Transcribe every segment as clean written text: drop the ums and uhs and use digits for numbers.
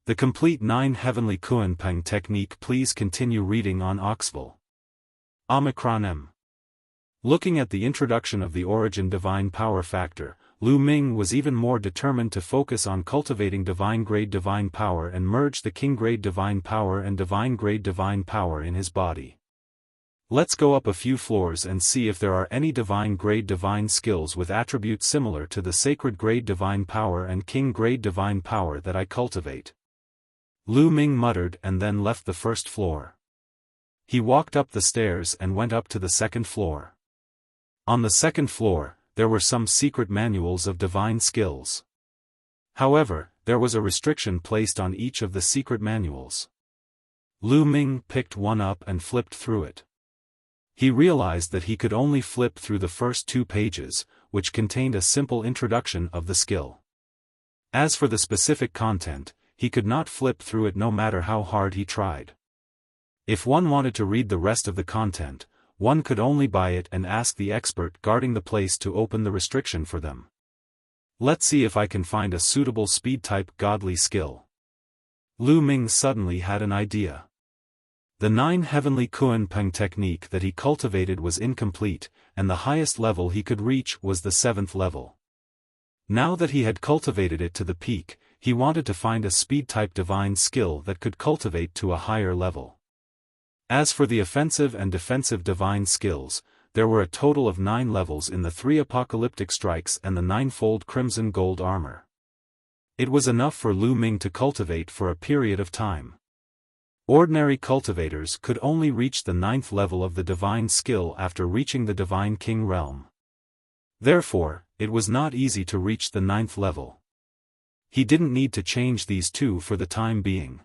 The complete 9 Heavenly Kunpeng technique. Please continue reading on Oxville. Omicron M. Looking at the introduction of the origin divine power factor, Lu Ming was even more determined to focus on cultivating divine-grade divine power and merge the king-grade divine power and divine-grade divine power in his body. Let's go up a few floors and see if there are any divine-grade divine skills with attributes similar to the sacred-grade divine power and king-grade divine power that I cultivate. Lu Ming muttered and then left the first floor. He walked up the stairs and went up to the second floor. On the second floor, there were some secret manuals of divine skills. However, there was a restriction placed on each of the secret manuals. Lu Ming picked one up and flipped through it. He realized that he could only flip through the first 2 pages, which contained a simple introduction of the skill. As for the specific content, he could not flip through it no matter how hard he tried. If one wanted to read the rest of the content, one could only buy it and ask the expert guarding the place to open the restriction for them. Let's see if I can find a suitable speed-type godly skill. Lu Ming suddenly had an idea. The 9 Heavenly Kunpeng technique that he cultivated was incomplete, and the highest level he could reach was the 7th level. Now that he had cultivated it to the peak, he wanted to find a speed-type divine skill that could cultivate to a higher level. As for the offensive and defensive divine skills, there were a total of 9 levels in the 3 apocalyptic strikes and the 9-fold crimson gold armor. It was enough for Lu Ming to cultivate for a period of time. Ordinary cultivators could only reach the 9th level of the divine skill after reaching the divine king realm. Therefore, it was not easy to reach the 9th level. He didn't need to change these 2 for the time being.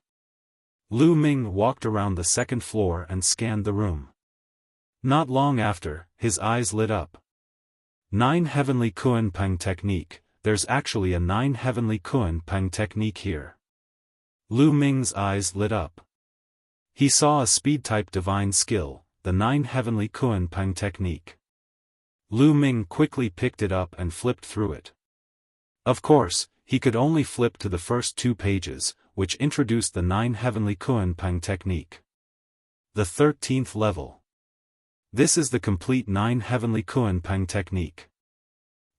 Lu Ming walked around the second floor and scanned the room. Not long after, his eyes lit up. 9 Heavenly Kunpeng technique. There's actually a 9 Heavenly Kunpeng technique here. Lu Ming's eyes lit up. He saw a speed-type divine skill, the 9 Heavenly Kunpeng technique. Lu Ming quickly picked it up and flipped through it. Of course, he could only flip to the first 2 pages, which introduced the 9 Heavenly Kunpeng technique. The 13th level. This is the complete 9 Heavenly Kunpeng technique.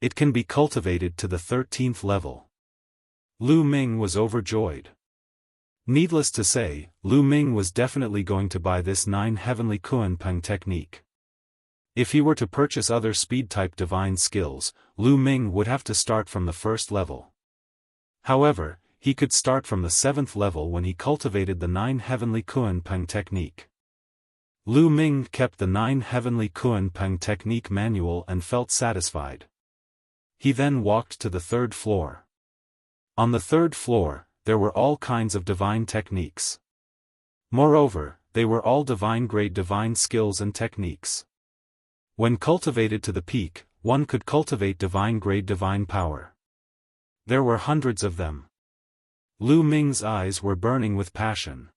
It can be cultivated to the 13th level. Lu Ming was overjoyed. Needless to say, Lu Ming was definitely going to buy this 9 Heavenly Kunpeng technique. If he were to purchase other speed-type divine skills, Lu Ming would have to start from the first level. However, he could start from the 7th level when he cultivated the 9 Heavenly Kunpeng technique. Lu Ming kept the 9 Heavenly Kunpeng technique manual and felt satisfied. He then walked to the 3rd floor. On the 3rd floor, there were all kinds of divine techniques. Moreover, they were all divine-grade divine skills and techniques. When cultivated to the peak, one could cultivate divine-grade divine power. There were hundreds of them. Lu Ming's eyes were burning with passion.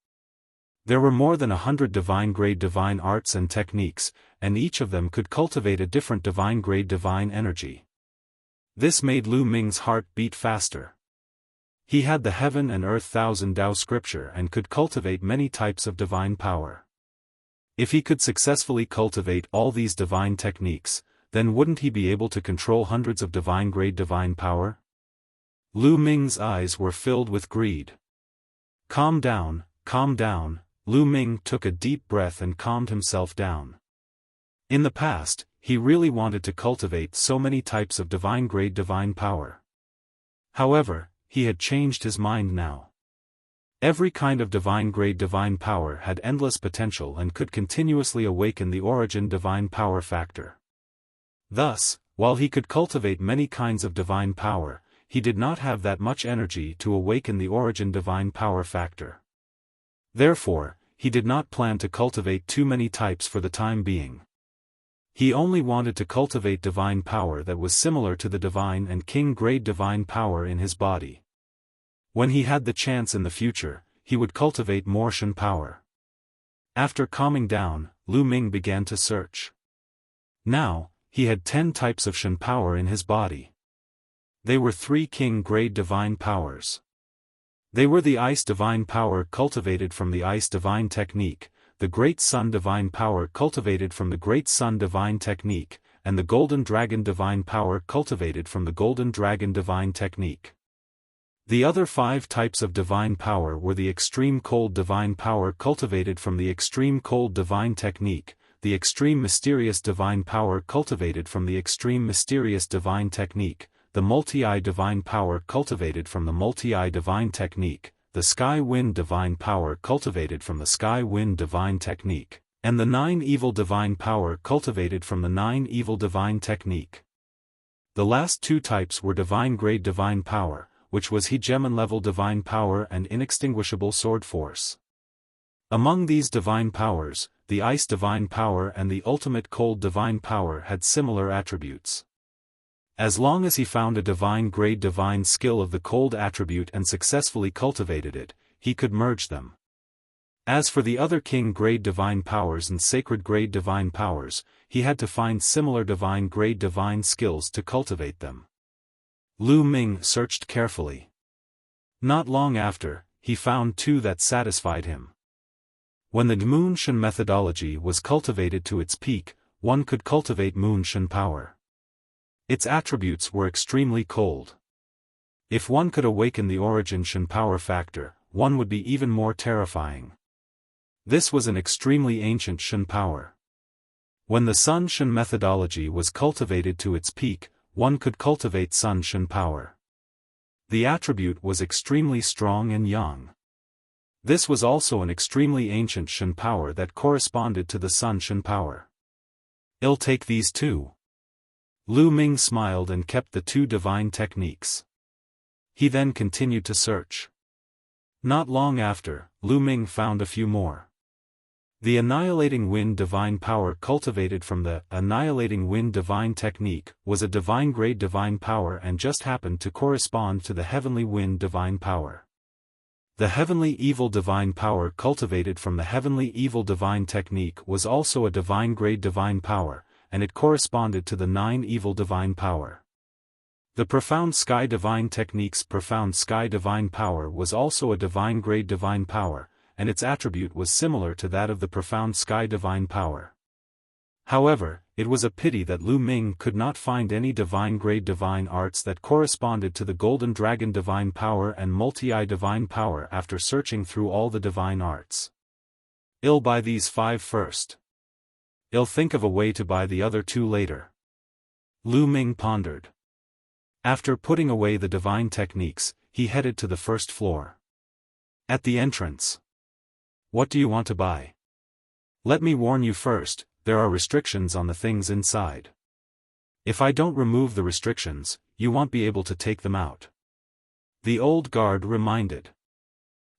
There were more than 100 divine-grade divine arts and techniques, and each of them could cultivate a different divine-grade divine energy. This made Lu Ming's heart beat faster. He had the Heaven and Earth Thousand Tao scripture and could cultivate many types of divine power. If he could successfully cultivate all these divine techniques, then wouldn't he be able to control hundreds of divine-grade divine power? Lu Ming's eyes were filled with greed. Calm down, Lu Ming took a deep breath and calmed himself down. In the past, he really wanted to cultivate so many types of divine-grade divine power. However, he had changed his mind now. Every kind of divine-grade divine power had endless potential and could continuously awaken the origin divine power factor. Thus, while he could cultivate many kinds of divine power, he did not have that much energy to awaken the origin divine power factor. Therefore, he did not plan to cultivate too many types for the time being. He only wanted to cultivate divine power that was similar to the divine and king-grade divine power in his body. When he had the chance in the future, he would cultivate more Shen power. After calming down, Lu Ming began to search. Now, he had 10 types of Shen power in his body. They were 3 king-grade divine powers. They were the Ice Divine Power cultivated from the Ice Divine Technique, the Great Sun Divine Power cultivated from the Great Sun Divine Technique, and the Golden Dragon Divine Power cultivated from the Golden Dragon Divine Technique. The other 5 types of divine power were the Extreme Cold Divine Power cultivated from the Extreme Cold Divine Technique, the Extreme Mysterious Divine Power cultivated from the Extreme Mysterious Divine Technique, the Multi-Eye Divine Power cultivated from the Multi-Eye Divine Technique, the Sky Wind Divine Power cultivated from the Sky Wind Divine Technique, and the 9 Evil Divine Power cultivated from the 9 Evil Divine Technique. The last 2 types were Divine Grade Divine Power, which was Hegemon level Divine Power and Inextinguishable Sword Force. Among these divine powers, the Ice Divine Power and the Ultimate Cold Divine Power had similar attributes. As long as he found a divine grade divine skill of the cold attribute and successfully cultivated it, he could merge them. As for the other king grade divine powers and sacred grade divine powers, he had to find similar divine grade divine skills to cultivate them. Lu Ming searched carefully. Not long after, he found 2 that satisfied him. When the Moon Shen methodology was cultivated to its peak, one could cultivate Moon Shen power. Its attributes were extremely cold. If one could awaken the origin Shen power factor, one would be even more terrifying. This was an extremely ancient Shen power. When the Sun Shen methodology was cultivated to its peak, one could cultivate Sun Shen power. The attribute was extremely strong and young. This was also an extremely ancient Shen power that corresponded to the Sun Shen power. I'll take these 2. Lu Ming smiled and kept the 2 divine techniques. He then continued to search. Not long after, Lu Ming found a few more. The Annihilating Wind Divine Power cultivated from the Annihilating Wind Divine Technique was a divine grade divine power and just happened to correspond to the Heavenly Wind Divine Power. The Heavenly Evil Divine Power cultivated from the Heavenly Evil Divine Technique was also a divine grade divine power, and it corresponded to the 9 Evil Divine Power. The Profound Sky Divine Technique's Profound Sky Divine Power was also a divine grade divine power, and its attribute was similar to that of the Profound Sky Divine Power. However, it was a pity that Lu Ming could not find any divine grade divine arts that corresponded to the Golden Dragon Divine Power and Multi-Eye Divine Power after searching through all the divine arts. I'll buy these 5 first. I'll think of a way to buy the other 2 later. Lu Ming pondered. After putting away the divine techniques, he headed to the first floor. At the entrance. What do you want to buy? Let me warn you first, there are restrictions on the things inside. If I don't remove the restrictions, you won't be able to take them out. The old guard reminded.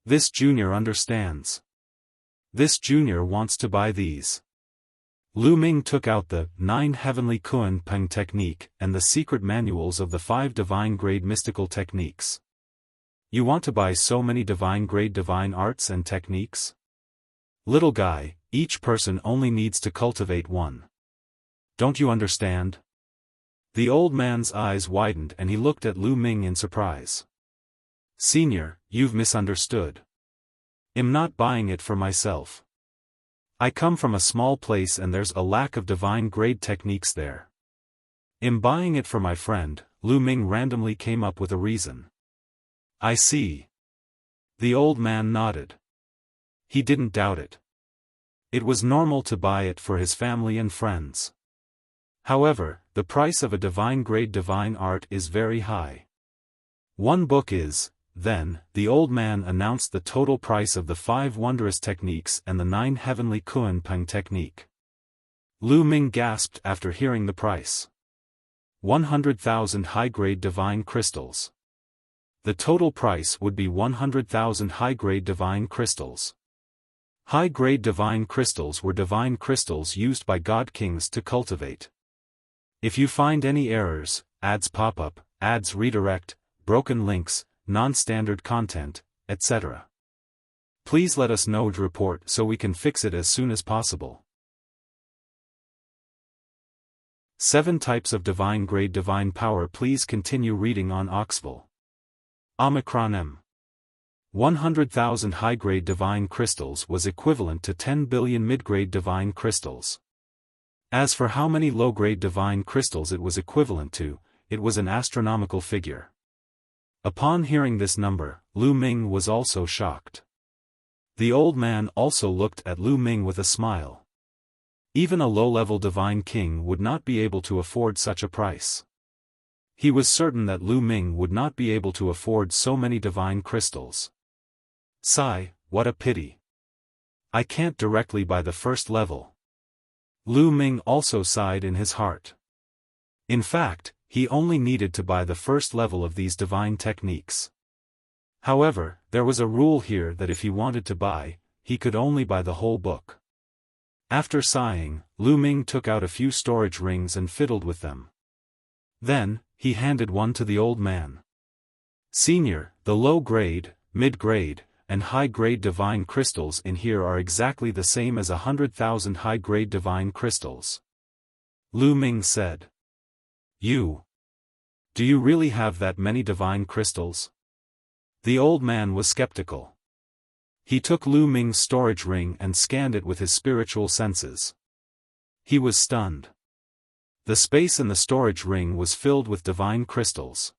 This junior understands. This junior wants to buy these. Lu Ming took out the 9 Heavenly Kuan Peng technique and the secret manuals of the 5 divine grade mystical techniques. You want to buy so many divine grade divine arts and techniques? Little guy, each person only needs to cultivate 1. Don't you understand? The old man's eyes widened and he looked at Lu Ming in surprise. Senior, you've misunderstood. I'm not buying it for myself. I come from a small place and there's a lack of divine grade techniques there. I'm buying it for my friend. Lu Ming randomly came up with a reason. I see. The old man nodded. He didn't doubt it. It was normal to buy it for his family and friends. However, the price of a divine grade divine art is very high. 1 book is. Then, the old man announced the total price of the 5 wondrous techniques and the 9 Heavenly Kuan Peng technique. Lu Ming gasped after hearing the price. 100,000 high-grade divine crystals. The total price would be 100,000 high-grade divine crystals. High-grade divine crystals were divine crystals used by god kings to cultivate. If you find any errors, ads pop up, ads redirect, broken links, non-standard content, etc. Please let us know to report so we can fix it as soon as possible. 7 types of divine grade divine power. Please continue reading on Oxville. Omicron M. 100,000 high-grade divine crystals was equivalent to 10 billion mid-grade divine crystals. As for how many low-grade divine crystals it was equivalent to, it was an astronomical figure. Upon hearing this number, Lu Ming was also shocked. The old man also looked at Lu Ming with a smile. Even a low-level divine king would not be able to afford such a price. He was certain that Lu Ming would not be able to afford so many divine crystals. Sigh, what a pity. I can't directly buy the first level. Lu Ming also sighed in his heart. In fact, he only needed to buy the first level of these divine techniques. However, there was a rule here that if he wanted to buy, he could only buy the whole book. After sighing, Lu Ming took out a few storage rings and fiddled with them. Then, he handed one to the old man. Senior, the low-grade, mid-grade, and high-grade divine crystals in here are exactly the same as 100,000 high-grade divine crystals. Lu Ming said. Do you really have that many divine crystals? The old man was skeptical. He took Lu Ming's storage ring and scanned it with his spiritual senses. He was stunned. The space in the storage ring was filled with divine crystals.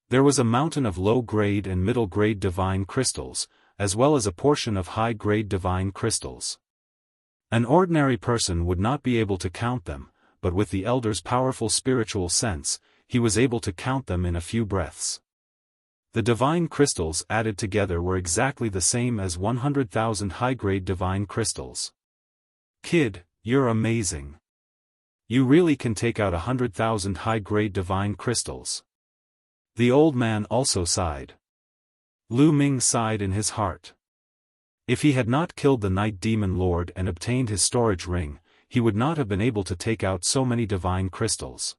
There was a mountain of low-grade and middle-grade divine crystals, as well as a portion of high-grade divine crystals. An ordinary person would not be able to count them, but with the elder's powerful spiritual sense, he was able to count them in a few breaths. The divine crystals added together were exactly the same as 100,000 high-grade divine crystals. Kid, you're amazing. You really can take out 100,000 high-grade divine crystals. The old man also sighed. Lu Ming sighed in his heart. If he had not killed the Night Demon Lord and obtained his storage ring, he would not have been able to take out so many divine crystals.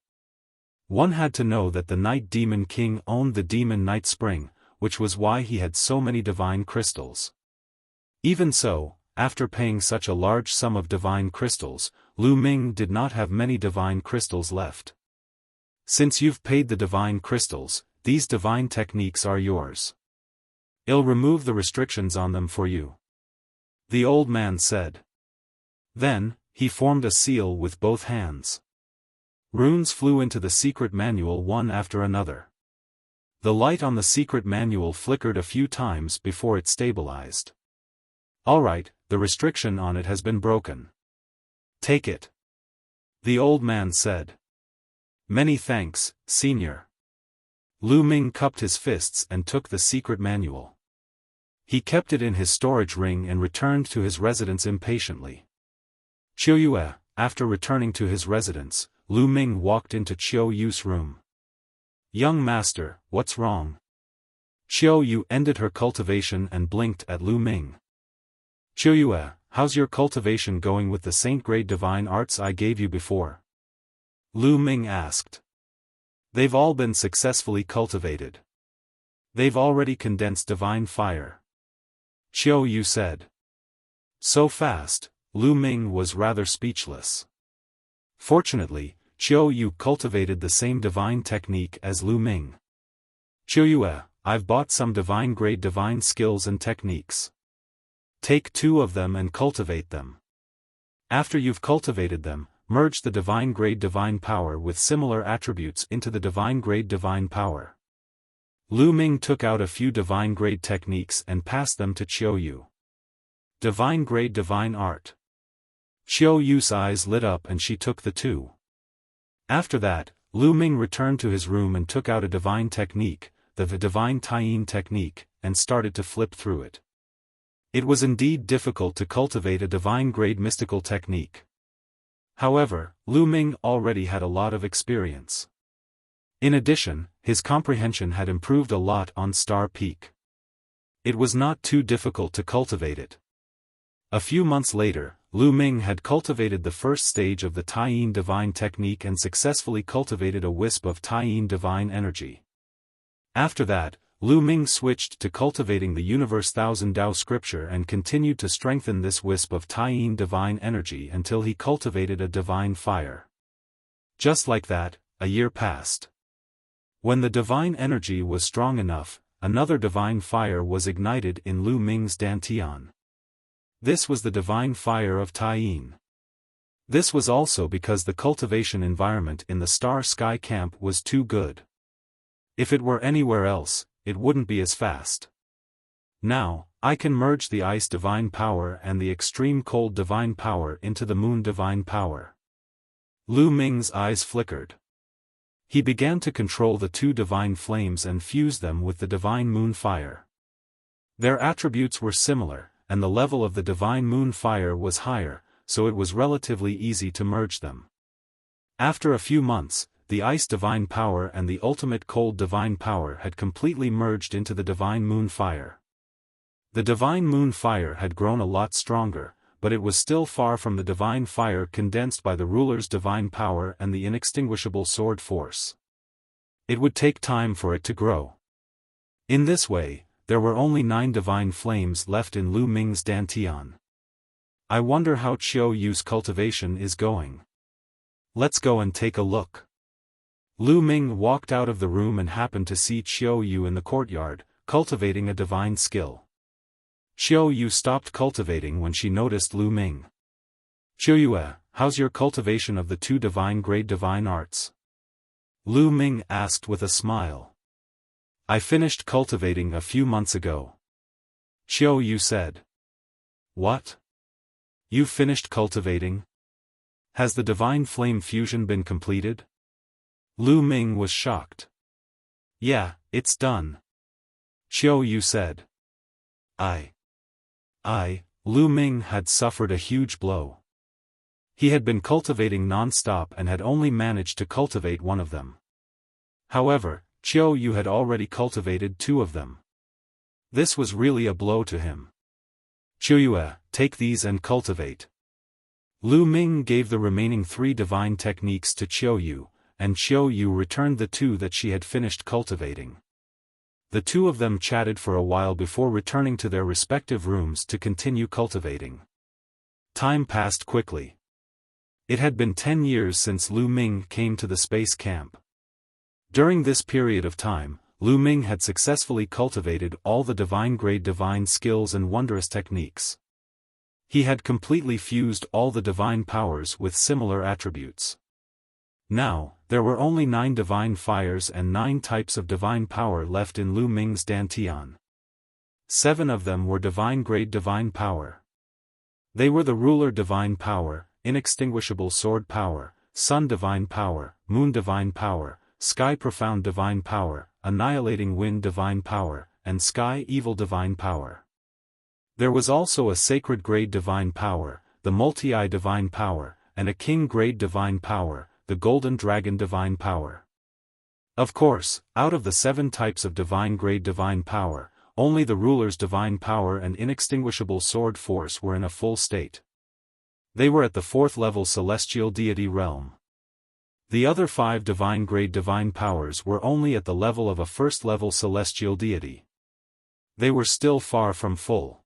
One had to know that the Night Demon King owned the Demon Night Spring, which was why he had so many divine crystals. Even so, after paying such a large sum of divine crystals, Lu Ming did not have many divine crystals left. Since you've paid the divine crystals, these divine techniques are yours. I'll remove the restrictions on them for you. The old man said. Then, he formed a seal with both hands. Runes flew into the secret manual one after another. The light on the secret manual flickered a few times before it stabilized. Alright, the restriction on it has been broken. Take it. The old man said. Many thanks, Senior. Lu Ming cupped his fists and took the secret manual. He kept it in his storage ring and returned to his residence impatiently. Qiu Yue, after returning to his residence, Lu Ming walked into Qiu Yu's room. Young master, what's wrong? Qiu Yu ended her cultivation and blinked at Lu Ming. Qiu Yue, how's your cultivation going with the saint-grade divine arts I gave you before? Lu Ming asked. They've all been successfully cultivated. They've already condensed divine fire. Qiu Yu said. So fast, Lu Ming was rather speechless. Fortunately, Qiu Yu cultivated the same divine technique as Lu Ming. Qiu Yue, I've bought some divine-grade divine skills and techniques. Take 2 of them and cultivate them. After you've cultivated them, merge the divine-grade divine power with similar attributes into the divine-grade divine power. Lu Ming took out a few divine-grade techniques and passed them to Qiu Yu. Divine-grade divine art. Qiu Yu's eyes lit up and she took the 2. After that, Lu Ming returned to his room and took out a divine technique, the divine Taiyin technique, and started to flip through it. It was indeed difficult to cultivate a divine-grade mystical technique. However, Lu Ming already had a lot of experience. In addition, his comprehension had improved a lot on Star Peak. It was not too difficult to cultivate it. A few months later, Lu Ming had cultivated the first stage of the Taiyin divine technique and successfully cultivated a wisp of Taiyin divine energy. After that, Lu Ming switched to cultivating the Universe Thousand Tao scripture and continued to strengthen this wisp of Taiyin divine energy until he cultivated a divine fire. Just like that, a year passed. When the divine energy was strong enough, another divine fire was ignited in Lu Ming's dantian. This was the divine fire of Taiyin. This was also because the cultivation environment in the Star Sky camp was too good. If it were anywhere else, it wouldn't be as fast. Now, I can merge the ice divine power and the extreme cold divine power into the moon divine power. Lu Ming's eyes flickered. He began to control the two divine flames and fuse them with the divine moon fire. Their attributes were similar, and the level of the divine moon fire was higher, so it was relatively easy to merge them. After a few months, the ice divine power and the ultimate cold divine power had completely merged into the divine moon fire. The divine moon fire had grown a lot stronger, but it was still far from the divine fire condensed by the ruler's divine power and the inextinguishable sword force. It would take time for it to grow. In this way, there were only 9 divine flames left in Lu Ming's dantian. I wonder how Qiu Yu's cultivation is going. Let's go and take a look. Lu Ming walked out of the room and happened to see Qiu Yu in the courtyard, cultivating a divine skill. Qiu Yu stopped cultivating when she noticed Lu Ming. Qiu Yu, how's your cultivation of the 2 divine-grade divine arts? Lu Ming asked with a smile. I finished cultivating a few months ago. Qiu Yu said. What? You finished cultivating? Has the divine flame fusion been completed? Lu Ming was shocked. Yeah, it's done. Qiu Yu said. Lu Ming had suffered a huge blow. He had been cultivating non-stop and had only managed to cultivate one of them. However, Qiu Yu had already cultivated 2 of them. This was really a blow to him. Qiu Yu, take these and cultivate. Lu Ming gave the remaining 3 divine techniques to Qiu Yu, and Qiu Yu returned the 2 that she had finished cultivating. The 2 of them chatted for a while before returning to their respective rooms to continue cultivating. Time passed quickly. It had been 10 years since Lu Ming came to the space camp. During this period of time, Lu Ming had successfully cultivated all the divine-grade divine skills and wondrous techniques. He had completely fused all the divine powers with similar attributes. Now, there were only 9 divine fires and 9 types of divine power left in Lu Ming's dantian. 7 of them were divine-grade divine power. They were the ruler divine power, inextinguishable sword power, sun divine power, moon divine power, sky profound divine power, annihilating wind divine power, and sky evil divine power. There was also a sacred grade divine power, the multi-eye divine power, and a king grade divine power, the golden dragon divine power. Of course, out of the 7 types of divine-grade divine power, only the ruler's divine power and inextinguishable sword force were in a full state. They were at the 4th level celestial deity realm. The other 5 divine-grade divine powers were only at the level of a 1st level celestial deity. They were still far from full.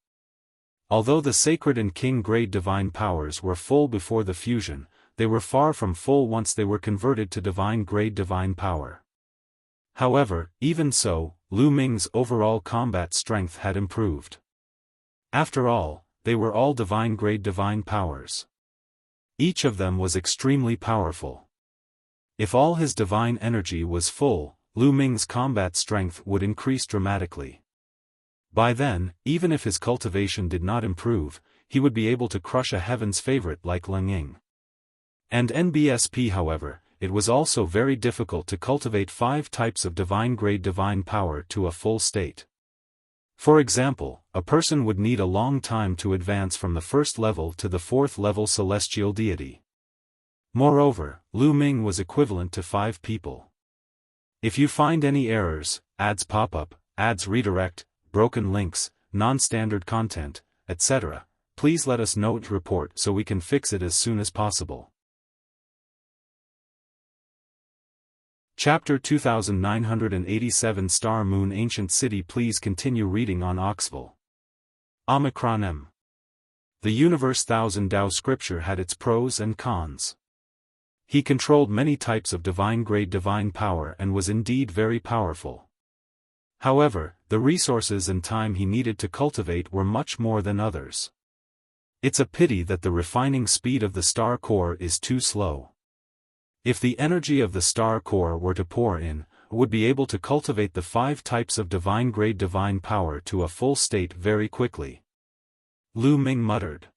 Although the sacred and king-grade divine powers were full before the fusion, they were far from full once they were converted to divine-grade divine power. However, even so, Lu Ming's overall combat strength had improved. After all, they were all divine-grade divine powers. Each of them was extremely powerful. If all his divine energy was full, Lu Ming's combat strength would increase dramatically. By then, even if his cultivation did not improve, he would be able to crush a heaven's favorite like Leng Ying. And NBSP however, it was also very difficult to cultivate 5 types of divine-grade divine power to a full state. For example, a person would need a long time to advance from the 1st level to the 4th level celestial deity. Moreover, Lu Ming was equivalent to 5 people. If you find any errors, ads pop-up, ads redirect, broken links, non-standard content, etc., please let us know and report so we can fix it as soon as possible. Chapter 2987 Star Moon Ancient City. Please continue reading on Oxville. Omicron M. The Universe Thousand Dao scripture had its pros and cons. He controlled many types of divine-grade divine power and was indeed very powerful. However, the resources and time he needed to cultivate were much more than others. It's a pity that the refining speed of the star core is too slow. If the energy of the star core were to pour in, it would be able to cultivate the 5 types of divine-grade divine power to a full state very quickly. Lu Ming muttered.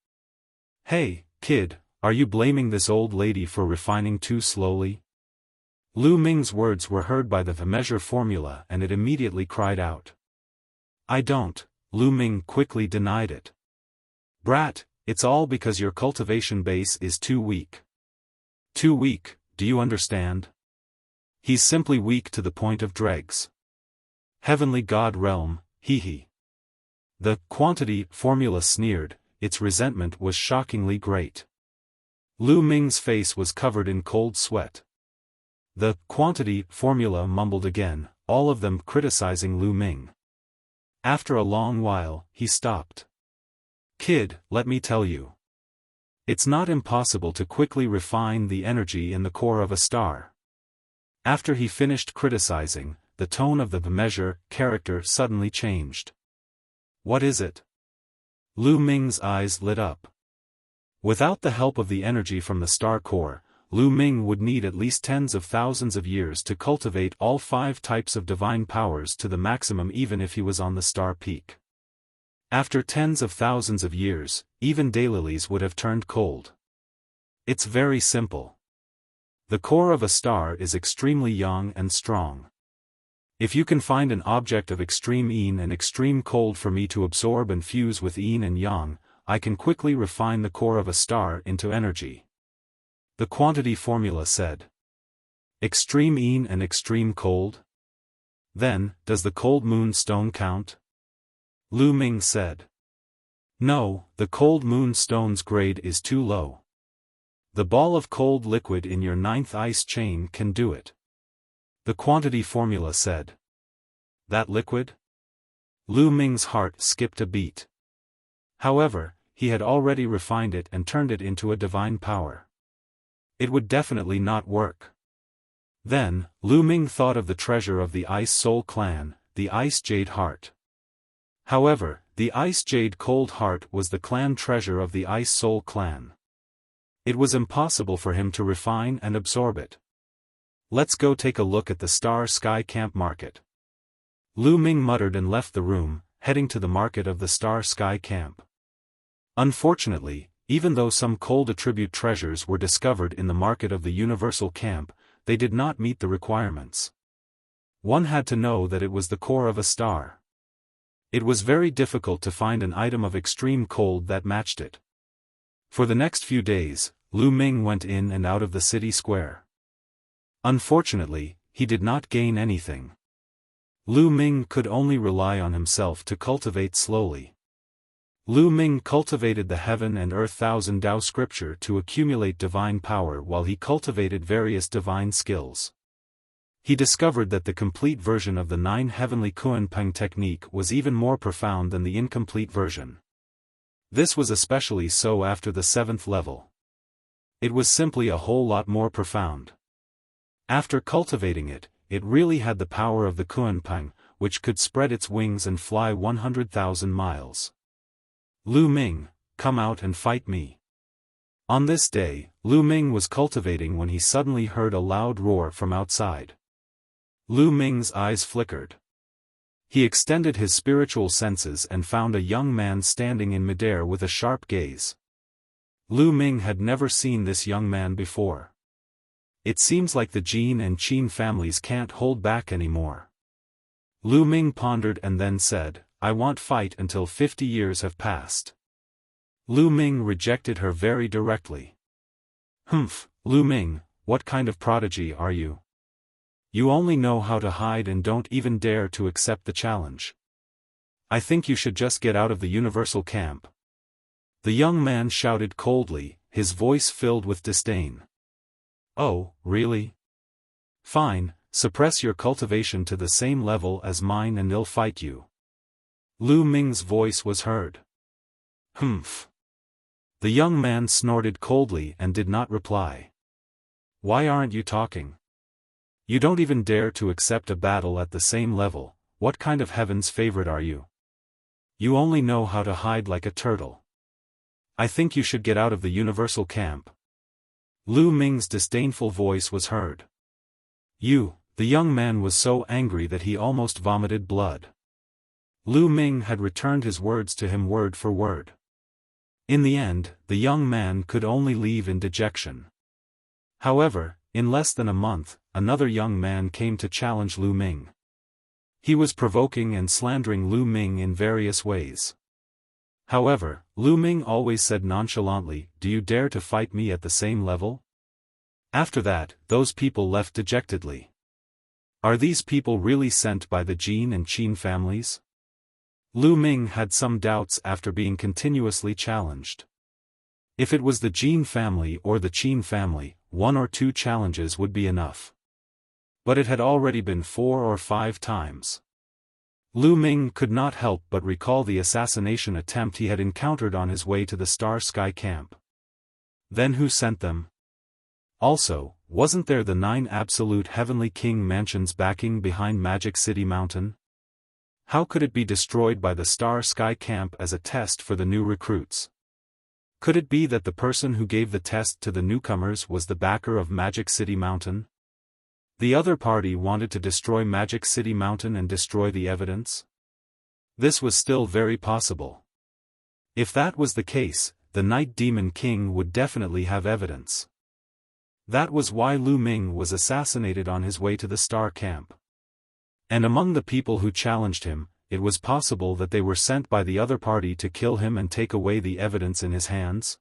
Hey, kid, are you blaming this old lady for refining too slowly? Lu Ming's words were heard by the measure formula and it immediately cried out. I don't, Lu Ming quickly denied it. Brat, it's all because your cultivation base is too weak. Too weak, do you understand? He's simply weak to the point of dregs. Heavenly God realm, hee. The quantity formula sneered, its resentment was shockingly great. Lu Ming's face was covered in cold sweat. The quantity formula mumbled again, all of them criticizing Lu Ming. After a long while, he stopped. Kid, let me tell you. It's not impossible to quickly refine the energy in the core of a star. After he finished criticizing, the tone of the measure character suddenly changed. What is it? Lu Ming's eyes lit up. Without the help of the energy from the star core, Lu Ming would need at least tens of thousands of years to cultivate all 5 types of divine powers to the maximum even if he was on the star peak. After tens of thousands of years, even daylilies would have turned cold. It's very simple. The core of a star is extremely young and strong. If you can find an object of extreme yin and extreme cold for me to absorb and fuse with yin and yang, I can quickly refine the core of a star into energy. The quantity formula said. Extreme yin and extreme cold? Then, does the cold moon stone count? Lu Ming said. No, the cold moon stone's grade is too low. The ball of cold liquid in your 9th ice chain can do it. The quantity formula said. That liquid? Lu Ming's heart skipped a beat. However, he had already refined it and turned it into a divine power. It would definitely not work. Then, Lu Ming thought of the treasure of the Ice Soul clan, the Ice Jade Heart. However, the Ice Jade Cold Heart was the clan treasure of the Ice Soul clan. It was impossible for him to refine and absorb it. Let's go take a look at the Star Sky Camp Market. Lu Ming muttered and left the room, heading to the market of the Star Sky Camp. Unfortunately, even though some cold attribute treasures were discovered in the market of the Universal Camp, they did not meet the requirements. One had to know that it was the core of a star. It was very difficult to find an item of extreme cold that matched it. For the next few days, Lu Ming went in and out of the city square. Unfortunately, he did not gain anything. Lu Ming could only rely on himself to cultivate slowly. Lu Ming cultivated the Heaven and Earth Thousand Tao scripture to accumulate divine power while he cultivated various divine skills. He discovered that the complete version of the 9 heavenly Kuan-Peng technique was even more profound than the incomplete version. This was especially so after the 7th level. It was simply a whole lot more profound. After cultivating it, it really had the power of the Kuan-Peng, which could spread its wings and fly 100,000 miles. Lu Ming, come out and fight me. On this day, Lu Ming was cultivating when he suddenly heard a loud roar from outside. Lu Ming's eyes flickered. He extended his spiritual senses and found a young man standing in midair with a sharp gaze. Lu Ming had never seen this young man before. It seems like the Jin and Qin families can't hold back anymore. Lu Ming pondered and then said, I won't fight until 50 years have passed. Lu Ming rejected her very directly. Humph, Lu Ming, what kind of prodigy are you? You only know how to hide and don't even dare to accept the challenge. I think you should just get out of the Universal Camp. The young man shouted coldly, his voice filled with disdain. Oh, really? Fine, suppress your cultivation to the same level as mine and they'll fight you. Lu Ming's voice was heard. Humph. The young man snorted coldly and did not reply. Why aren't you talking? You don't even dare to accept a battle at the same level, what kind of heaven's favorite are you? You only know how to hide like a turtle. I think you should get out of the universal camp. Lu Ming's disdainful voice was heard. You, the young man was so angry that he almost vomited blood. Lu Ming had returned his words to him word for word. In the end, the young man could only leave in dejection. However, in less than a month, another young man came to challenge Lu Ming. He was provoking and slandering Lu Ming in various ways. However, Lu Ming always said nonchalantly, "Do you dare to fight me at the same level?" After that, those people left dejectedly. Are these people really sent by the Jin and Qin families? Lu Ming had some doubts after being continuously challenged. If it was the Jin family or the Qin family, 1 or 2 challenges would be enough. But it had already been 4 or 5 times. Lu Ming could not help but recall the assassination attempt he had encountered on his way to the Star Sky Camp. Then who sent them? Also, wasn't there the 9 absolute heavenly king mansions backing behind Magic City Mountain? How could it be destroyed by the Star Sky Camp as a test for the new recruits? Could it be that the person who gave the test to the newcomers was the backer of Magic City Mountain? The other party wanted to destroy Magic City Mountain and destroy the evidence? This was still very possible. If that was the case, the Night Demon King would definitely have evidence. That was why Lu Ming was assassinated on his way to the Star Camp. And among the people who challenged him, it was possible that they were sent by the other party to kill him and take away the evidence in his hands?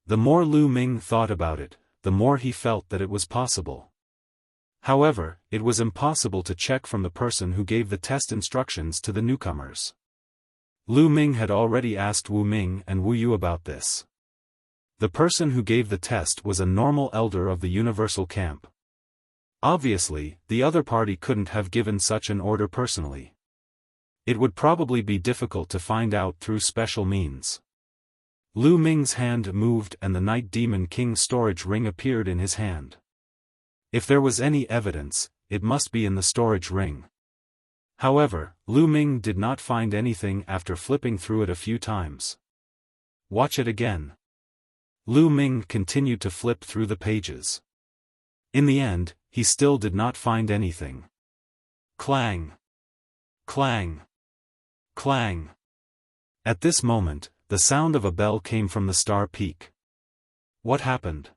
The more Lu Ming thought about it, the more he felt that it was possible. However, it was impossible to check from the person who gave the test instructions to the newcomers. Lu Ming had already asked Wu Ming and Wu Yu about this. The person who gave the test was a normal elder of the Universal Camp. Obviously, the other party couldn't have given such an order personally. It would probably be difficult to find out through special means. Lu Ming's hand moved and the Night Demon King's storage ring appeared in his hand. If there was any evidence, it must be in the storage ring. However, Lu Ming did not find anything after flipping through it a few times. Watch it again. Lu Ming continued to flip through the pages. In the end, he still did not find anything. Clang! Clang! Clang! At this moment, the sound of a bell came from the Star Peak. What happened?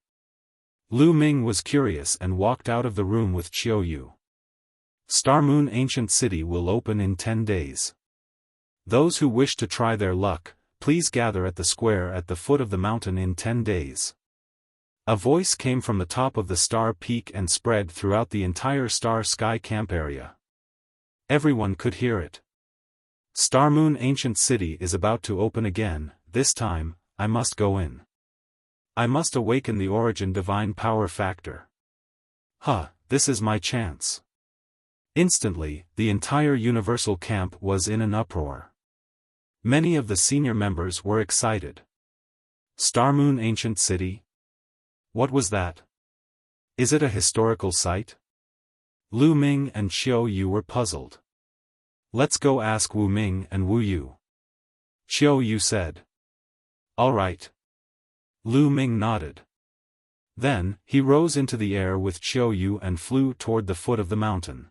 Lu Ming was curious and walked out of the room with Qiu Yu. Star Moon Ancient City will open in 10 days. Those who wish to try their luck, please gather at the square at the foot of the mountain in 10 days. A voice came from the top of the Star Peak and spread throughout the entire Star Sky Camp area. Everyone could hear it. Star Moon Ancient City is about to open again. This time, I must go in. I must awaken the origin divine power factor. This is my chance. Instantly, the entire Universal Camp was in an uproar. Many of the senior members were excited. Star Moon Ancient City? What was that? Is it a historical site? Lu Ming and Qiu Yu were puzzled. Let's go ask Wu Ming and Wu Yu. Qiu Yu said. All right. Lu Ming nodded. Then, he rose into the air with Qiu Yu and flew toward the foot of the mountain.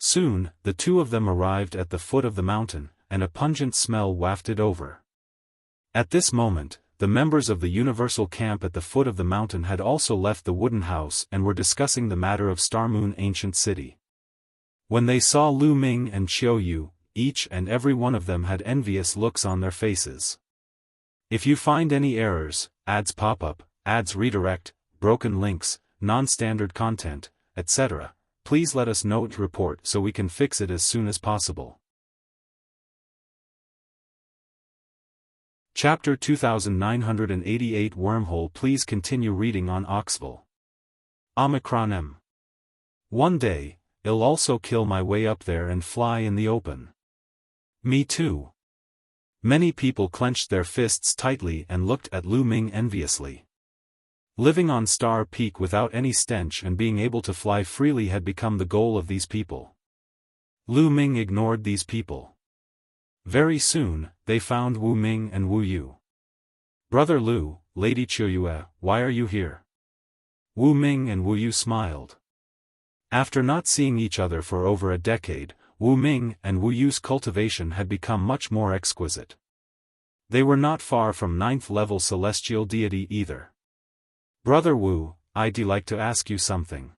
Soon, the two of them arrived at the foot of the mountain, and a pungent smell wafted over. At this moment, the members of the Universal Camp at the foot of the mountain had also left the wooden house and were discussing the matter of Star Moon Ancient City. When they saw Lu Ming and Qiu Yu, each and every one of them had envious looks on their faces. If you find any errors, ads pop up, ads redirect, broken links, non-standard content, etc., please let us know and report so we can fix it as soon as possible. Chapter 2988 Wormhole. Please continue reading on Oxville. Omicron M. One day, I'll also kill my way up there and fly in the open. Me too. Many people clenched their fists tightly and looked at Lu Ming enviously. Living on Star Peak without any stench and being able to fly freely had become the goal of these people. Lu Ming ignored these people. Very soon, they found Wu Ming and Wu Yu. "Brother Lu, Lady Qiuyue, why are you here?" Wu Ming and Wu Yu smiled. After not seeing each other for over a decade, Wu Ming and Wu Yu's cultivation had become much more exquisite. They were not far from 9th-level celestial deity either. "Brother Wu, I'd like to ask you something.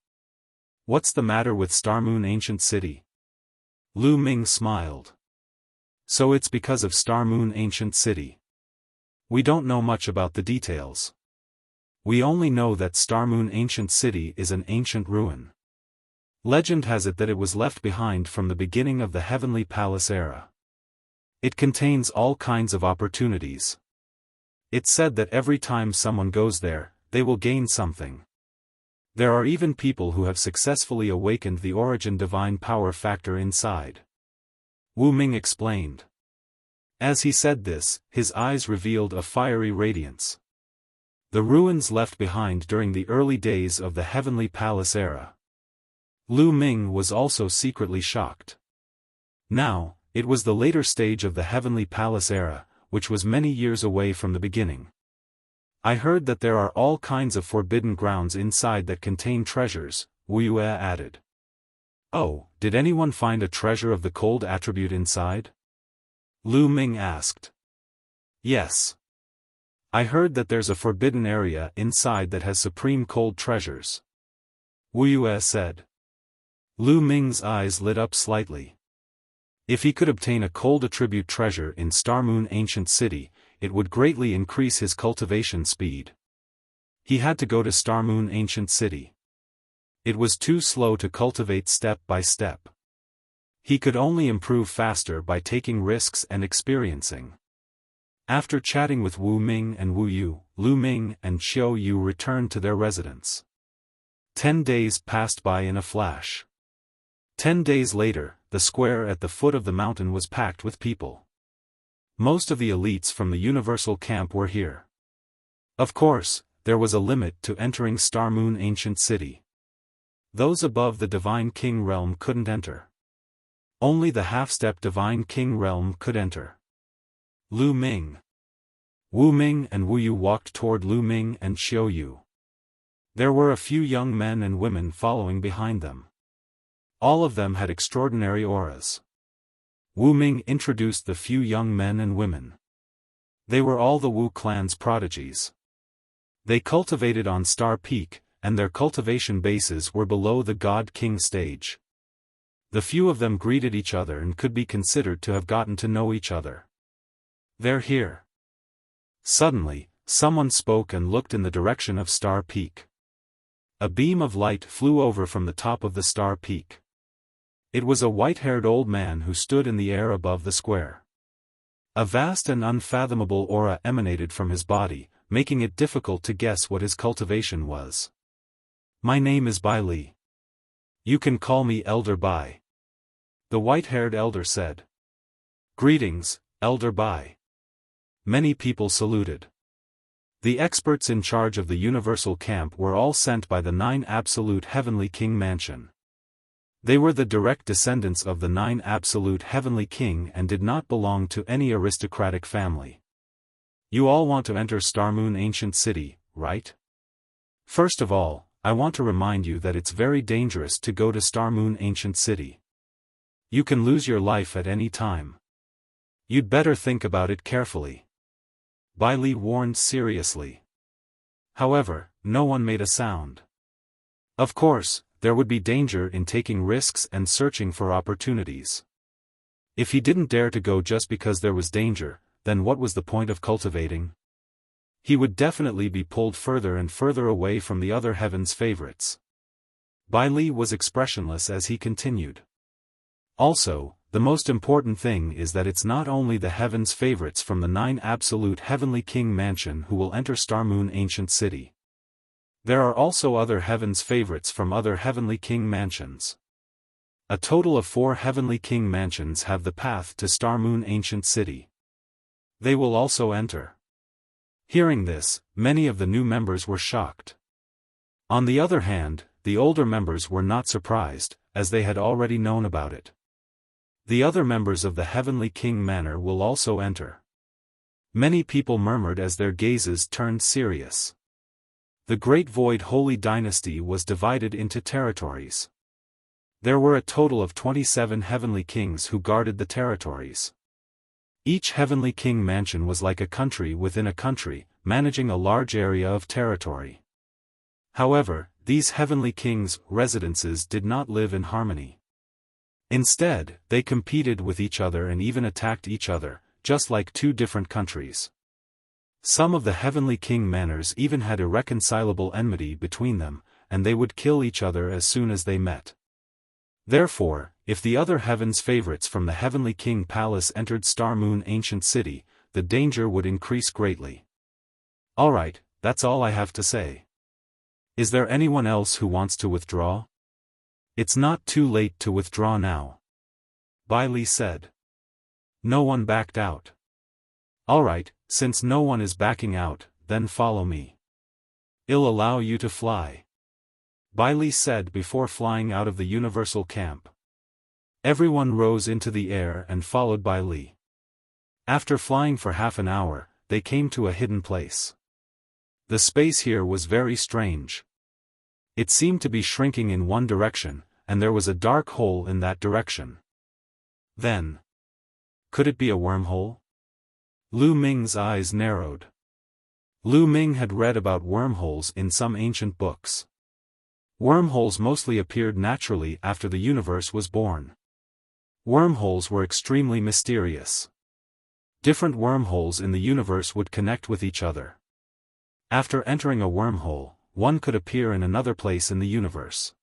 What's the matter with Starmoon Ancient City?" Lu Ming smiled. "So it's because of Starmoon Ancient City. We don't know much about the details. We only know that Starmoon Ancient City is an ancient ruin. Legend has it that it was left behind from the beginning of the Heavenly Palace era. It contains all kinds of opportunities. It's said that every time someone goes there, they will gain something. There are even people who have successfully awakened the origin divine power factor inside." Wu Ming explained. As he said this, his eyes revealed a fiery radiance. The ruins left behind during the early days of the Heavenly Palace era. Lu Ming was also secretly shocked. Now, it was the later stage of the Heavenly Palace era, which was many years away from the beginning. "I heard that there are all kinds of forbidden grounds inside that contain treasures," Wu Yue added. "Oh, did anyone find a treasure of the cold attribute inside?" Lu Ming asked. "Yes. I heard that there's a forbidden area inside that has supreme cold treasures," Wu Yue said. Lu Ming's eyes lit up slightly. If he could obtain a cold attribute treasure in Starmoon Ancient City, it would greatly increase his cultivation speed. He had to go to Starmoon Ancient City. It was too slow to cultivate step by step. He could only improve faster by taking risks and experiencing. After chatting with Wu Ming and Wu Yu, Lu Ming and Xiao Yu returned to their residence. 10 days passed by in a flash. 10 days later, the square at the foot of the mountain was packed with people. Most of the elites from the Universal Camp were here. Of course, there was a limit to entering Starmoon Ancient City. Those above the Divine King realm couldn't enter. Only the half-step Divine King realm could enter. Lu Ming. Wu Ming and Wu Yu walked toward Lu Ming and Xiao Yu. There were a few young men and women following behind them. All of them had extraordinary auras. Wu Ming introduced the few young men and women. They were all the Wu clan's prodigies. They cultivated on Star Peak, and their cultivation bases were below the God King stage. The few of them greeted each other and could be considered to have gotten to know each other. "They're here." Suddenly, someone spoke and looked in the direction of Star Peak. A beam of light flew over from the top of the Star Peak. It was a white-haired old man who stood in the air above the square. A vast and unfathomable aura emanated from his body, making it difficult to guess what his cultivation was. "My name is Bai Li. You can call me Elder Bai," the white-haired elder said. "Greetings, Elder Bai." Many people saluted. The experts in charge of the Universal Camp were all sent by the 9 Absolute Heavenly King Mansion. They were the direct descendants of the 9 Absolute Heavenly King and did not belong to any aristocratic family. "You all want to enter Starmoon Ancient City, right? First of all, I want to remind you that it's very dangerous to go to Starmoon Ancient City. You can lose your life at any time. You'd better think about it carefully," Bai Li warned seriously. However, no one made a sound. Of course, there would be danger in taking risks and searching for opportunities. If he didn't dare to go just because there was danger, then what was the point of cultivating? He would definitely be pulled further and further away from the other heaven's favorites. Bai Li was expressionless as he continued. Also, the most important thing is that it's not only the heaven's favorites from the 9 Absolute Heavenly King Mansion who will enter Starmoon Ancient City. There are also other heaven's favorites from other Heavenly King Mansions. A total of 4 Heavenly King Mansions have the path to Starmoon Ancient City. They will also enter. Hearing this, many of the new members were shocked. On the other hand, the older members were not surprised, as they had already known about it. The other members of the Heavenly King Manor will also enter. Many people murmured as their gazes turned serious. The Great Void Holy Dynasty was divided into territories. There were a total of 27 Heavenly Kings who guarded the territories. Each Heavenly King mansion was like a country within a country, managing a large area of territory. However, these Heavenly Kings' residences did not live in harmony. Instead, they competed with each other and even attacked each other, just like two different countries. Some of the Heavenly King manors even had irreconcilable enmity between them, and they would kill each other as soon as they met. Therefore, if the other heaven's favorites from the Heavenly King Palace entered Star Moon Ancient City, the danger would increase greatly. Alright, that's all I have to say. Is there anyone else who wants to withdraw? It's not too late to withdraw now. Bai Li said. No one backed out. Alright, since no one is backing out, then follow me. I'll allow you to fly. Bai Li said before flying out of the universal camp. Everyone rose into the air and followed Bai Li. After flying for half an hour, they came to a hidden place. The space here was very strange. It seemed to be shrinking in one direction, and there was a dark hole in that direction. Then, could it be a wormhole? Lu Ming's eyes narrowed. Lu Ming had read about wormholes in some ancient books. Wormholes mostly appeared naturally after the universe was born. Wormholes were extremely mysterious. Different wormholes in the universe would connect with each other. After entering a wormhole, one could appear in another place in the universe.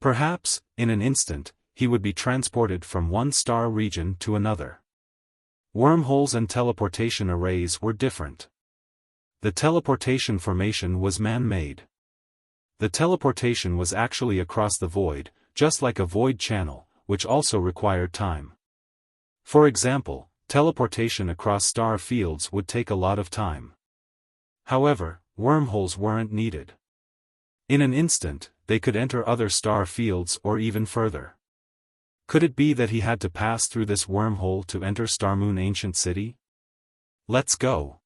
Perhaps, in an instant, he would be transported from one star region to another. Wormholes and teleportation arrays were different. The teleportation formation was man-made. The teleportation was actually across the void, just like a void channel, which also required time. For example, teleportation across star fields would take a lot of time. However, wormholes weren't needed. In an instant, they could enter other star fields or even further. Could it be that he had to pass through this wormhole to enter Star Moon Ancient City? Let's go.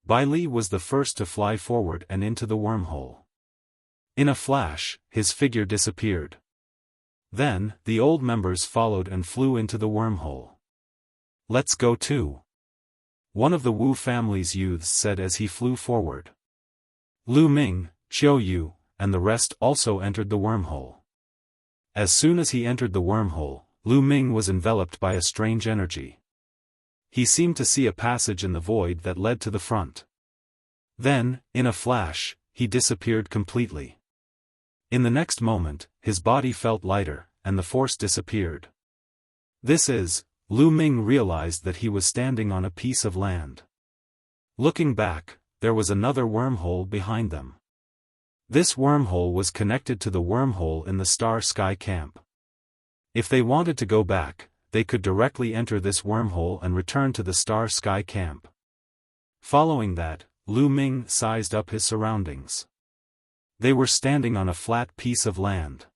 Bai Li was the first to fly forward and into the wormhole. In a flash, his figure disappeared. Then, the old members followed and flew into the wormhole. Let's go too. One of the Wu family's youths said as he flew forward. Lu Ming, Qiu Yu, and the rest also entered the wormhole. As soon as he entered the wormhole, Lu Ming was enveloped by a strange energy. He seemed to see a passage in the void that led to the front. Then, in a flash, he disappeared completely. In the next moment, his body felt lighter, and the force disappeared. Lu Ming realized that he was standing on a piece of land. Looking back, there was another wormhole behind them. This wormhole was connected to the wormhole in the Star Sky Camp. If they wanted to go back, they could directly enter this wormhole and return to the Star Sky Camp. Following that, Lu Ming sized up his surroundings. They were standing on a flat piece of land.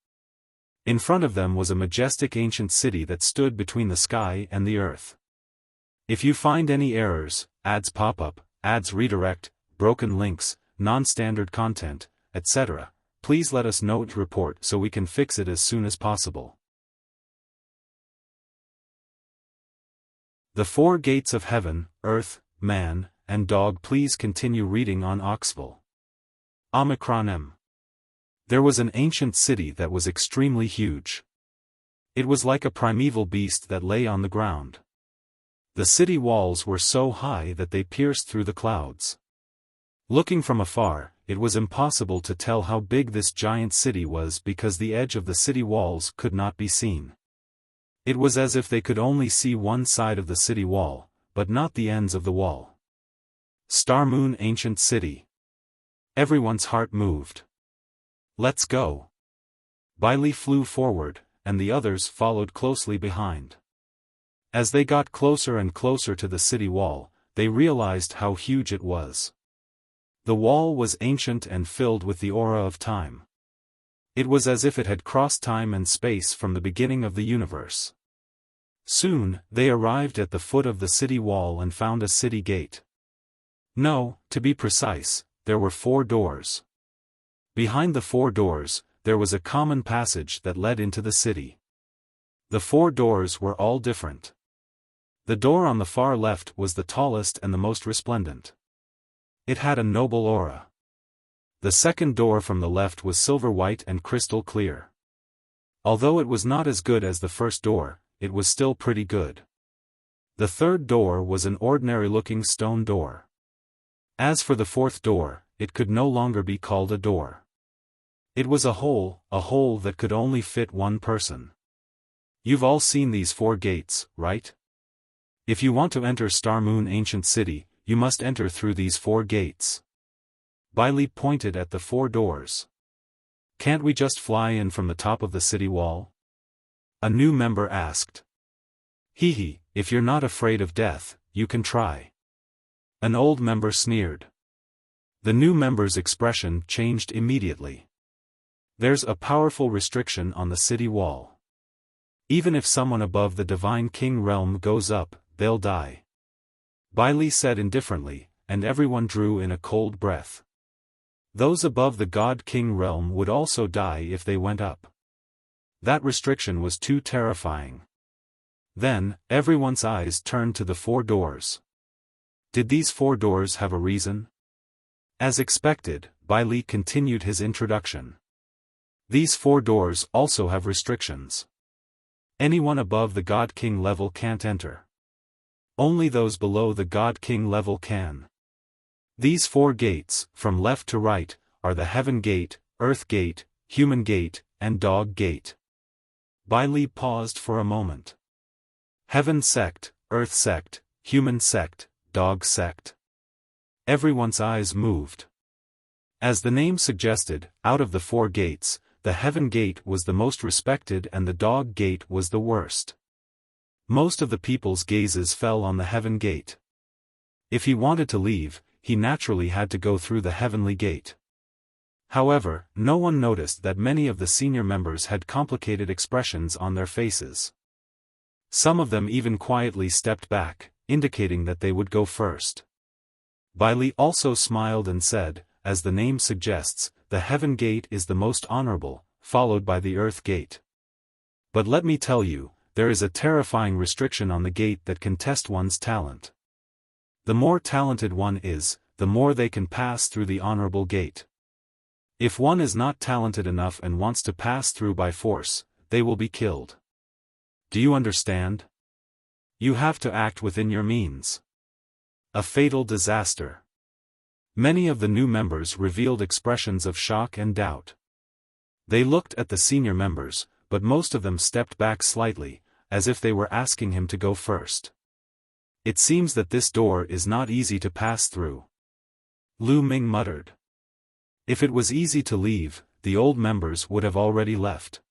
In front of them was a majestic ancient city that stood between the sky and the earth. If you find any errors, ads pop up, ads redirect, broken links, non-standard content, etc., please let us know to report so we can fix it as soon as possible. The Four Gates of Heaven, Earth, Man, and Dog. Please continue reading on Oxville. Omicron M. There was an ancient city that was extremely huge. It was like a primeval beast that lay on the ground. The city walls were so high that they pierced through the clouds. Looking from afar, it was impossible to tell how big this giant city was because the edge of the city walls could not be seen. It was as if they could only see one side of the city wall, but not the ends of the wall. Star Moon Ancient City. Everyone's heart moved. Let's go. Bai Li flew forward, and the others followed closely behind. As they got closer and closer to the city wall, they realized how huge it was. The wall was ancient and filled with the aura of time. It was as if it had crossed time and space from the beginning of the universe. Soon, they arrived at the foot of the city wall and found a city gate. No, to be precise, there were 4 doors. Behind the 4 doors, there was a common passage that led into the city. The 4 doors were all different. The door on the far left was the tallest and the most resplendent. It had a noble aura. The second door from the left was silver white and crystal clear. Although it was not as good as the first door, it was still pretty good. The third door was an ordinary-looking stone door. As for the fourth door, it could no longer be called a door. It was a hole that could only fit one person. You've all seen these 4 gates, right? If you want to enter Star Moon Ancient City, you must enter through these 4 gates. Bailey pointed at the 4 doors. Can't we just fly in from the top of the city wall? A new member asked. Hee, if you're not afraid of death, you can try. An old member sneered. The new member's expression changed immediately. There's a powerful restriction on the city wall. Even if someone above the Divine King realm goes up, they'll die. Bailey said indifferently, and everyone drew in a cold breath. Those above the God King realm would also die if they went up. That restriction was too terrifying. Then, everyone's eyes turned to the 4 doors. Did these 4 doors have a reason? As expected, Bailey continued his introduction. These 4 doors also have restrictions. Anyone above the God King level can't enter. Only those below the God King level can. These 4 gates, from left to right, are the Heaven Gate, Earth Gate, Human Gate, and Dog Gate. Bailey paused for a moment. Heaven Sect, Earth Sect, Human Sect, Dog Sect. Everyone's eyes moved. As the name suggested, out of the 4 gates, the Heaven Gate was the most respected and the Dog Gate was the worst. Most of the people's gazes fell on the Heaven Gate. If he wanted to leave, he naturally had to go through the Heavenly Gate. However, no one noticed that many of the senior members had complicated expressions on their faces. Some of them even quietly stepped back, indicating that they would go first. Bailey also smiled and said, as the name suggests, the Heaven Gate is the most honorable, followed by the Earth Gate. But let me tell you, there is a terrifying restriction on the gate that can test one's talent. The more talented one is, the more they can pass through the honorable gate. If one is not talented enough and wants to pass through by force, they will be killed. Do you understand? You have to act within your means. A fatal disaster. Many of the new members revealed expressions of shock and doubt. They looked at the senior members, but most of them stepped back slightly, as if they were asking him to go first. It seems that this door is not easy to pass through. Lu Ming muttered. If it was easy to leave, the old members would have already left.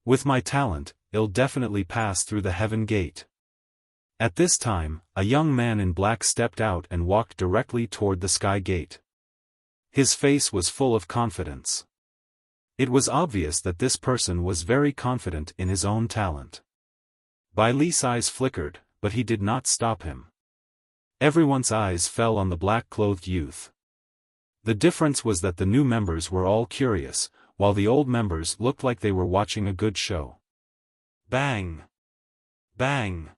With my talent, I'll definitely pass through the Heaven Gate. At this time, a young man in black stepped out and walked directly toward the Sky Gate. His face was full of confidence. It was obvious that this person was very confident in his own talent. Bailee's eyes flickered, but he did not stop him. Everyone's eyes fell on the black-clothed youth. The difference was that the new members were all curious, while the old members looked like they were watching a good show. Bang! Bang!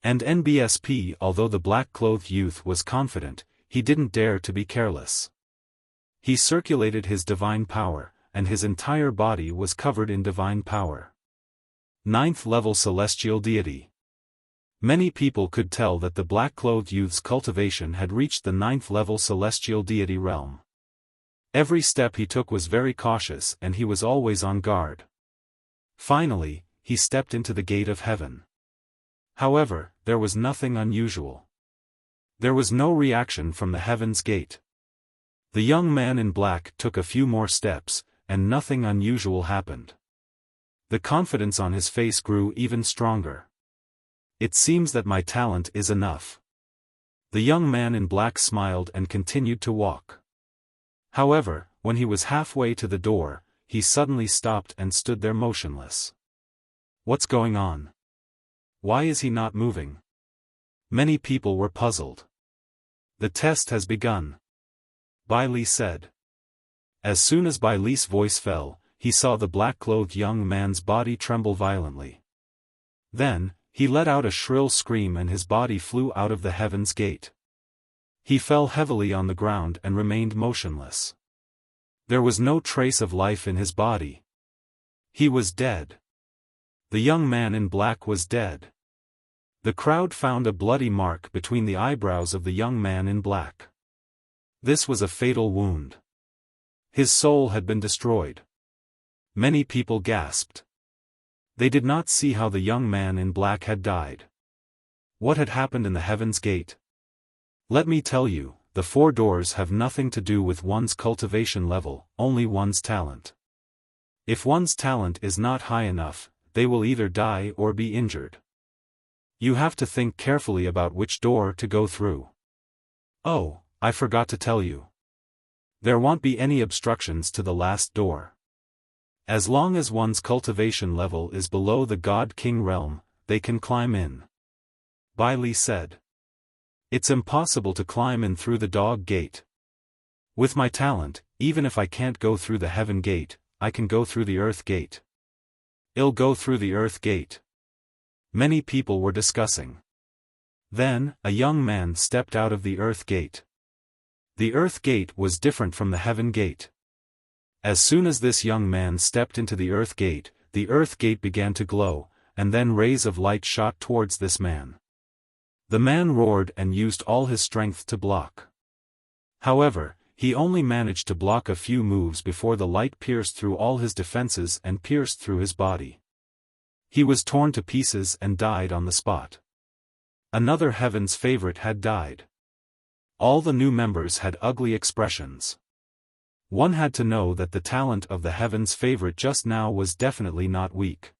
And NBSP. Although the black-clothed youth was confident, he didn't dare to be careless. He circulated his divine power, and his entire body was covered in divine power. 9th level celestial deity. Many people could tell that the black-clothed youth's cultivation had reached the 9th level celestial deity realm. Every step he took was very cautious and he was always on guard. Finally, he stepped into the gate of heaven. However, there was nothing unusual. There was no reaction from the heaven's gate. The young man in black took a few more steps, and nothing unusual happened. The confidence on his face grew even stronger. It seems that my talent is enough. The young man in black smiled and continued to walk. However, when he was halfway to the door, he suddenly stopped and stood there motionless. What's going on? Why is he not moving? Many people were puzzled. The test has begun, Bai Li said. As soon as Bai Li's voice fell, he saw the black-clothed young man's body tremble violently. Then, he let out a shrill scream and his body flew out of the heaven's gate. He fell heavily on the ground and remained motionless. There was no trace of life in his body. He was dead. The young man in black was dead. The crowd found a bloody mark between the eyebrows of the young man in black. This was a fatal wound. His soul had been destroyed. Many people gasped. They did not see how the young man in black had died. What had happened in the heaven's gate? Let me tell you, the 4 doors have nothing to do with one's cultivation level, only one's talent. If one's talent is not high enough, they will either die or be injured. You have to think carefully about which door to go through. Oh, I forgot to tell you. There won't be any obstructions to the last door. As long as one's cultivation level is below the God-King realm, they can climb in. Bai Li said. It's impossible to climb in through the dog gate. With my talent, even if I can't go through the heaven gate, I can go through the earth gate. I'll go through the earth gate. Many people were discussing. Then, a young man stepped out of the earth gate. The earth gate was different from the heaven gate. As soon as this young man stepped into the earth gate began to glow, and then rays of light shot towards this man. The man roared and used all his strength to block. However, he only managed to block a few moves before the light pierced through all his defenses and pierced through his body. He was torn to pieces and died on the spot. Another heaven's favorite had died. All the new members had ugly expressions. One had to know that the talent of the heaven's favorite just now was definitely not weak.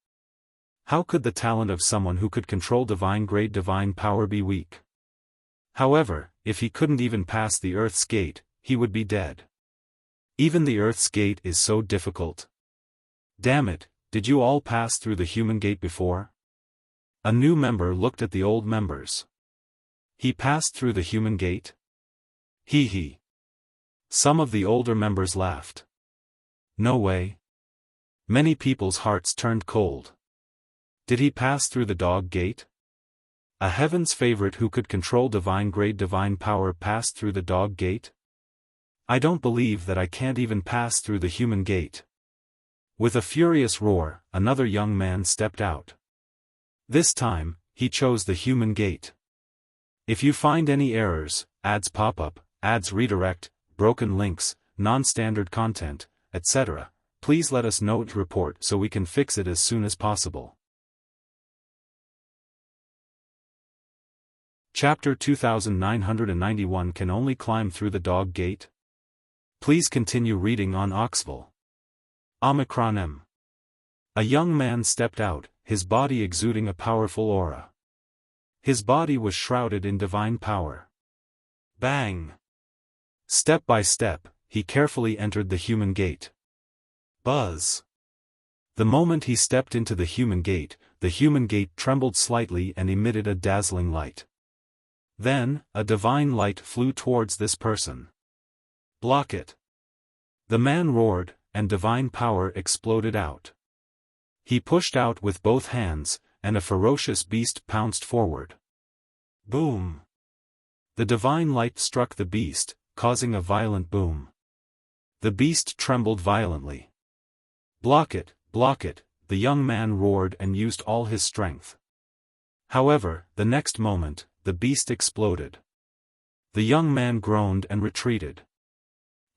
How could the talent of someone who could control divine-grade divine power be weak? However, if he couldn't even pass the Earth's gate, he would be dead. Even the Earth's gate is so difficult. Damn it, did you all pass through the human gate before? A new member looked at the old members. He passed through the human gate? Hee hee. Some of the older members laughed. No way. Many people's hearts turned cold. Did he pass through the dog gate? A heaven's favorite who could control divine-grade divine power passed through the dog gate? I don't believe that I can't even pass through the human gate. With a furious roar, another young man stepped out. This time, he chose the human gate. If you find any errors, ads pop up, ads redirect, broken links, non-standard content, etc., please let us know to report so we can fix it as soon as possible. Chapter 2991 Can only climb through the dog gate? Please continue reading on Oxville. Omicron M. A young man stepped out, his body exuding a powerful aura. His body was shrouded in divine power. Bang! Step by step, he carefully entered the human gate. Buzz! The moment he stepped into the human gate trembled slightly and emitted a dazzling light. Then, a divine light flew towards this person. Block it! The man roared, and divine power exploded out. He pushed out with both hands, and a ferocious beast pounced forward. Boom! The divine light struck the beast, causing a violent boom. The beast trembled violently. Block it, the young man roared and used all his strength. However, the next moment, the beast exploded. The young man groaned and retreated.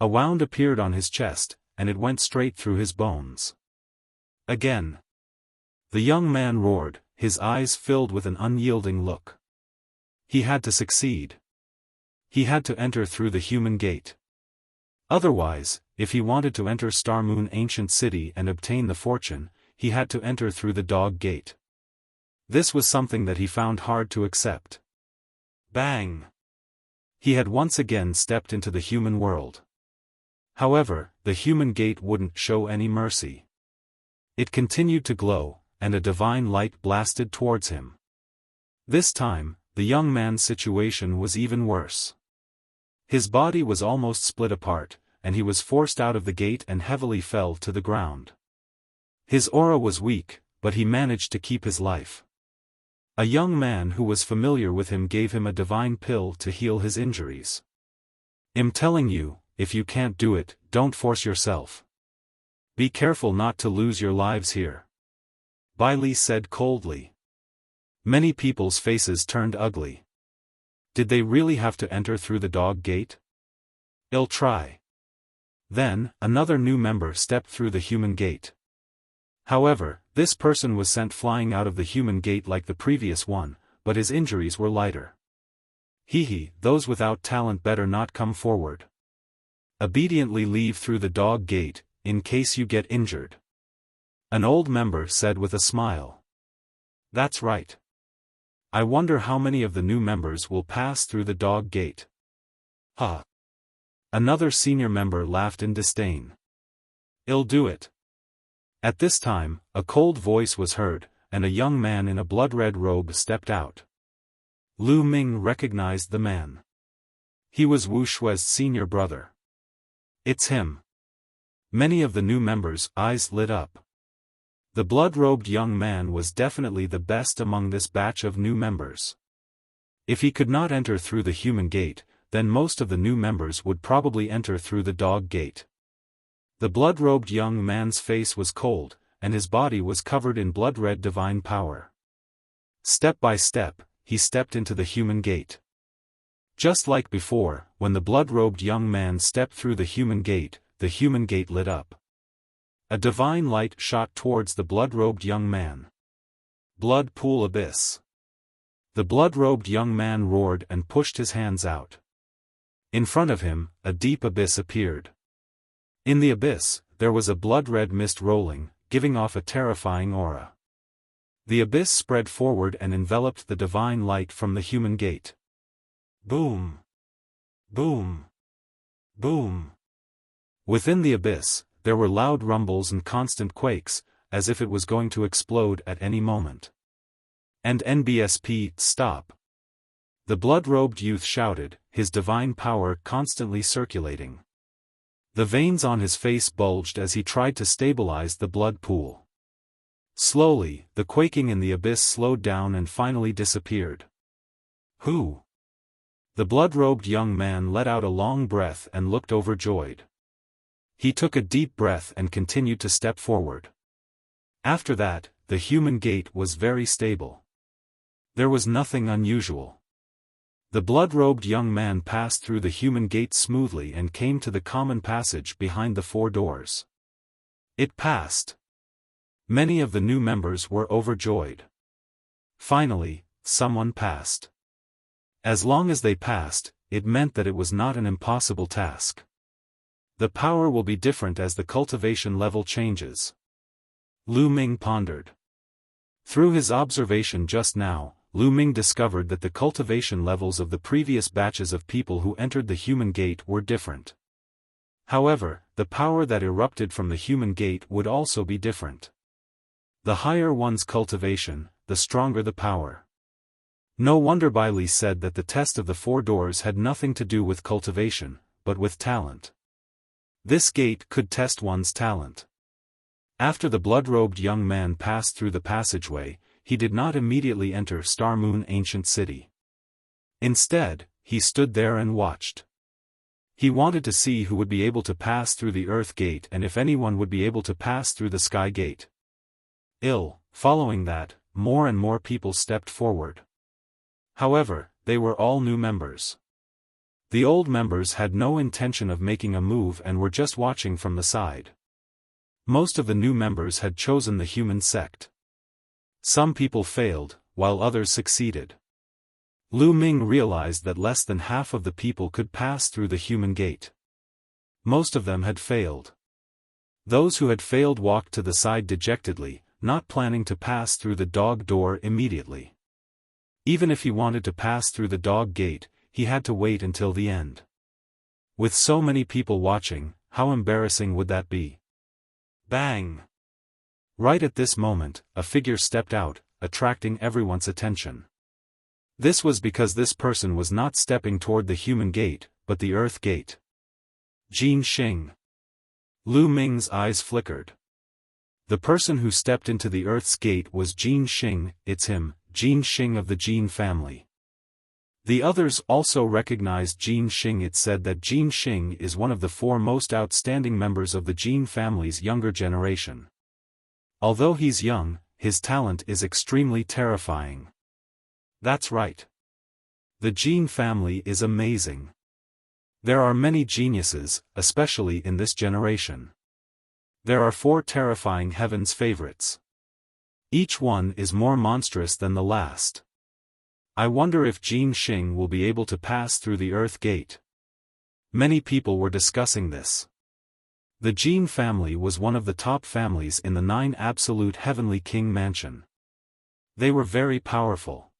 A wound appeared on his chest, and it went straight through his bones. Again. The young man roared, his eyes filled with an unyielding look. He had to succeed. He had to enter through the human gate. Otherwise, if he wanted to enter Star Moon Ancient City and obtain the fortune, he had to enter through the dog gate. This was something that he found hard to accept. Bang! He had once again stepped into the human world. However, the human gate wouldn't show any mercy. It continued to glow, and a divine light blasted towards him. This time, the young man's situation was even worse. His body was almost split apart, and he was forced out of the gate and heavily fell to the ground. His aura was weak, but he managed to keep his life. A young man who was familiar with him gave him a divine pill to heal his injuries. "I'm telling you, if you can't do it, don't force yourself. Be careful not to lose your lives here," Bai Li said coldly. Many people's faces turned ugly. Did they really have to enter through the dog gate? "I'll try." Then, another new member stepped through the human gate. However, this person was sent flying out of the human gate like the previous one, but his injuries were lighter. "Hee, those without talent better not come forward. Obediently leave through the dog gate, in case you get injured," an old member said with a smile. "That's right. I wonder how many of the new members will pass through the dog gate." "Huh." Another senior member laughed in disdain. "I'll do it." At this time, a cold voice was heard, and a young man in a blood-red robe stepped out. Lu Ming recognized the man. He was Wu Shui's senior brother. "It's him." Many of the new members' eyes lit up. The blood-robed young man was definitely the best among this batch of new members. If he could not enter through the human gate, then most of the new members would probably enter through the dog gate. The blood-robed young man's face was cold, and his body was covered in blood-red divine power. Step by step, he stepped into the human gate. Just like before, when the blood-robed young man stepped through the human gate lit up. A divine light shot towards the blood-robed young man. "Blood pool abyss." The blood-robed young man roared and pushed his hands out. In front of him, a deep abyss appeared. In the abyss, there was a blood-red mist rolling, giving off a terrifying aura. The abyss spread forward and enveloped the divine light from the human gate. Boom! Boom! Boom! Within the abyss, there were loud rumbles and constant quakes, as if it was going to explode at any moment. And NBSP, stop! The blood-robed youth shouted, his divine power constantly circulating. The veins on his face bulged as he tried to stabilize the blood pool. Slowly, the quaking in the abyss slowed down and finally disappeared. "Who?" The blood-robed young man let out a long breath and looked overjoyed. He took a deep breath and continued to step forward. After that, the human gate was very stable. There was nothing unusual. The blood-robed young man passed through the human gate smoothly and came to the common passage behind the 4 doors. It passed. Many of the new members were overjoyed. Finally, someone passed. As long as they passed, it meant that it was not an impossible task. The power will be different as the cultivation level changes. Lu Ming pondered. Through his observation just now, Lu Ming discovered that the cultivation levels of the previous batches of people who entered the human gate were different. However, the power that erupted from the human gate would also be different. The higher one's cultivation, the stronger the power. No wonder Bai Li said that the test of the 4 doors had nothing to do with cultivation, but with talent. This gate could test one's talent. After the blood-robed young man passed through the passageway, he did not immediately enter Star Moon Ancient City. Instead, he stood there and watched. He wanted to see who would be able to pass through the Earth Gate and if anyone would be able to pass through the Sky Gate. Following that, more and more people stepped forward. However, they were all new members. The old members had no intention of making a move and were just watching from the side. Most of the new members had chosen the human sect. Some people failed, while others succeeded. Lu Ming realized that less than half of the people could pass through the human gate. Most of them had failed. Those who had failed walked to the side dejectedly, not planning to pass through the dog door immediately. Even if he wanted to pass through the dog gate, he had to wait until the end. With so many people watching, how embarrassing would that be? Bang! Right at this moment, a figure stepped out, attracting everyone's attention. This was because this person was not stepping toward the human gate, but the earth gate. Jin Xing. Lu Ming's eyes flickered. The person who stepped into the earth's gate was Jin Xing. It's him, Jin Xing of the Jin family. The others also recognized Jin Xing. It said that Jin Xing is one of the 4 most outstanding members of the Jin family's younger generation. Although he's young, his talent is extremely terrifying. That's right. The Jin family is amazing. There are many geniuses, especially in this generation. There are 4 terrifying heaven's favorites. Each one is more monstrous than the last. I wonder if Jin Xing will be able to pass through the earth gate. Many people were discussing this. The Jin family was one of the top families in the 9 absolute heavenly king mansion. They were very powerful.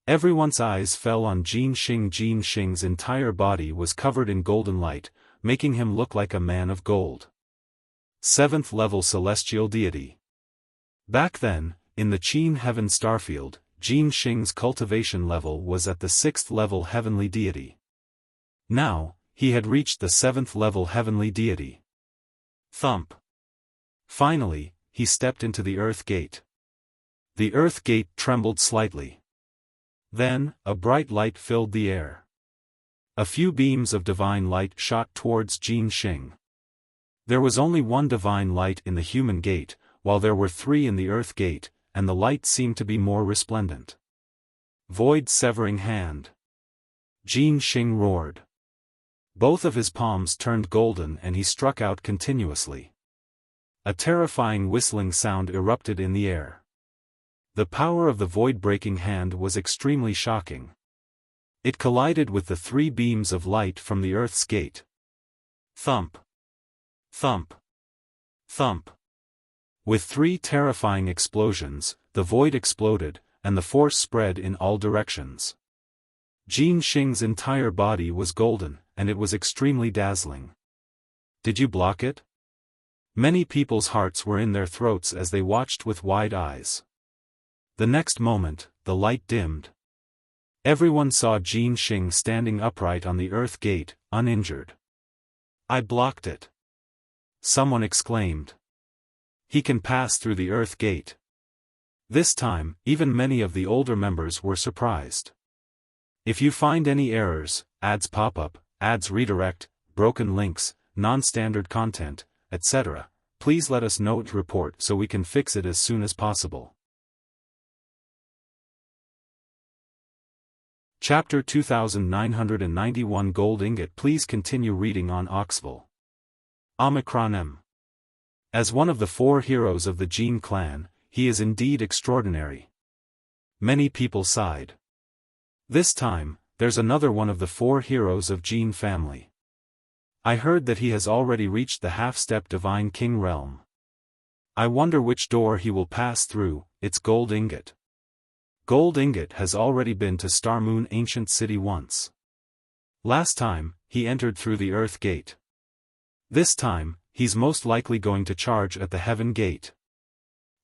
Everyone's eyes fell on Jin Xing. Jin Xing's entire body was covered in golden light, making him look like a man of gold. 7th level celestial deity. Back then, in the Qin heaven starfield, Jin Xing's cultivation level was at the 6th level heavenly deity. Now, he had reached the 7th level heavenly deity. Thump. Finally, he stepped into the earth gate. The earth gate trembled slightly. Then, a bright light filled the air. A few beams of divine light shot towards Jin Xing. There was only 1 divine light in the human gate, while there were 3 in the earth gate, and the light seemed to be more resplendent. Void severing hand. Jin Xing roared. Both of his palms turned golden and he struck out continuously. A terrifying whistling sound erupted in the air. The power of the void-breaking hand was extremely shocking. It collided with the 3 beams of light from the earth's gate. Thump. Thump. Thump. With 3 terrifying explosions, the void exploded, and the force spread in all directions. Jin Xing's entire body was golden, and it was extremely dazzling. Did you block it? Many people's hearts were in their throats as they watched with wide eyes. The next moment, the light dimmed. Everyone saw Jin Xing standing upright on the earth gate, uninjured. I blocked it. Someone exclaimed. He can pass through the earth gate. This time, even many of the older members were surprised. If you find any errors, ads pop up, ads redirect, broken links, non-standard content, etc., please let us know and report so we can fix it as soon as possible. Chapter 2991 Gold Ingot. Please continue reading on Oxville. Omicron M. As one of the 4 heroes of the Jin clan, he is indeed extraordinary. Many people sighed. This time, there's another one of the 4 heroes of Jin family. I heard that he has already reached the half-step divine king realm. I wonder which door he will pass through. It's Gold Ingot. Gold Ingot has already been to Star Moon Ancient City once. Last time, he entered through the Earth Gate. This time, he's most likely going to charge at the Heaven Gate.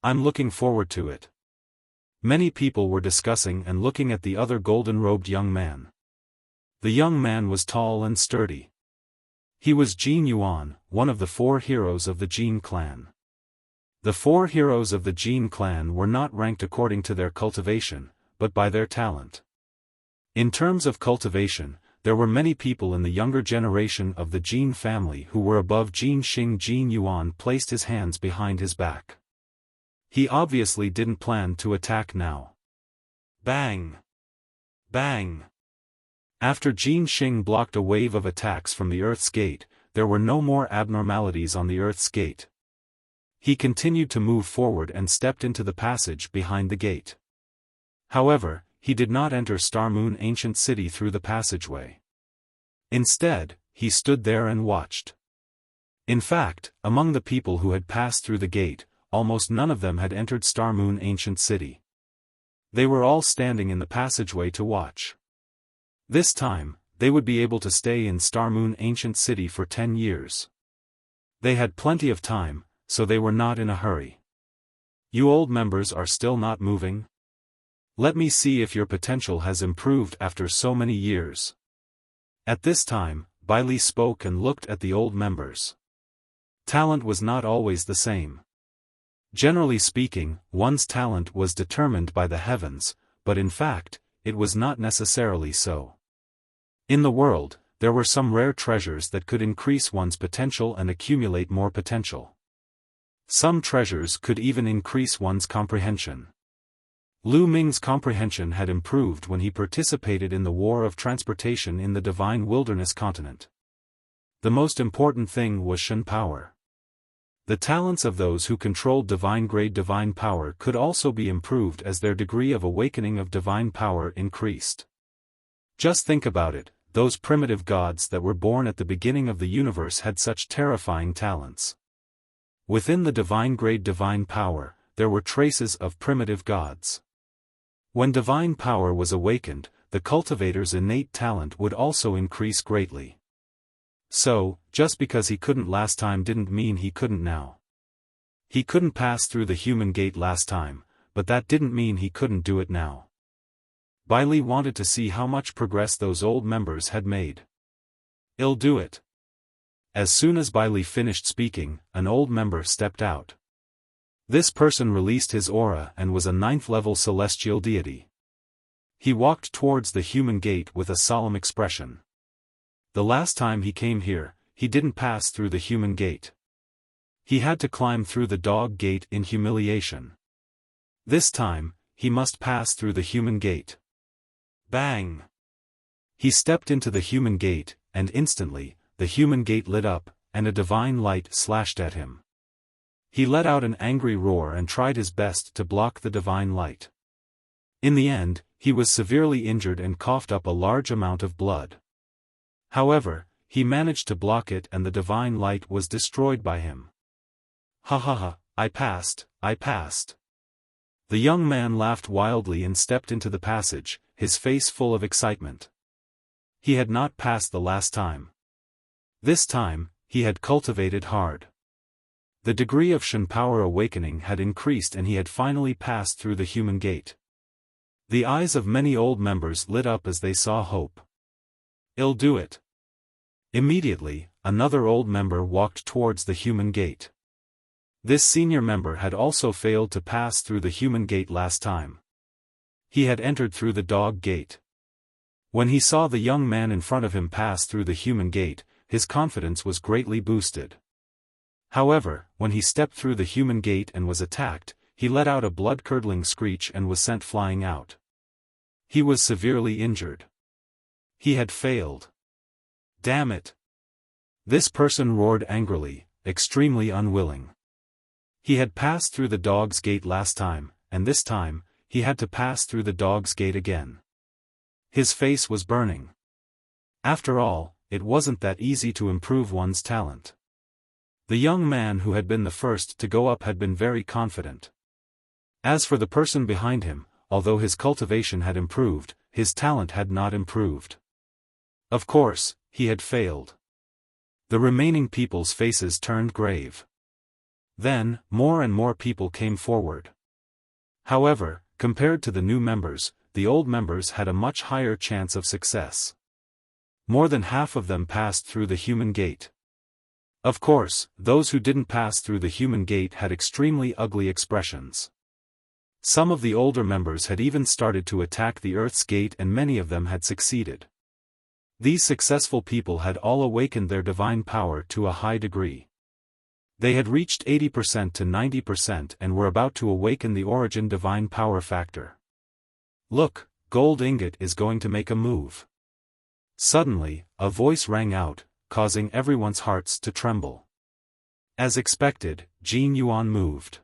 I'm looking forward to it. Many people were discussing and looking at the other golden-robed young man. The young man was tall and sturdy. He was Jin Yuan, one of the 4 heroes of the Jin clan. The 4 heroes of the Jin clan were not ranked according to their cultivation, but by their talent. In terms of cultivation, there were many people in the younger generation of the Jin family who were above Jin Xing. Jin Yuan placed his hands behind his back. He obviously didn't plan to attack now. Bang! Bang! After Jin Xing blocked a wave of attacks from the Earth's Gate, there were no more abnormalities on the Earth's Gate. He continued to move forward and stepped into the passage behind the gate. However, he did not enter Star Moon Ancient City through the passageway. Instead, he stood there and watched. In fact, among the people who had passed through the gate, almost none of them had entered Star Moon Ancient City. They were all standing in the passageway to watch. This time, they would be able to stay in Star Moon Ancient City for 10 years. They had plenty of time, so they were not in a hurry. You old members are still not moving? Let me see if your potential has improved after so many years. At this time, Bai Li spoke and looked at the old members. Talent was not always the same. Generally speaking, one's talent was determined by the heavens, but in fact, it was not necessarily so. In the world, there were some rare treasures that could increase one's potential and accumulate more potential. Some treasures could even increase one's comprehension. Lu Ming's comprehension had improved when he participated in the war of transportation in the Divine Wilderness continent. The most important thing was Shen power. The talents of those who controlled divine-grade divine power could also be improved as their degree of awakening of divine power increased. Just think about it, those primitive gods that were born at the beginning of the universe had such terrifying talents. Within the divine-grade divine power, there were traces of primitive gods. When divine power was awakened, the cultivator's innate talent would also increase greatly. So, just because he couldn't last time didn't mean he couldn't now. He couldn't pass through the human gate last time, but that didn't mean he couldn't do it now. Bai Li wanted to see how much progress those old members had made. "I'll do it." As soon as Bai Li finished speaking, an old member stepped out. This person released his aura and was a 9th-level celestial deity. He walked towards the human gate with a solemn expression. The last time he came here, he didn't pass through the human gate. He had to climb through the dog gate in humiliation. This time, he must pass through the human gate. Bang! He stepped into the human gate, and instantly, the human gate lit up, and a divine light slashed at him. He let out an angry roar and tried his best to block the divine light. In the end, he was severely injured and coughed up a large amount of blood. However, he managed to block it and the divine light was destroyed by him. "Ha ha ha, I passed, I passed." The young man laughed wildly and stepped into the passage, his face full of excitement. He had not passed the last time. This time, he had cultivated hard. The degree of Shen power awakening had increased and he had finally passed through the human gate. The eyes of many old members lit up as they saw hope. "I'll do it." Immediately, another old member walked towards the human gate. This senior member had also failed to pass through the human gate last time. He had entered through the dog gate. When he saw the young man in front of him pass through the human gate, his confidence was greatly boosted. However, when he stepped through the human gate and was attacked, he let out a blood-curdling screech and was sent flying out. He was severely injured. He had failed. "Damn it!" This person roared angrily, extremely unwilling. He had passed through the dog's gate last time, and this time, he had to pass through the dog's gate again. His face was burning. After all, it wasn't that easy to improve one's talent. The young man who had been the first to go up had been very confident. As for the person behind him, although his cultivation had improved, his talent had not improved. Of course, he had failed. The remaining people's faces turned grave. Then, more and more people came forward. However, compared to the new members, the old members had a much higher chance of success. More than half of them passed through the human gate. Of course, those who didn't pass through the human gate had extremely ugly expressions. Some of the older members had even started to attack the Earth's gate and many of them had succeeded. These successful people had all awakened their divine power to a high degree. They had reached 80% to 90% and were about to awaken the origin divine power factor. "Look, Gold Ingot is going to make a move." Suddenly, a voice rang out, causing everyone's hearts to tremble. As expected, Jin Yuan moved.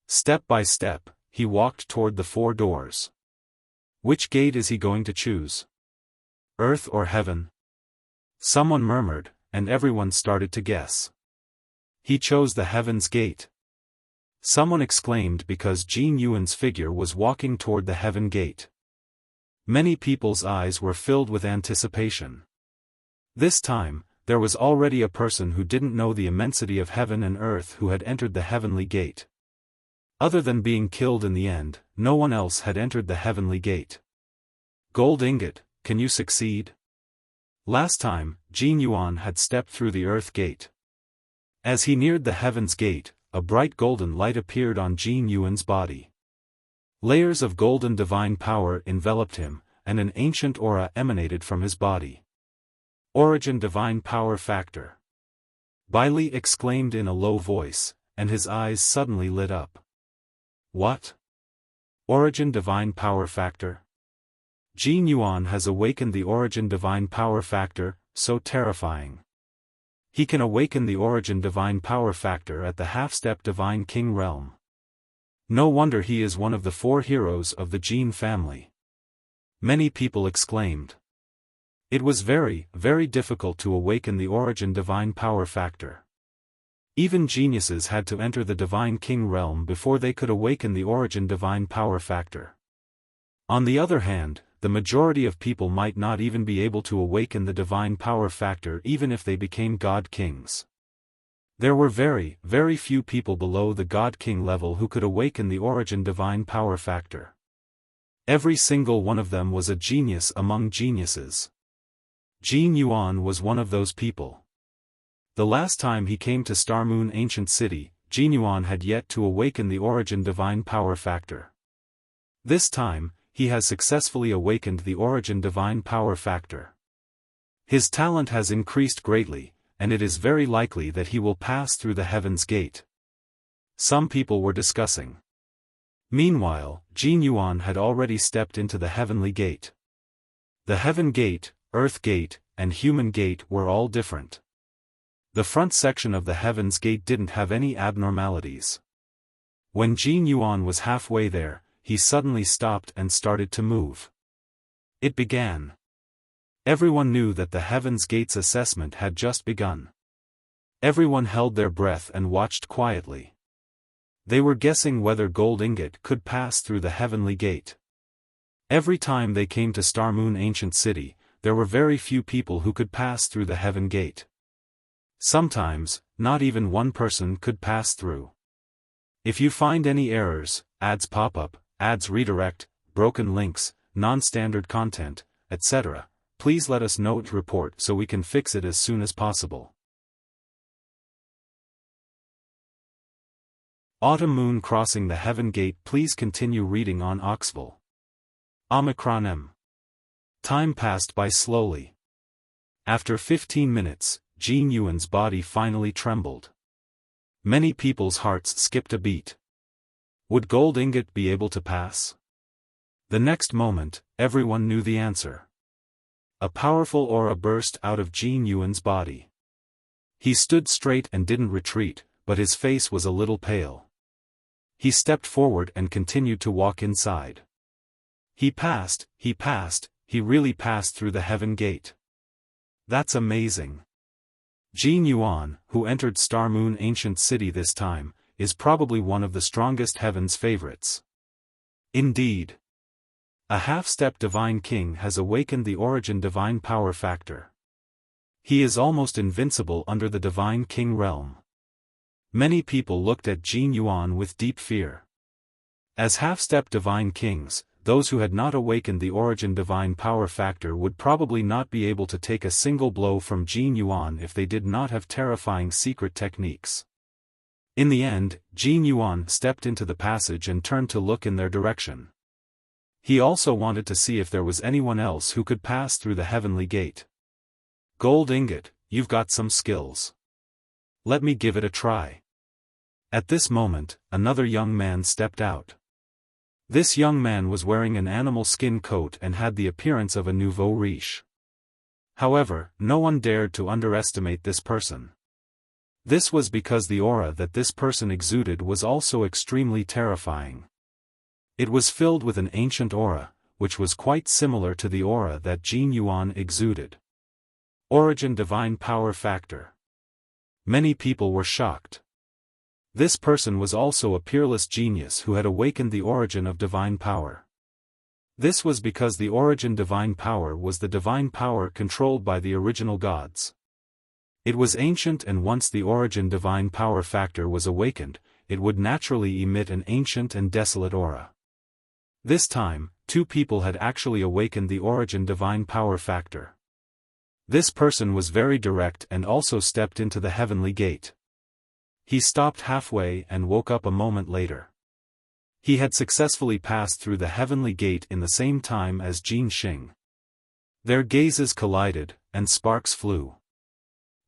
Step by step, he walked toward the 4 doors. Which gate is he going to choose? Earth or heaven? Someone murmured, and everyone started to guess. He chose the heaven's gate. Someone exclaimed because Jin Yuan's figure was walking toward the heaven gate. Many people's eyes were filled with anticipation. This time, there was already a person who didn't know the immensity of heaven and earth who had entered the heavenly gate. Other than being killed in the end, no one else had entered the heavenly gate. Gold ingot, can you succeed? Last time, Jin Yuan had stepped through the earth gate. As he neared the heavens gate, a bright golden light appeared on Jin Yuan's body. Layers of golden divine power enveloped him, and an ancient aura emanated from his body. Origin divine power factor. Bailey exclaimed in a low voice, and his eyes suddenly lit up. What? Origin divine power factor? Jin Yuan has awakened the origin divine power factor, so terrifying. He can awaken the origin divine power factor at the half-step divine king realm. No wonder he is one of the 4 heroes of the Jin family. Many people exclaimed. It was very, very difficult to awaken the origin divine power factor. Even geniuses had to enter the divine king realm before they could awaken the origin divine power factor. On the other hand, the majority of people might not even be able to awaken the divine power factor even if they became god kings. There were very, very few people below the god king level who could awaken the origin divine power factor. Every single one of them was a genius among geniuses. Jin Yuan was one of those people. The last time he came to Star Moon Ancient City, Jin Yuan had yet to awaken the origin divine power factor. This time, he has successfully awakened the origin divine power factor. His talent has increased greatly, and it is very likely that he will pass through the heaven's gate. Some people were discussing. Meanwhile, Jin Yuan had already stepped into the heavenly gate. The heaven gate, earth gate, and human gate were all different. The front section of the heaven's gate didn't have any abnormalities. When Jin Yuan was halfway there, he suddenly stopped and started to move. It began. Everyone knew that the heaven's gate's assessment had just begun. Everyone held their breath and watched quietly. They were guessing whether Gold Ingot could pass through the heavenly gate. Every time they came to Star Moon Ancient City, there were very few people who could pass through the heaven gate. Sometimes, not even one person could pass through. If you find any errors, ads pop up, ads redirect, broken links, non-standard content, etc., please let us know and report so we can fix it as soon as possible. Autumn Moon crossing the heaven gate. Please continue reading on Oxville. Omicron M. Time passed by slowly. After 15 minutes, Jin Yuan's body finally trembled. Many people's hearts skipped a beat. Would Gold Ingot be able to pass? The next moment, everyone knew the answer. A powerful aura burst out of Jin Yuan's body. He stood straight and didn't retreat, but his face was a little pale. He stepped forward and continued to walk inside. He really passed through the heaven gate. That's amazing. Jin Yuan, who entered Star Moon Ancient City this time, is probably one of the strongest heaven's favorites. Indeed. A half-step divine king has awakened the origin divine power factor. He is almost invincible under the divine king realm. Many people looked at Jin Yuan with deep fear. As half-step divine kings, those who had not awakened the origin divine power factor would probably not be able to take a single blow from Jin Yuan if they did not have terrifying secret techniques. In the end, Jin Yuan stepped into the passage and turned to look in their direction. He also wanted to see if there was anyone else who could pass through the heavenly gate. Gold Ingot, you've got some skills. Let me give it a try. At this moment, another young man stepped out. This young man was wearing an animal skin coat and had the appearance of a nouveau riche. However, no one dared to underestimate this person. This was because the aura that this person exuded was also extremely terrifying. It was filled with an ancient aura, which was quite similar to the aura that Jin Yuan exuded. Origin divine power factor. Many people were shocked. This person was also a peerless genius who had awakened the origin of divine power. This was because the origin divine power was the divine power controlled by the original gods. It was ancient, and once the origin divine power factor was awakened, it would naturally emit an ancient and desolate aura. This time, two people had actually awakened the origin divine power factor. This person was very direct and also stepped into the heavenly gate. He stopped halfway and woke up a moment later. He had successfully passed through the heavenly gate in the same time as Jin Xing. Their gazes collided, and sparks flew.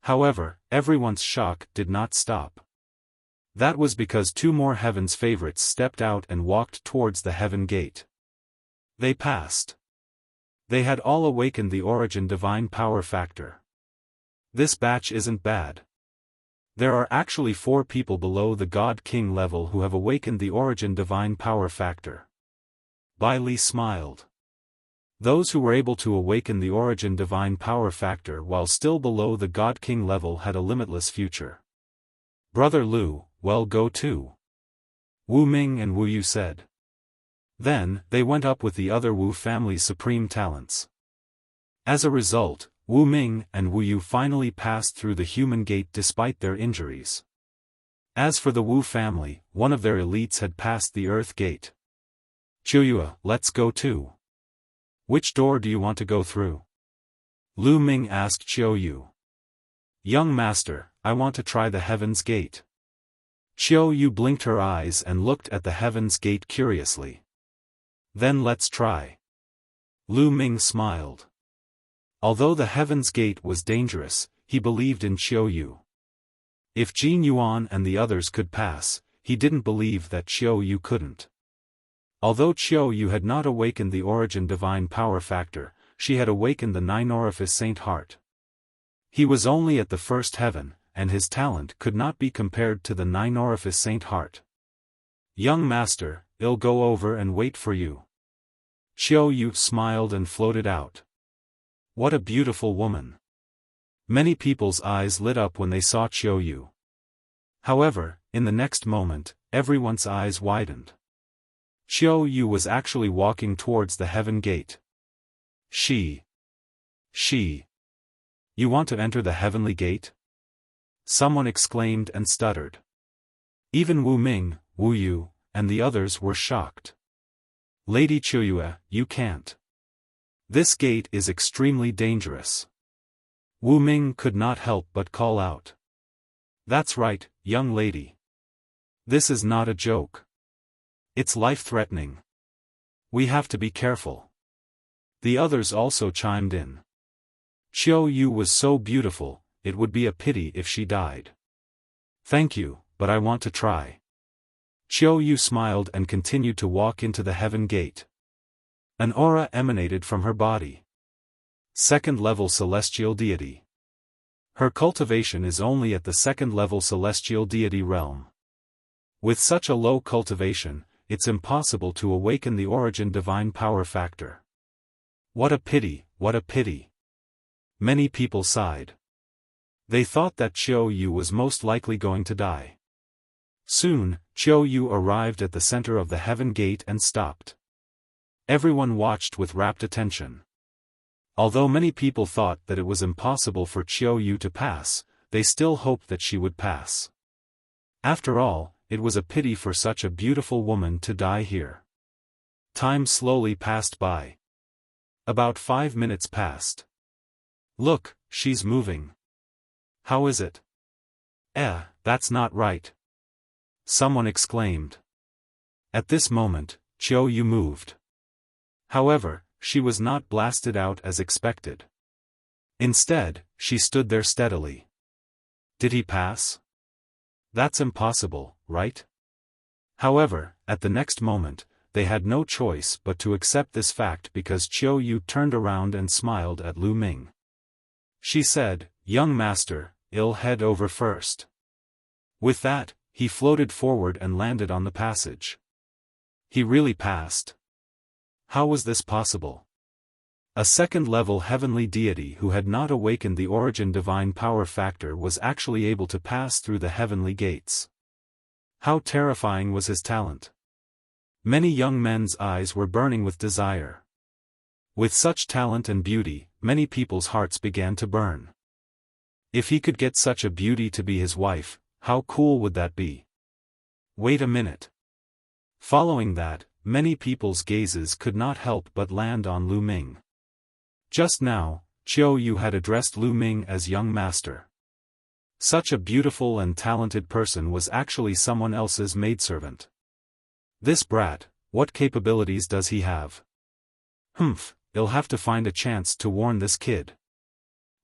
However, everyone's shock did not stop. That was because two more heaven's favorites stepped out and walked towards the heaven gate. They passed. They had all awakened the origin divine power factor. This batch isn't bad. There are actually 4 people below the God King level who have awakened the origin divine power factor. Bai Li smiled. Those who were able to awaken the origin divine power factor while still below the God King level had a limitless future. Brother Lu, well, go too. Wu Ming and Wu Yu said. Then, they went up with the other Wu family's supreme talents. As a result, Wu Ming and Wu Yu finally passed through the human gate despite their injuries. As for the Wu family, one of their elites had passed the earth gate. Qiuyue, let's go too. Which door do you want to go through? Lu Ming asked Qiuyue. Young master, I want to try the heaven's gate. Qiuyue blinked her eyes and looked at the heaven's gate curiously. Then let's try. Lu Ming smiled. Although the heaven's gate was dangerous, he believed in Qiuyue. If Jin Yuan and the others could pass, he didn't believe that Qiuyue couldn't. Although Qiuyue had not awakened the origin divine power factor, she had awakened the 9-orifice Saint Heart. He was only at the first heaven, and his talent could not be compared to the 9-orifice Saint Heart. Young master, I'll go over and wait for you. Qiuyue smiled and floated out. What a beautiful woman. Many people's eyes lit up when they saw Qiuyue. However, in the next moment, everyone's eyes widened. Qiuyue was actually walking towards the heaven gate. She. You want to enter the heavenly gate? Someone exclaimed and stuttered. Even Wu Ming, Wu Yu, and the others were shocked. Lady Qiuyue, you can't. This gate is extremely dangerous. Wu Ming could not help but call out. That's right, young lady. This is not a joke. It's life-threatening. We have to be careful. The others also chimed in. Qiuyue was so beautiful, it would be a pity if she died. Thank you, but I want to try. Qiuyue smiled and continued to walk into the heaven gate. An aura emanated from her body. 2nd-level celestial deity. Her cultivation is only at the 2nd-level celestial deity realm. With such a low cultivation, it's impossible to awaken the origin divine power factor. What a pity, what a pity. Many people sighed. They thought that Qiuyue was most likely going to die. Soon, Qiuyue arrived at the center of the heaven gate and stopped. Everyone watched with rapt attention. Although many people thought that it was impossible for Qiuyue to pass, they still hoped that she would pass. After all, it was a pity for such a beautiful woman to die here. Time slowly passed by. About 5 minutes passed. Look, she's moving. How is it? That's not right. Someone exclaimed. At this moment, Qiuyue moved. However, she was not blasted out as expected. Instead, she stood there steadily. Did he pass? That's impossible, right? However, at the next moment, they had no choice but to accept this fact because Qiuyue turned around and smiled at Lu Ming. She said, Young master, I'll head over first. With that, he floated forward and landed on the passage. He really passed. How was this possible? A 2nd-level heavenly deity who had not awakened the origin divine power factor was actually able to pass through the heavenly gates. How terrifying was his talent! Many young men's eyes were burning with desire. With such talent and beauty, many people's hearts began to burn. If he could get such a beauty to be his wife, how cool would that be? Wait a minute. Following that, many people's gazes could not help but land on Lu Ming. Just now, Qiu Yu had addressed Lu Ming as young master. Such a beautiful and talented person was actually someone else's maidservant. This brat, what capabilities does he have? I'll have to find a chance to warn this kid.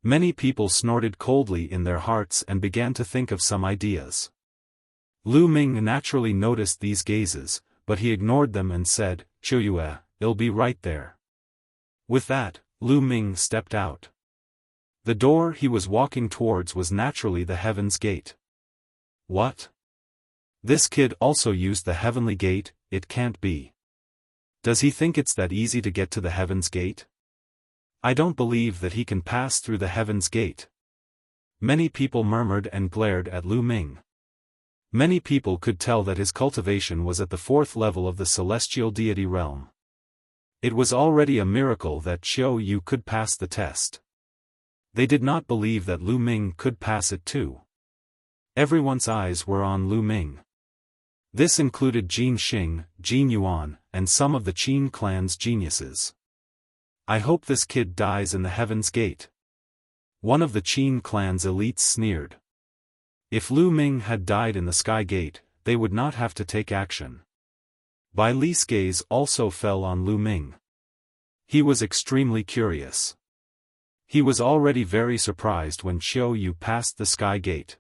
Many people snorted coldly in their hearts and began to think of some ideas. Lu Ming naturally noticed these gazes, but he ignored them and said, "Qiu Yue, I'll be right there." With that, Lu Ming stepped out. The door he was walking towards was naturally the Heaven's Gate. What? This kid also used the Heavenly Gate? It can't be. Does he think it's that easy to get to the Heaven's Gate? I don't believe that he can pass through the Heaven's Gate. Many people murmured and glared at Lu Ming. Many people could tell that his cultivation was at the 4th level of the celestial deity realm. It was already a miracle that Qiu Yu could pass the test. They did not believe that Lu Ming could pass it too. Everyone's eyes were on Lu Ming. This included Jin Xing, Jin Yuan, and some of the Qin clan's geniuses. I hope this kid dies in the Heaven's Gate. One of the Qin clan's elites sneered. If Lu Ming had died in the Sky Gate, they would not have to take action. Bai Li's gaze also fell on Lu Ming. He was extremely curious. He was already very surprised when Qiu Yu passed the Sky Gate.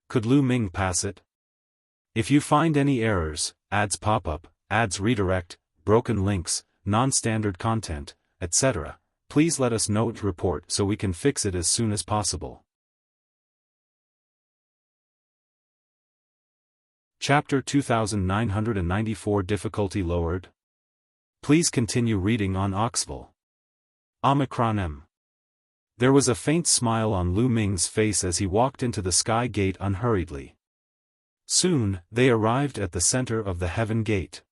Could Lu Ming pass it? If you find any errors, ads pop up, ads redirect, broken links, non-standard content, etc., please let us know to report so we can fix it as soon as possible. Chapter 2994 Difficulty lowered. Please continue reading on Oxville. Omicron M. There was a faint smile on Lu Ming's face as he walked into the Sky Gate unhurriedly. Soon, they arrived at the center of the Heaven Gate.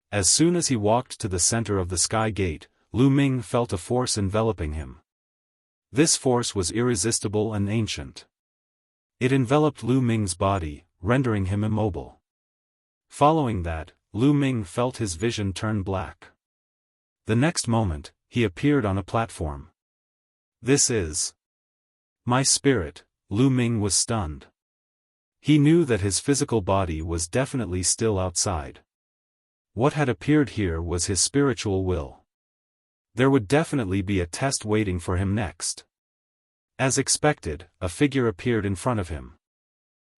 As soon as he walked to the center of the Sky Gate, Lu Ming felt a force enveloping him. This force was irresistible and ancient. It enveloped Lu Ming's body, rendering him immobile. Following that, Lu Ming felt his vision turn black. The next moment, he appeared on a platform. This is my spirit. Lu Ming was stunned. He knew that his physical body was definitely still outside. What had appeared here was his spiritual will. There would definitely be a test waiting for him next. As expected, a figure appeared in front of him.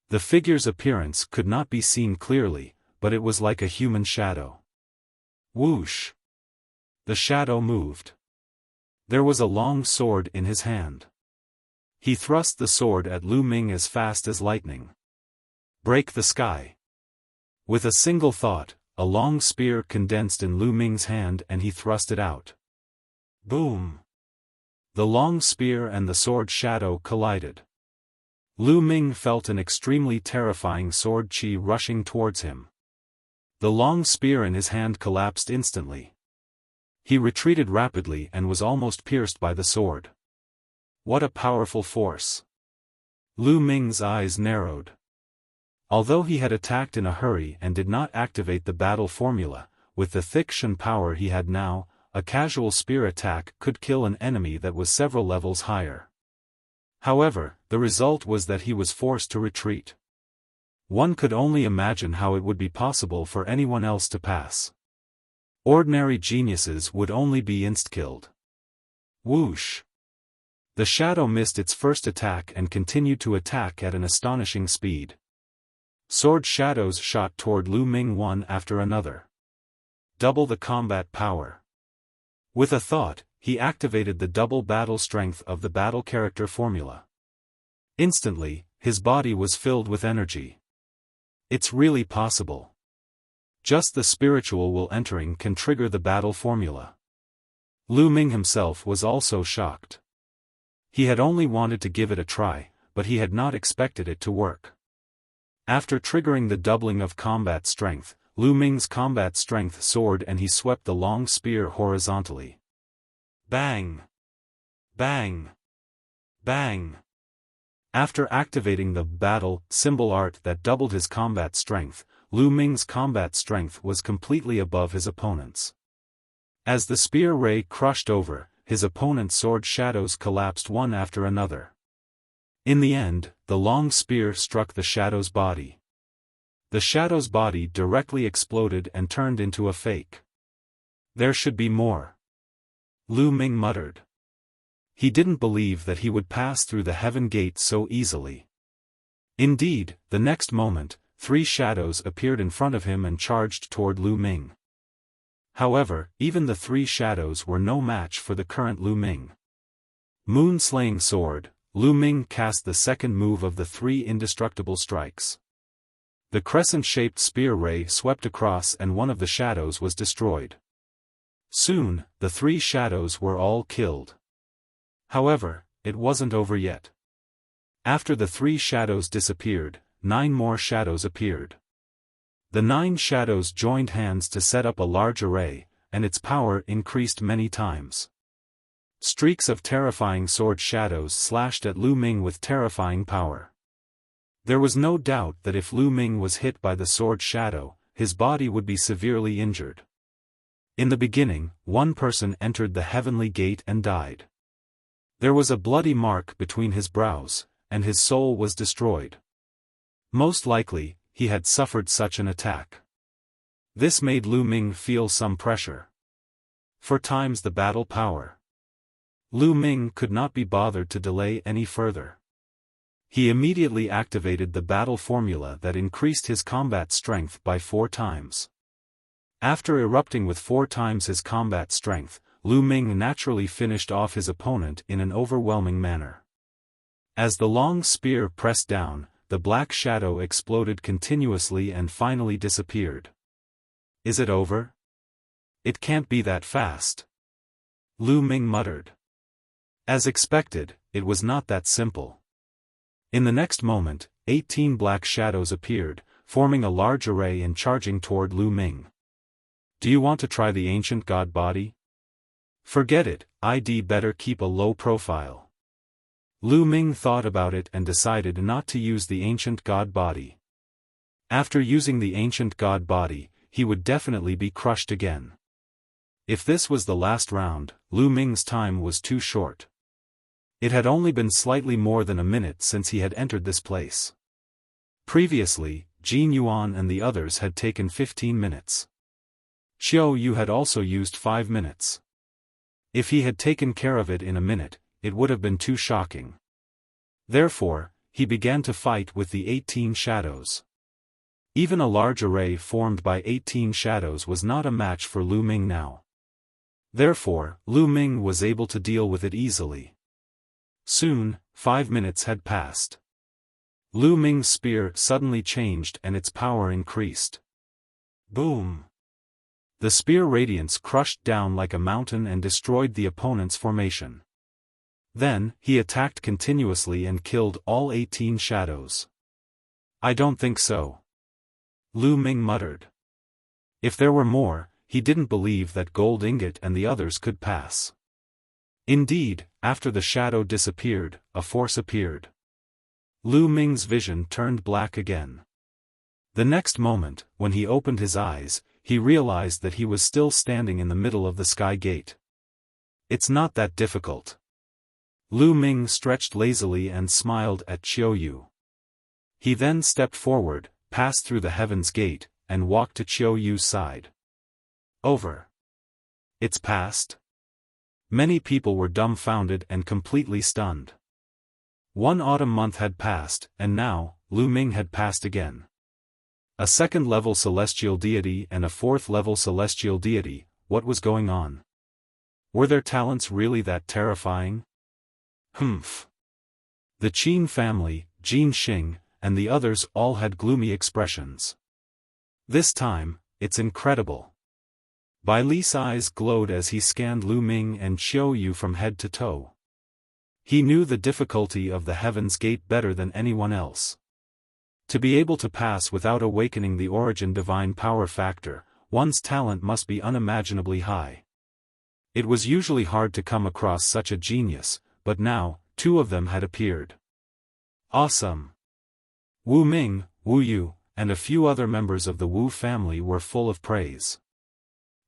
The figure's appearance could not be seen clearly, but it was like a human shadow. Whoosh! The shadow moved. There was a long sword in his hand. He thrust the sword at Lu Ming as fast as lightning. Break the sky. With a single thought, a long spear condensed in Lu Ming's hand and he thrust it out. Boom! The long spear and the sword shadow collided. Lu Ming felt an extremely terrifying sword chi rushing towards him. The long spear in his hand collapsed instantly. He retreated rapidly and was almost pierced by the sword. What a powerful force! Lu Ming's eyes narrowed. Although he had attacked in a hurry and did not activate the battle formula, with the thick Shen power he had now, a casual spear attack could kill an enemy that was several levels higher. However, the result was that he was forced to retreat. One could only imagine how it would be possible for anyone else to pass. Ordinary geniuses would only be insta-killed. Whoosh! The shadow missed its first attack and continued to attack at an astonishing speed. Sword shadows shot toward Lu Ming one after another. Double the combat power. With a thought, he activated the double battle strength of the battle character formula. Instantly, his body was filled with energy. It's really possible. Just the spiritual will entering can trigger the battle formula. Lu Ming himself was also shocked. He had only wanted to give it a try, but he had not expected it to work. After triggering the doubling of combat strength, Lu Ming's combat strength soared and he swept the long spear horizontally. Bang! Bang! Bang! After activating the battle symbol art that doubled his combat strength, Lu Ming's combat strength was completely above his opponent's. As the spear ray crushed over, his opponent's sword shadows collapsed one after another. In the end, the long spear struck the shadow's body. The shadow's body directly exploded and turned into a fake. There should be more. Lu Ming muttered. He didn't believe that he would pass through the heaven gate so easily. Indeed, the next moment, 3 shadows appeared in front of him and charged toward Lu Ming. However, even the 3 shadows were no match for the current Lu Ming. Moon-slaying sword, Lu Ming cast the second move of the 3 indestructible strikes. The crescent-shaped spear ray swept across and one of the shadows was destroyed. Soon, the 3 shadows were all killed. However, it wasn't over yet. After the 3 shadows disappeared, 9 more shadows appeared. The 9 shadows joined hands to set up a large array, and its power increased many times. Streaks of terrifying sword shadows slashed at Lu Ming with terrifying power. There was no doubt that if Lu Ming was hit by the sword shadow, his body would be severely injured. In the beginning, one person entered the heavenly gate and died. There was a bloody mark between his brows, and his soul was destroyed. Most likely, he had suffered such an attack. This made Lu Ming feel some pressure. 4 times the battle power. Lu Ming could not be bothered to delay any further. He immediately activated the battle formula that increased his combat strength by 4 times. After erupting with 4 times his combat strength, Lu Ming naturally finished off his opponent in an overwhelming manner. As the long spear pressed down, the black shadow exploded continuously and finally disappeared. Is it over? It can't be that fast. Lu Ming muttered. As expected, it was not that simple. In the next moment, 18 black shadows appeared, forming a large array and charging toward Lu Ming. Do you want to try the ancient god body? Forget it, I'd better keep a low profile. Lu Ming thought about it and decided not to use the ancient god body. After using the ancient god body, he would definitely be crushed again. If this was the last round, Lu Ming's time was too short. It had only been slightly more than a minute since he had entered this place. Previously, Jin Yuan and the others had taken 15 minutes. Xiao Yu had also used 5 minutes. If he had taken care of it in a minute, it would have been too shocking. Therefore, he began to fight with the 18 shadows. Even a large array formed by 18 shadows was not a match for Lu Ming now. Therefore, Lu Ming was able to deal with it easily. Soon, 5 minutes had passed. Lu Ming's spear suddenly changed and its power increased. Boom! The spear radiance crushed down like a mountain and destroyed the opponent's formation. Then, he attacked continuously and killed all 18 shadows. I don't think so. Lu Ming muttered. If there were more, he didn't believe that Gold Ingot and the others could pass. Indeed, after the shadow disappeared, a force appeared. Lu Ming's vision turned black again. The next moment, when he opened his eyes, he realized that he was still standing in the middle of the sky gate. It's not that difficult. Lu Ming stretched lazily and smiled at Xiao Yu. He then stepped forward, passed through the heaven's gate, and walked to Xiao Yu's side. Over. It's passed? Many people were dumbfounded and completely stunned. 1 autumn month had passed, and now, Lu Ming had passed again. A 2nd-level celestial deity and a 4th-level celestial deity, what was going on? Were their talents really that terrifying? Humph. The Qin family, Jin Xing, and the others all had gloomy expressions. This time, it's incredible. Bai Li's eyes glowed as he scanned Lu Ming and Xiao Yu from head to toe. He knew the difficulty of the Heaven's Gate better than anyone else. To be able to pass without awakening the origin divine power factor, one's talent must be unimaginably high. It was usually hard to come across such a genius, but now, 2 of them had appeared. Awesome! Wu Ming, Wu Yu, and a few other members of the Wu family were full of praise.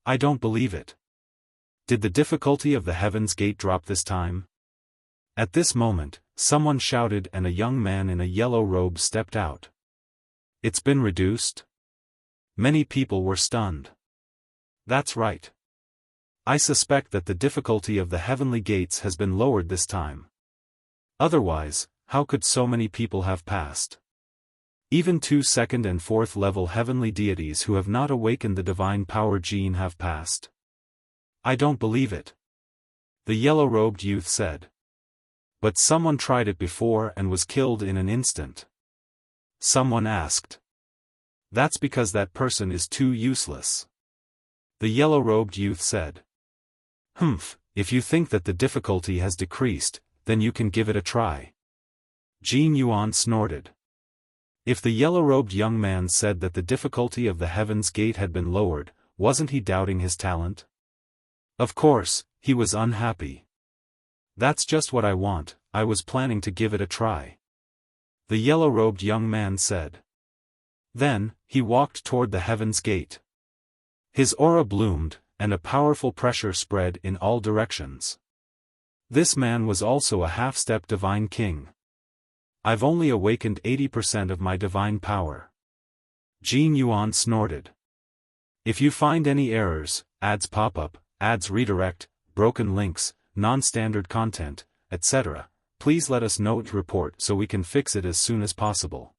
I don't believe it. Did the difficulty of the Heaven's Gate drop this time? At this moment, someone shouted and a young man in a yellow robe stepped out. It's been reduced? Many people were stunned. That's right. I suspect that the difficulty of the heavenly gates has been lowered this time. Otherwise, how could so many people have passed? Even 2 second and 4th level heavenly deities who have not awakened the divine power gene have passed. I don't believe it. The yellow-robed youth said. But someone tried it before and was killed in an instant. Someone asked. That's because that person is too useless. The yellow-robed youth said. If you think that the difficulty has decreased, then you can give it a try. Jin Yuan snorted. If the yellow-robed young man said that the difficulty of the Heaven's Gate had been lowered, wasn't he doubting his talent? Of course, he was unhappy. That's just what I want, I was planning to give it a try. The yellow-robed young man said. Then, he walked toward the Heaven's Gate. His aura bloomed, and a powerful pressure spread in all directions. This man was also a half-step divine king. I've only awakened 80% of my divine power. Jin Yuan snorted. If you find any errors, ads pop-up, ads redirect, broken links, non-standard content, etc., please let us know to report so we can fix it as soon as possible.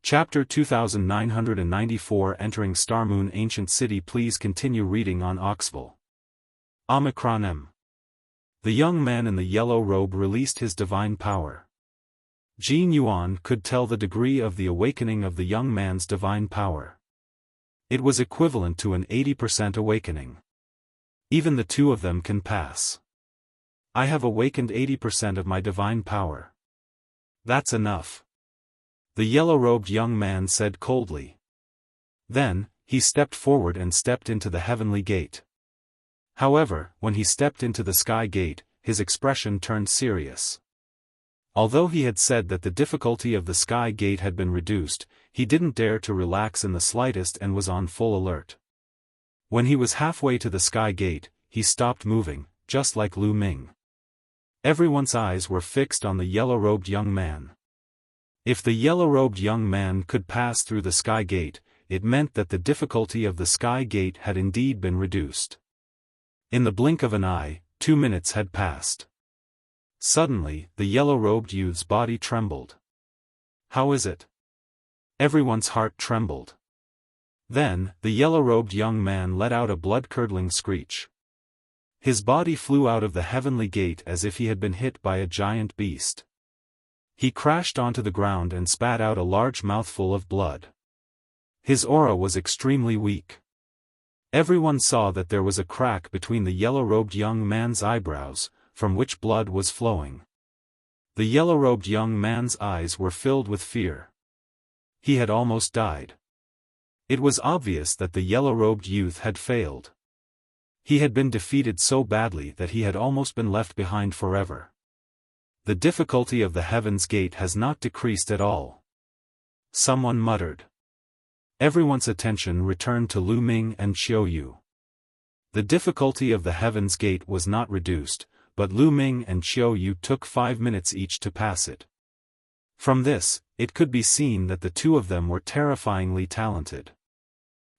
Chapter 2994 Entering Starmoon Ancient City. Please continue reading on Oxville. Omicron M. The young man in the yellow robe released his divine power. Jin Yuan could tell the degree of the awakening of the young man's divine power. It was equivalent to an 80% awakening. Even the two of them can pass. I have awakened 80% of my divine power. That's enough. The yellow-robed young man said coldly. Then, he stepped forward and stepped into the heavenly gate. However, when he stepped into the sky gate, his expression turned serious. Although he had said that the difficulty of the sky gate had been reduced, he didn't dare to relax in the slightest and was on full alert. When he was halfway to the sky gate, he stopped moving, just like Lu Ming. Everyone's eyes were fixed on the yellow-robed young man. If the yellow-robed young man could pass through the sky gate, it meant that the difficulty of the sky gate had indeed been reduced. In the blink of an eye, 2 minutes had passed. Suddenly, the yellow-robed youth's body trembled. How is it? Everyone's heart trembled. Then, the yellow-robed young man let out a blood-curdling screech. His body flew out of the heavenly gate as if he had been hit by a giant beast. He crashed onto the ground and spat out a large mouthful of blood. His aura was extremely weak. Everyone saw that there was a crack between the yellow-robed young man's eyebrows, from which blood was flowing. The yellow-robed young man's eyes were filled with fear. He had almost died. It was obvious that the yellow-robed youth had failed. He had been defeated so badly that he had almost been left behind forever. The difficulty of the Heaven's Gate has not decreased at all. Someone muttered. Everyone's attention returned to Lu Ming and Xiao Yu. The difficulty of the Heaven's Gate was not reduced, but Lu Ming and Xiao Yu took 5 minutes each to pass it. From this, it could be seen that the two of them were terrifyingly talented.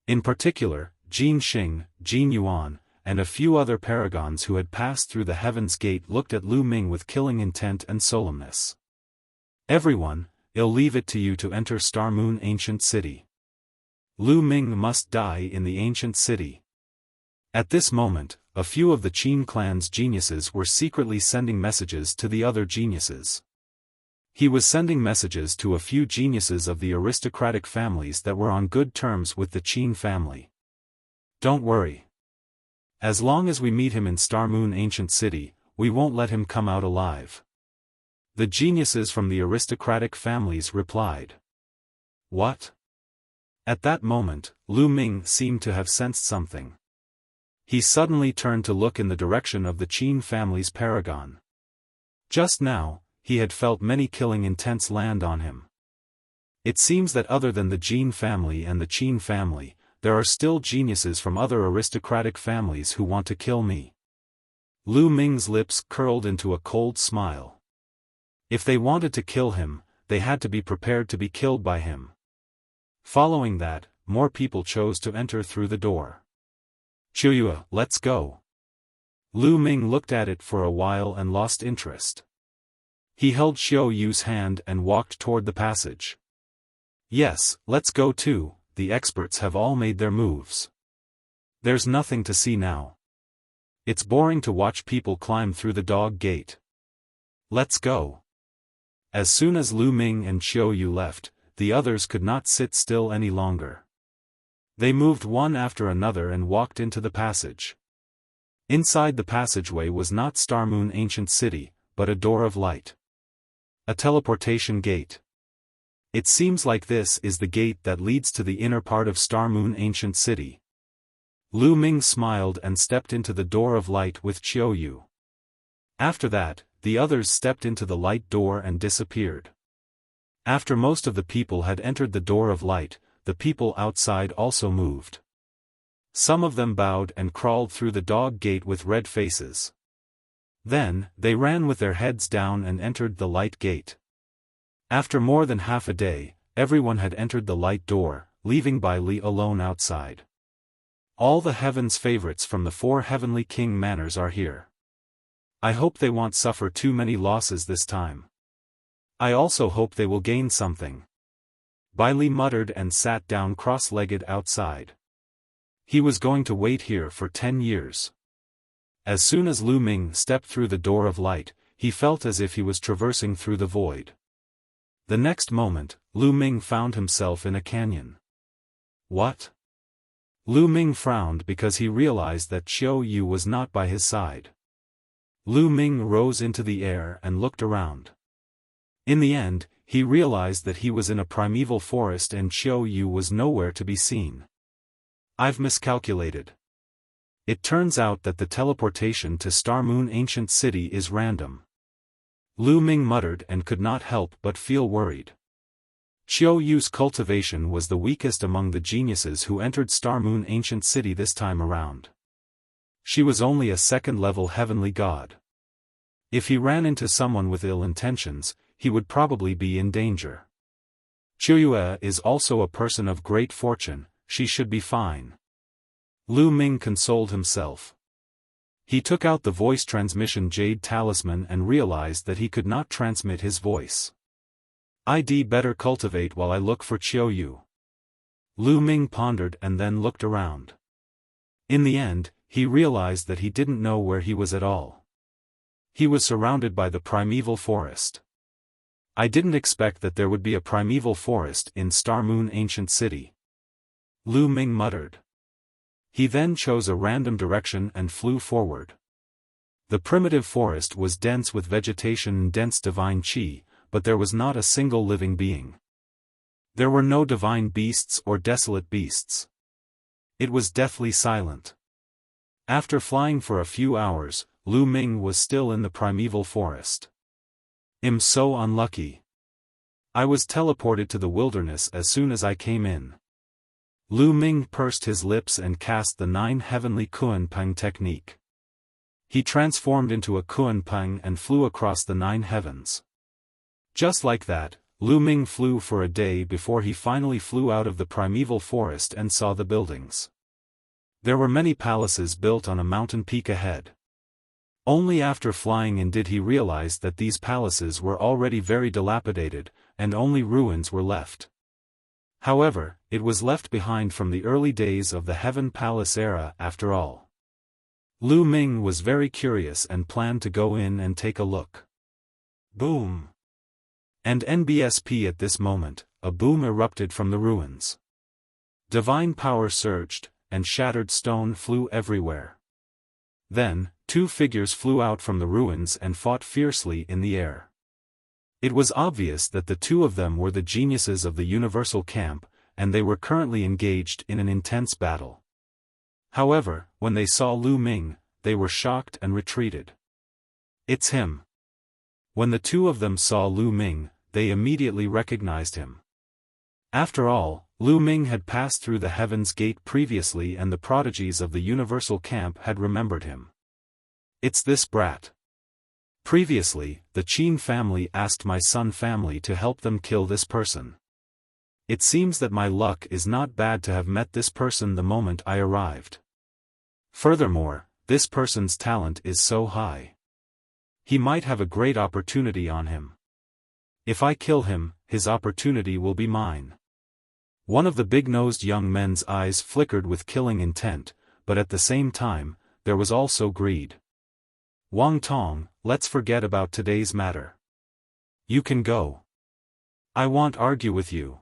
In particular, Jin Xing, Jin Yuan, and a few other paragons who had passed through the Heaven's Gate looked at Lu Ming with killing intent and solemnness. Everyone, I'll leave it to you to enter Starmoon Ancient City. Lu Ming must die in the ancient city. At this moment, a few of the Qin clan's geniuses were secretly sending messages to the other geniuses. He was sending messages to a few geniuses of the aristocratic families that were on good terms with the Qin family. Don't worry. As long as we meet him in Starmoon Ancient City, we won't let him come out alive. The geniuses from the aristocratic families replied. What? At that moment, Lu Ming seemed to have sensed something. He suddenly turned to look in the direction of the Qin family's paragon. Just now, he had felt many killing intents land on him. It seems that other than the Jin family and the Qin family, there are still geniuses from other aristocratic families who want to kill me. Lu Ming's lips curled into a cold smile. If they wanted to kill him, they had to be prepared to be killed by him. Following that, more people chose to enter through the door. Qiuyue, let's go. Lu Ming looked at it for a while and lost interest. He held Xiaoyu's hand and walked toward the passage. Yes, let's go too, the experts have all made their moves. There's nothing to see now. It's boring to watch people climb through the dog gate. Let's go. As soon as Lu Ming and Xiaoyu left, the others could not sit still any longer. They moved one after another and walked into the passage. Inside the passageway was not Star Moon Ancient City, but a door of light. A teleportation gate. It seems like this is the gate that leads to the inner part of Star Moon Ancient City. Lu Ming smiled and stepped into the door of light with Qiuyu. After that, the others stepped into the light door and disappeared. After most of the people had entered the door of light, the people outside also moved. Some of them bowed and crawled through the dog gate with red faces. Then, they ran with their heads down and entered the light gate. After more than half a day, everyone had entered the light door, leaving Bai Li alone outside. All the heaven's favorites from the 4 heavenly king manors are here. I hope they won't suffer too many losses this time. I also hope they will gain something. Bai Li muttered and sat down cross-legged outside. He was going to wait here for 10 years. As soon as Lu Ming stepped through the door of light, he felt as if he was traversing through the void. The next moment, Lu Ming found himself in a canyon. What? Lu Ming frowned because he realized that Qiuyu was not by his side. Lu Ming rose into the air and looked around. In the end, he realized that he was in a primeval forest and Qiuyu was nowhere to be seen. I've miscalculated. It turns out that the teleportation to Star Moon Ancient City is random. Lu Ming muttered and could not help but feel worried. Qiuyu's cultivation was the weakest among the geniuses who entered Star Moon Ancient City this time around. She was only a second-level heavenly god. If he ran into someone with ill intentions, he would probably be in danger. Qiuyue is also a person of great fortune, she should be fine. Lu Ming consoled himself. He took out the voice transmission jade talisman and realized that he could not transmit his voice. I'd better cultivate while I look for Qiuyu. Lu Ming pondered and then looked around. In the end, he realized that he didn't know where he was at all. He was surrounded by the primeval forest. I didn't expect that there would be a primeval forest in Star Moon Ancient City. Lu Ming muttered. He then chose a random direction and flew forward. The primitive forest was dense with vegetation and dense divine qi, but there was not a single living being. There were no divine beasts or desolate beasts. It was deathly silent. After flying for a few hours, Lu Ming was still in the primeval forest. I'm so unlucky. I was teleported to the wilderness as soon as I came in. Lu Ming pursed his lips and cast the 9 heavenly Kuan-Peng technique. He transformed into a Kuan-Peng and flew across the 9 heavens. Just like that, Lu Ming flew for a day before he finally flew out of the primeval forest and saw the buildings. There were many palaces built on a mountain peak ahead. Only after flying in did he realize that these palaces were already very dilapidated, and only ruins were left. However, it was left behind from the early days of the Heaven Palace era after all. Lu Ming was very curious and planned to go in and take a look. Boom! And NBSP at this moment, a boom erupted from the ruins. Divine power surged, and shattered stone flew everywhere. Then, 2 figures flew out from the ruins and fought fiercely in the air. It was obvious that the 2 of them were the geniuses of the Universal Camp, and they were currently engaged in an intense battle. However, when they saw Lu Ming, they were shocked and retreated. It's him. When the two of them saw Lu Ming, they immediately recognized him. After all, Lu Ming had passed through the Heaven's Gate previously and the prodigies of the Universal Camp had remembered him. It's this brat. Previously, the Qin family asked my Sun family to help them kill this person. It seems that my luck is not bad to have met this person the moment I arrived. Furthermore, this person's talent is so high. He might have a great opportunity on him. If I kill him, his opportunity will be mine. One of the big-nosed young men's eyes flickered with killing intent, but at the same time, there was also greed. Wang Tong, let's forget about today's matter. You can go. I won't argue with you.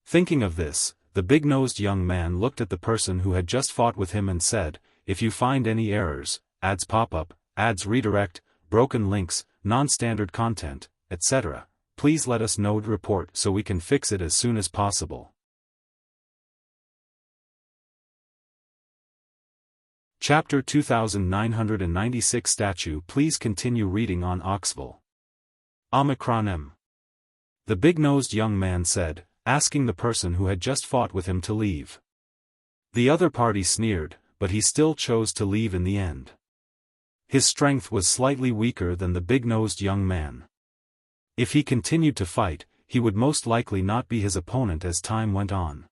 Thinking of this, the big-nosed young man looked at the person who had just fought with him and said, if you find any errors, ads pop up, ads redirect, broken links, non-standard content, etc., please let us know. Report so we can fix it as soon as possible. Chapter 2996 Statue. Please continue reading on Oxville. Omicron M. The big-nosed young man said, asking the person who had just fought with him to leave. The other party sneered, but he still chose to leave in the end. His strength was slightly weaker than the big-nosed young man. If he continued to fight, he would most likely not be his opponent as time went on.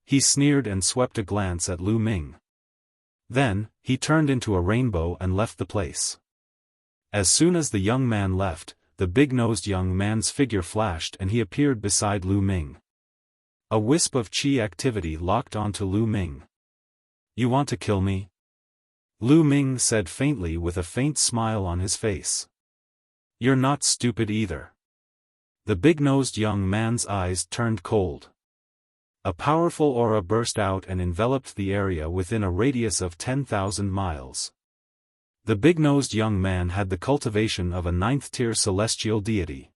He sneered and swept a glance at Lu Ming. Then, he turned into a rainbow and left the place. As soon as the young man left, the big-nosed young man's figure flashed and he appeared beside Lu Ming. A wisp of qi activity locked onto Lu Ming. You want to kill me? Lu Ming said faintly with a faint smile on his face. You're not stupid either. The big-nosed young man's eyes turned cold. A powerful aura burst out and enveloped the area within a radius of 10,000 miles. The big-nosed young man had the cultivation of a 9th-tier celestial deity.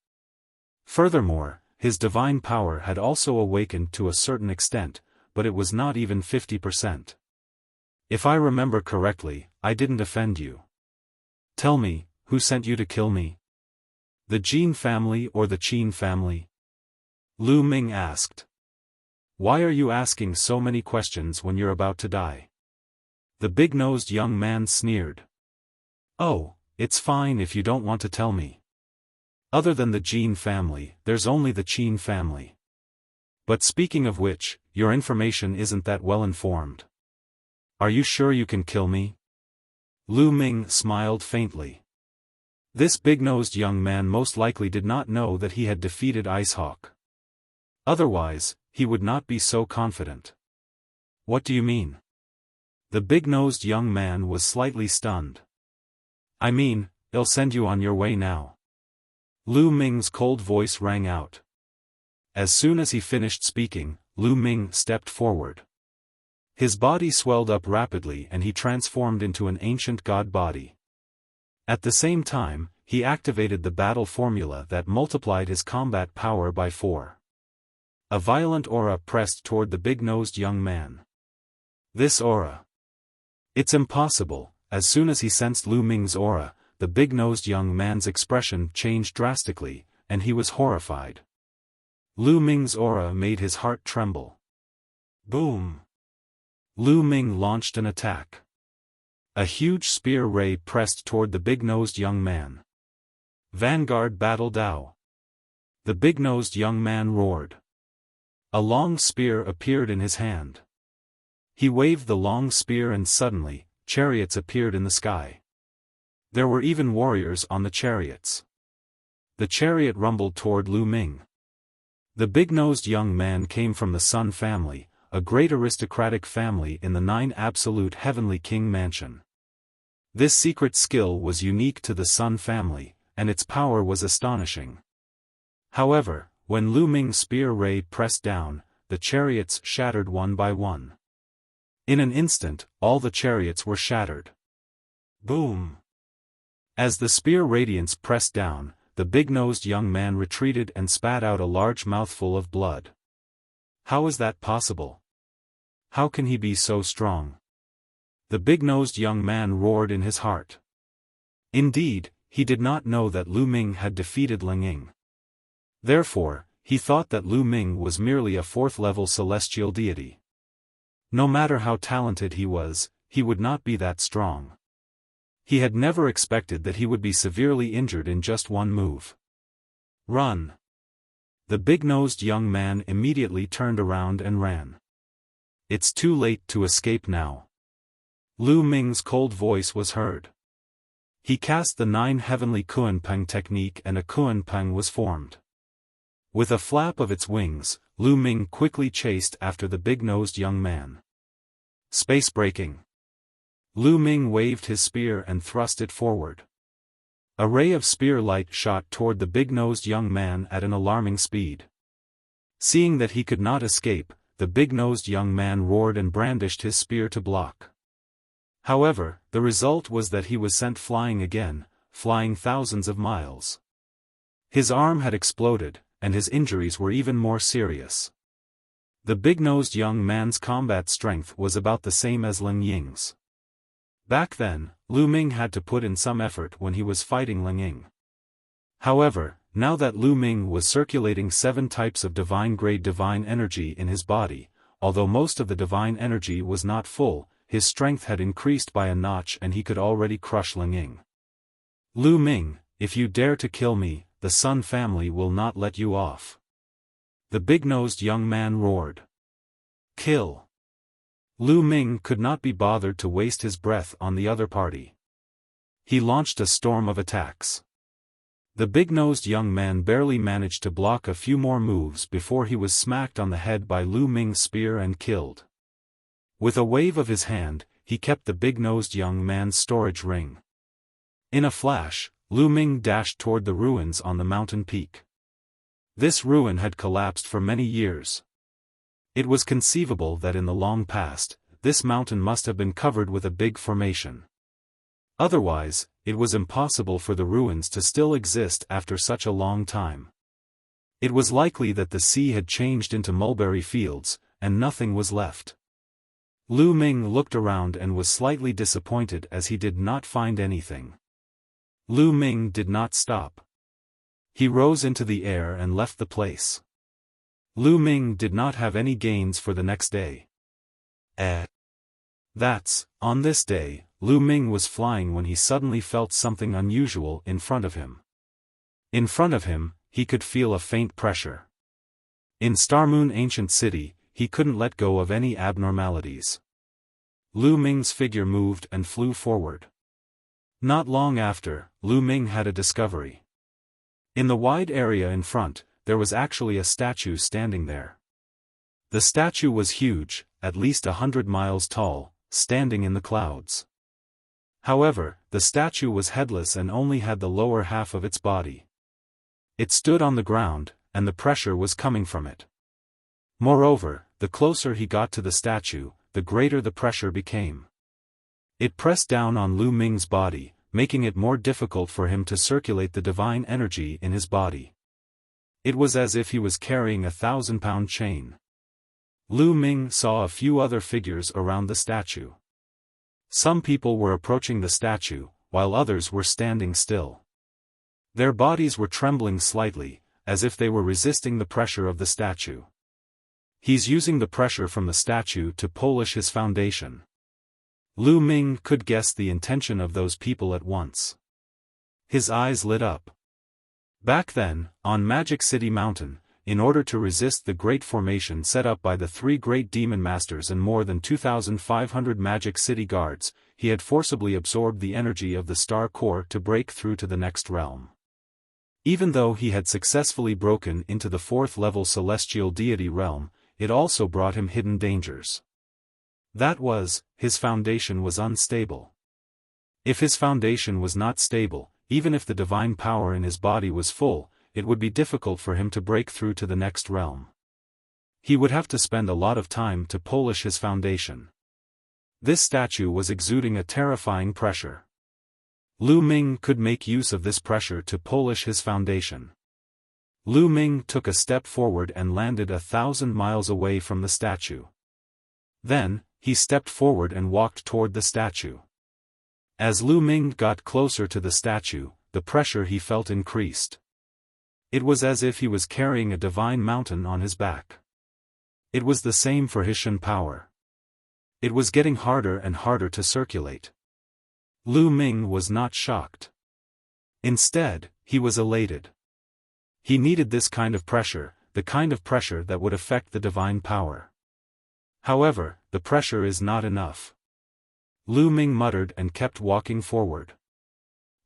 Furthermore, his divine power had also awakened to a certain extent, but it was not even 50%. If I remember correctly, I didn't offend you. Tell me, who sent you to kill me? The Jin family or the Qin family? Lu Ming asked. Why are you asking so many questions when you're about to die? The big-nosed young man sneered. Oh, it's fine if you don't want to tell me. Other than the Jin family, there's only the Qin family. But speaking of which, your information isn't that well informed. Are you sure you can kill me? Lu Ming smiled faintly. This big-nosed young man most likely did not know that he had defeated Ice Hawk. Otherwise, he would not be so confident. What do you mean? The big-nosed young man was slightly stunned. I mean, they'll send you on your way now. Lu Ming's cold voice rang out. As soon as he finished speaking, Lu Ming stepped forward. His body swelled up rapidly and he transformed into an ancient god body. At the same time, he activated the battle formula that multiplied his combat power by 4. A violent aura pressed toward the big-nosed young man. This aura. It's impossible. As soon as he sensed Lu Ming's aura, the big-nosed young man's expression changed drastically, and he was horrified. Lu Ming's aura made his heart tremble. Boom! Lu Ming launched an attack. A huge spear ray pressed toward the big-nosed young man. Vanguard Battle Dao. The big-nosed young man roared. A long spear appeared in his hand. He waved the long spear and suddenly, chariots appeared in the sky. There were even warriors on the chariots. The chariot rumbled toward Lu Ming. The big-nosed young man came from the Sun family, a great aristocratic family in the 9 absolute heavenly king mansion. This secret skill was unique to the Sun family, and its power was astonishing. However, when Lu Ming's spear ray pressed down, the chariots shattered one by one. In an instant, all the chariots were shattered. Boom! As the spear radiance pressed down, the big-nosed young man retreated and spat out a large mouthful of blood. How is that possible? How can he be so strong? The big-nosed young man roared in his heart. Indeed, he did not know that Lu Ming had defeated Ling Ying. Therefore, he thought that Lu Ming was merely a fourth-level celestial deity. No matter how talented he was, he would not be that strong. He had never expected that he would be severely injured in just one move. Run! The big-nosed young man immediately turned around and ran. It's too late to escape now. Lu Ming's cold voice was heard. He cast the 9 heavenly Kuanpeng technique and a Kuanpeng was formed. With a flap of its wings, Lu Ming quickly chased after the big-nosed young man. Space breaking. Lu Ming waved his spear and thrust it forward. A ray of spear light shot toward the big-nosed young man at an alarming speed. Seeing that he could not escape, the big-nosed young man roared and brandished his spear to block. However, the result was that he was sent flying again, flying thousands of miles. His arm had exploded, and his injuries were even more serious. The big-nosed young man's combat strength was about the same as Ling Ying's. Back then, Lu Ming had to put in some effort when he was fighting Ling Ying. However, now that Lu Ming was circulating 7 types of divine-grade divine energy in his body, although most of the divine energy was not full, his strength had increased by a notch and he could already crush Ling Ying. Lu Ming, if you dare to kill me, the Sun family will not let you off. The big-nosed young man roared. Kill! Lu Ming could not be bothered to waste his breath on the other party. He launched a storm of attacks. The big-nosed young man barely managed to block a few more moves before he was smacked on the head by Lu Ming's spear and killed. With a wave of his hand, he kept the big-nosed young man's storage ring. In a flash, Lu Ming dashed toward the ruins on the mountain peak. This ruin had collapsed for many years. It was conceivable that in the long past, this mountain must have been covered with a big formation. Otherwise, it was impossible for the ruins to still exist after such a long time. It was likely that the sea had changed into mulberry fields, and nothing was left. Lu Ming looked around and was slightly disappointed as he did not find anything. Lu Ming did not stop. He rose into the air and left the place. Lu Ming did not have any gains for the next day. On this day, Lu Ming was flying when he suddenly felt something unusual in front of him. In front of him, he could feel a faint pressure. In Starmoon Ancient City, he couldn't let go of any abnormalities. Lu Ming's figure moved and flew forward. Not long after, Lu Ming had a discovery. In the wide area in front, there was actually a statue standing there. The statue was huge, at least 100 miles tall, standing in the clouds. However, the statue was headless and only had the lower half of its body. It stood on the ground, and the pressure was coming from it. Moreover, the closer he got to the statue, the greater the pressure became. It pressed down on Lu Ming's body, making it more difficult for him to circulate the divine energy in his body. It was as if he was carrying a 1,000-pound chain. Lu Ming saw a few other figures around the statue. Some people were approaching the statue, while others were standing still. Their bodies were trembling slightly, as if they were resisting the pressure of the statue. He's using the pressure from the statue to polish his foundation. Lu Ming could guess the intention of those people at once. His eyes lit up. Back then, on Magic City Mountain, in order to resist the great formation set up by the 3 great demon masters and more than 2,500 Magic City guards, he had forcibly absorbed the energy of the Star Core to break through to the next realm. Even though he had successfully broken into the 4th-level celestial deity realm, it also brought him hidden dangers. That was, his foundation was unstable. If his foundation was not stable, even if the divine power in his body was full, it would be difficult for him to break through to the next realm. He would have to spend a lot of time to polish his foundation. This statue was exuding a terrifying pressure. Lu Ming could make use of this pressure to polish his foundation. Lu Ming took a step forward and landed 1,000 miles away from the statue. Then, he stepped forward and walked toward the statue. As Lu Ming got closer to the statue, the pressure he felt increased. It was as if he was carrying a divine mountain on his back. It was the same for his Shen power. It was getting harder and harder to circulate. Lu Ming was not shocked. Instead, he was elated. He needed this kind of pressure, the kind of pressure that would affect the divine power. However, the pressure is not enough. Lu Ming muttered and kept walking forward.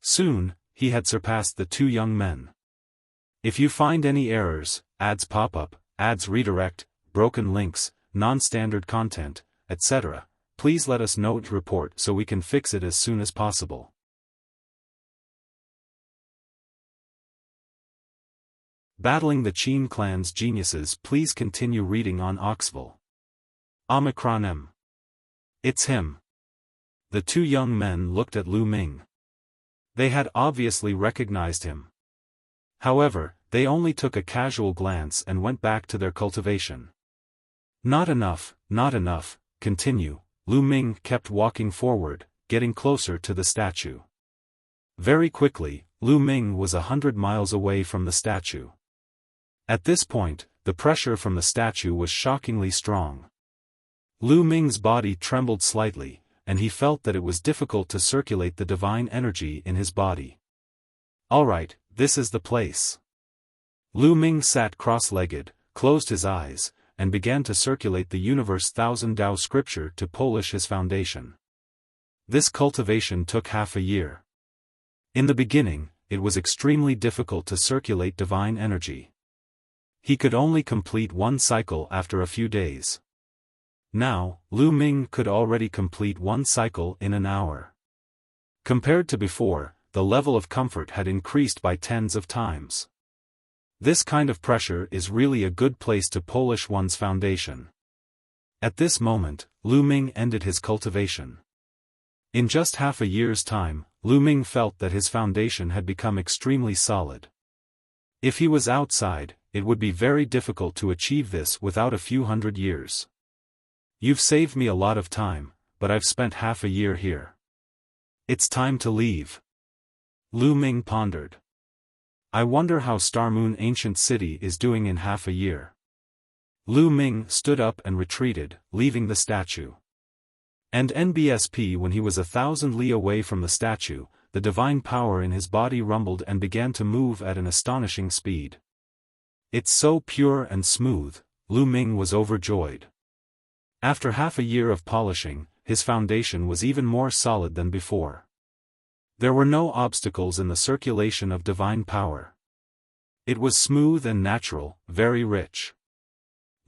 Soon, he had surpassed the two young men. If you find any errors, ads pop up, ads redirect, broken links, non-standard content, etc., please let us know to report so we can fix it as soon as possible. Battling the Qin clan's geniuses. Please continue reading on Oxville. Omicron M. It's him. The two young men looked at Lu Ming. They had obviously recognized him. However, they only took a casual glance and went back to their cultivation. Not enough, continue. Lu Ming kept walking forward, getting closer to the statue. Very quickly, Lu Ming was 100 miles away from the statue. At this point, the pressure from the statue was shockingly strong. Lu Ming's body trembled slightly, and he felt that it was difficult to circulate the divine energy in his body. Alright, this is the place. Lu Ming sat cross-legged, closed his eyes, and began to circulate the universe thousand Tao scripture to polish his foundation. This cultivation took half a year. In the beginning, it was extremely difficult to circulate divine energy. He could only complete one cycle after a few days. Now, Lu Ming could already complete one cycle in an hour. Compared to before, the level of comfort had increased by tens of times. This kind of pressure is really a good place to polish one's foundation. At this moment, Lu Ming ended his cultivation. In just half a year's time, Lu Ming felt that his foundation had become extremely solid. If he was outside, it would be very difficult to achieve this without a few hundred years. You've saved me a lot of time, but I've spent half a year here. It's time to leave. Lu Ming pondered. I wonder how Star Moon Ancient City is doing in half a year. Lu Ming stood up and retreated, leaving the statue. And NBSP when he was 1,000 li away from the statue, the divine power in his body rumbled and began to move at an astonishing speed. It's so pure and smooth, Lu Ming was overjoyed. After half a year of polishing, his foundation was even more solid than before. There were no obstacles in the circulation of divine power. It was smooth and natural, very rich.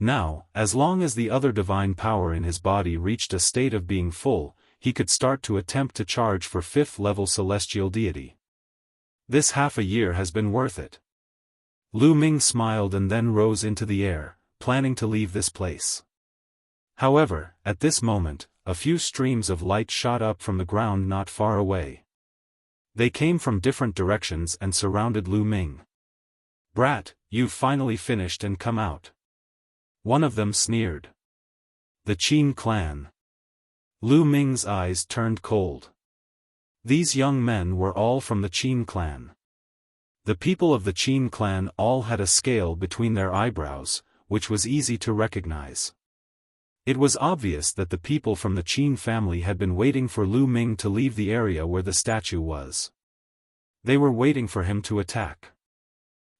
Now, as long as the other divine power in his body reached a state of being full, he could start to attempt to charge for 5th-level celestial deity. This half a year has been worth it. Lu Ming smiled and then rose into the air, planning to leave this place. However, at this moment, a few streams of light shot up from the ground not far away. They came from different directions and surrounded Lu Ming. Brat, you've finally finished and come out. One of them sneered. The Qin clan. Lu Ming's eyes turned cold. These young men were all from the Qin clan. The people of the Qin clan all had a scale between their eyebrows, which was easy to recognize. It was obvious that the people from the Qin family had been waiting for Lu Ming to leave the area where the statue was. They were waiting for him to attack.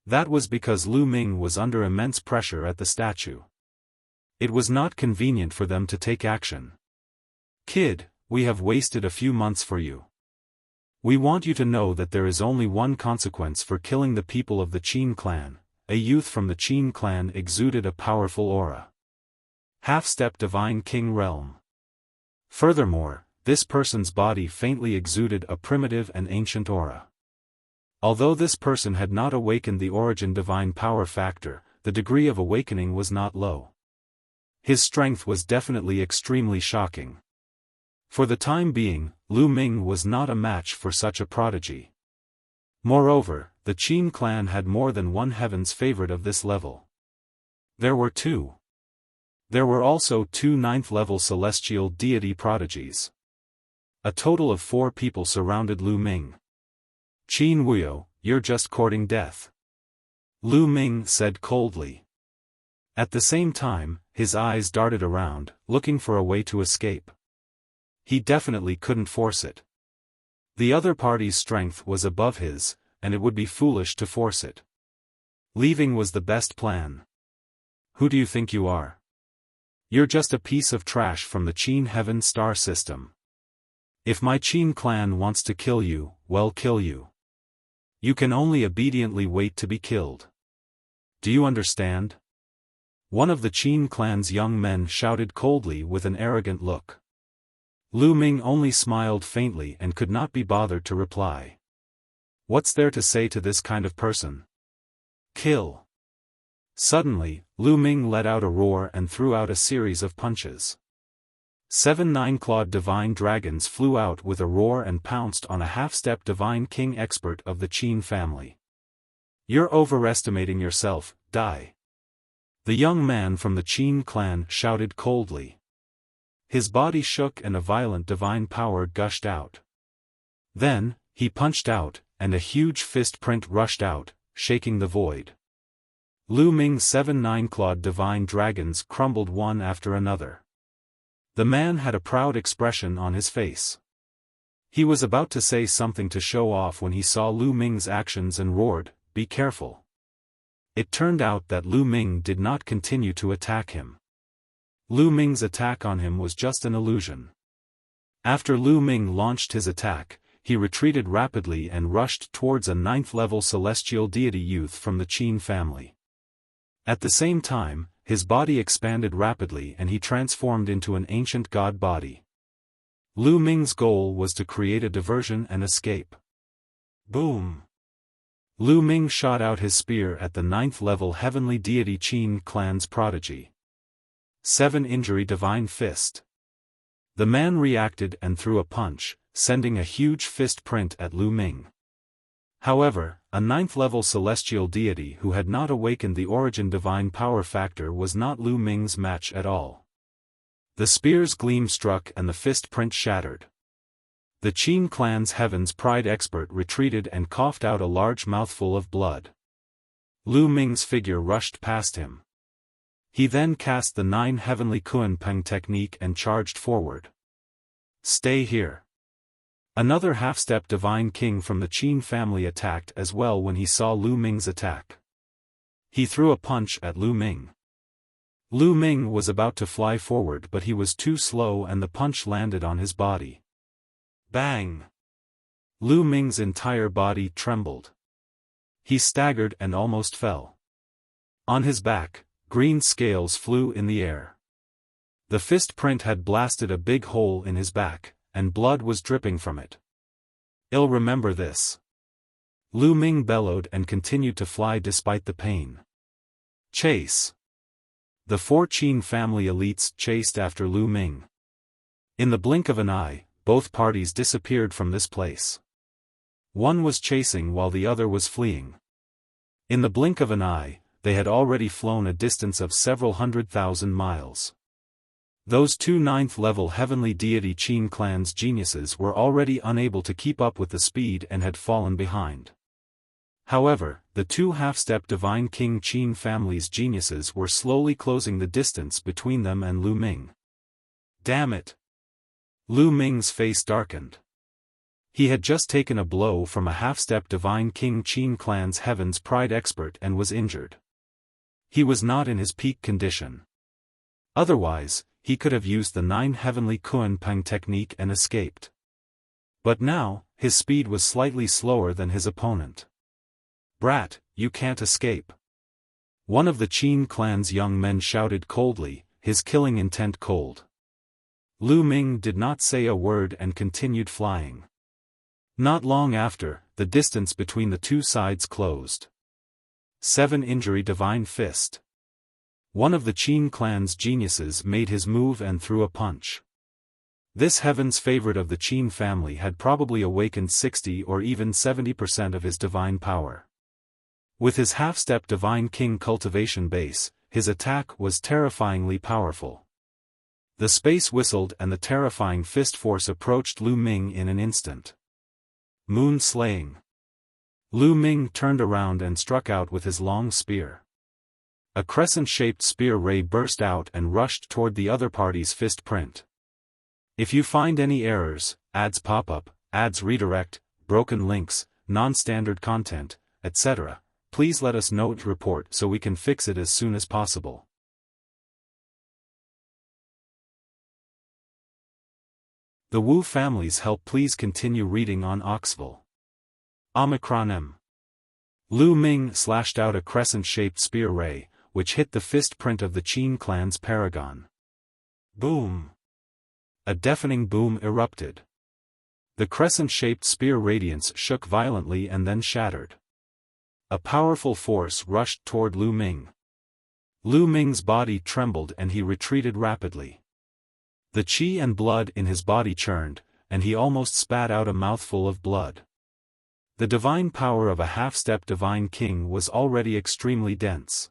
That was because Lu Ming was under immense pressure at the statue. It was not convenient for them to take action. Kid, we have wasted a few months for you. We want you to know that there is only one consequence for killing the people of the Qin clan. A youth from the Qin clan exuded a powerful aura. Half-step divine king realm. Furthermore, this person's body faintly exuded a primitive and ancient aura. Although this person had not awakened the origin divine power factor, the degree of awakening was not low. His strength was definitely extremely shocking. For the time being, Lu Ming was not a match for such a prodigy. Moreover, the Qin clan had more than one heaven's favorite of this level. There were two. There were also 2 9th-level celestial deity prodigies. A total of 4 people surrounded Lu Ming. Qin Wuyo, you're just courting death. Lu Ming said coldly. At the same time, his eyes darted around, looking for a way to escape. He definitely couldn't force it. The other party's strength was above his, and it would be foolish to force it. Leaving was the best plan. Who do you think you are? You're just a piece of trash from the Qin Heaven star system. If my Qin clan wants to kill you, well, kill you. You can only obediently wait to be killed. Do you understand? One of the Qin clan's young men shouted coldly with an arrogant look. Lu Ming only smiled faintly and could not be bothered to reply. What's there to say to this kind of person? Kill. Suddenly, Lu Ming let out a roar and threw out a series of punches. 7 nine-clawed divine dragons flew out with a roar and pounced on a half-step divine king expert of the Qin family. You're overestimating yourself, die. The young man from the Qin clan shouted coldly. His body shook and a violent divine power gushed out. Then, he punched out, and a huge fist print rushed out, shaking the void. Lu Ming's 7 nine-clawed divine dragons crumbled one after another. The man had a proud expression on his face. He was about to say something to show off when he saw Lu Ming's actions and roared, "Be careful." It turned out that Lu Ming did not continue to attack him. Lu Ming's attack on him was just an illusion. After Lu Ming launched his attack, he retreated rapidly and rushed towards a 9th-level celestial deity youth from the Qin family. At the same time, his body expanded rapidly and he transformed into an ancient god body. Lu Ming's goal was to create a diversion and escape. Boom! Lu Ming shot out his spear at the 9th-level heavenly deity Qin clan's prodigy. 7 injury divine fist. The man reacted and threw a punch, sending a huge fist print at Lu Ming. However, a 9th-level celestial deity who had not awakened the origin divine power factor was not Lu Ming's match at all. The spear's gleam struck and the fist print shattered. The Qin clan's Heaven's Pride expert retreated and coughed out a large mouthful of blood. Lu Ming's figure rushed past him. He then cast the 9 heavenly Kunpeng technique and charged forward. Stay here. Another half-step divine king from the Qin family attacked as well when he saw Lu Ming's attack. He threw a punch at Lu Ming. Lu Ming was about to fly forward but he was too slow and the punch landed on his body. Bang! Lu Ming's entire body trembled. He staggered and almost fell. On his back, green scales flew in the air. The fist print had blasted a big hole in his back, and blood was dripping from it. I'll remember this. Lu Ming bellowed and continued to fly despite the pain. Chase! The 4 Qin family elites chased after Lu Ming. In the blink of an eye, both parties disappeared from this place. One was chasing while the other was fleeing. In the blink of an eye, they had already flown a distance of several 100,000 miles. Those 2 9th-level heavenly deity Qin clan's geniuses were already unable to keep up with the speed and had fallen behind. However, the 2 half-step divine king Qin family's geniuses were slowly closing the distance between them and Lu Ming. Damn it! Lu Ming's face darkened. He had just taken a blow from a half-step divine king Qin clan's Heaven's Pride expert and was injured. He was not in his peak condition. Otherwise, he could have used the 9 heavenly Kunpeng technique and escaped. But now, his speed was slightly slower than his opponent. Brat, you can't escape. One of the Qin clan's young men shouted coldly, his killing intent cold. Lu Ming did not say a word and continued flying. Not long after, the distance between the 2 sides closed. 7 injury divine fist. One of the Qin clan's geniuses made his move and threw a punch. This heaven's favorite of the Qin family had probably awakened 60 or even 70% of his divine power. With his half-step divine king cultivation base, his attack was terrifyingly powerful. The space whistled and the terrifying fist force approached Lu Ming in an instant. Moon slaying. Lu Ming turned around and struck out with his long spear. A crescent-shaped spear ray burst out and rushed toward the other party's fist print. If you find any errors, ads pop up, ads redirect, broken links, non-standard content, etc., please let us know and report so we can fix it as soon as possible. The Wu family's help. Please continue reading on Oxville. Omicron M. Lu Ming slashed out a crescent-shaped spear ray, which hit the fist print of the Qin clan's paragon. Boom! A deafening boom erupted. The crescent-shaped spear radiance shook violently and then shattered. A powerful force rushed toward Lu Ming. Lu Ming's body trembled and he retreated rapidly. The qi and blood in his body churned, and he almost spat out a mouthful of blood. The divine power of a half-step divine king was already extremely dense.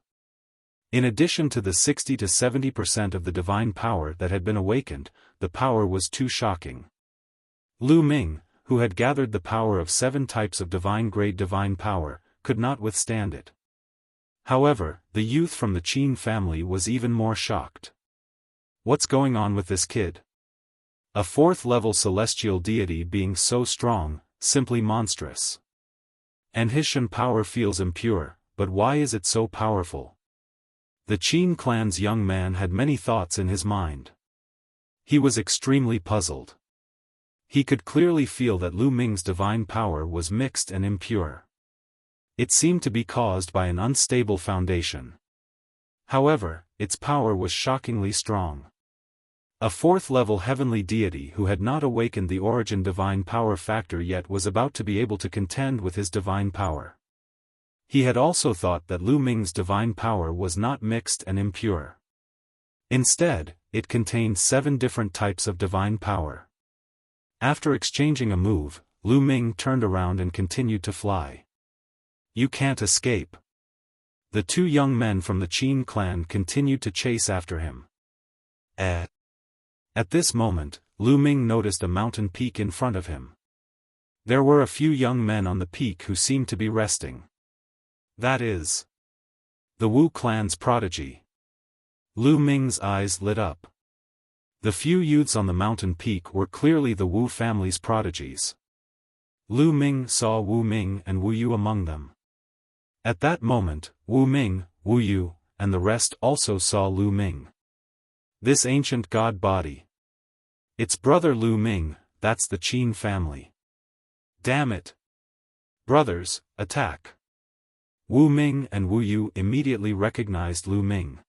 In addition to the 60 to 70% of the divine power that had been awakened, the power was too shocking. Lu Ming, who had gathered the power of 7 types of divine-grade divine power, could not withstand it. However, the youth from the Qin family was even more shocked. What's going on with this kid? A 4th-level celestial deity being so strong, simply monstrous. And his Shen power feels impure, but why is it so powerful? The Qin clan's young man had many thoughts in his mind. He was extremely puzzled. He could clearly feel that Lu Ming's divine power was mixed and impure. It seemed to be caused by an unstable foundation. However, its power was shockingly strong. A 4th-level heavenly deity who had not awakened the origin divine power factor yet was about to be able to contend with his divine power. He had also thought that Lu Ming's divine power was not mixed and impure. Instead, it contained 7 different types of divine power. After exchanging a move, Lu Ming turned around and continued to fly. You can't escape. The 2 young men from the Qin clan continued to chase after him. At this moment, Lu Ming noticed a mountain peak in front of him. There were a few young men on the peak who seemed to be resting. That is the Wu clan's prodigy. Lu Ming's eyes lit up. The few youths on the mountain peak were clearly the Wu family's prodigies. Lu Ming saw Wu Ming and Wu Yu among them. At that moment, Wu Ming, Wu Yu, and the rest also saw Lu Ming. This ancient god body. It's brother Lu Ming, that's the Qin family. Damn it! Brothers, attack! Wu Ming and Wu Yu immediately recognized Lu Ming.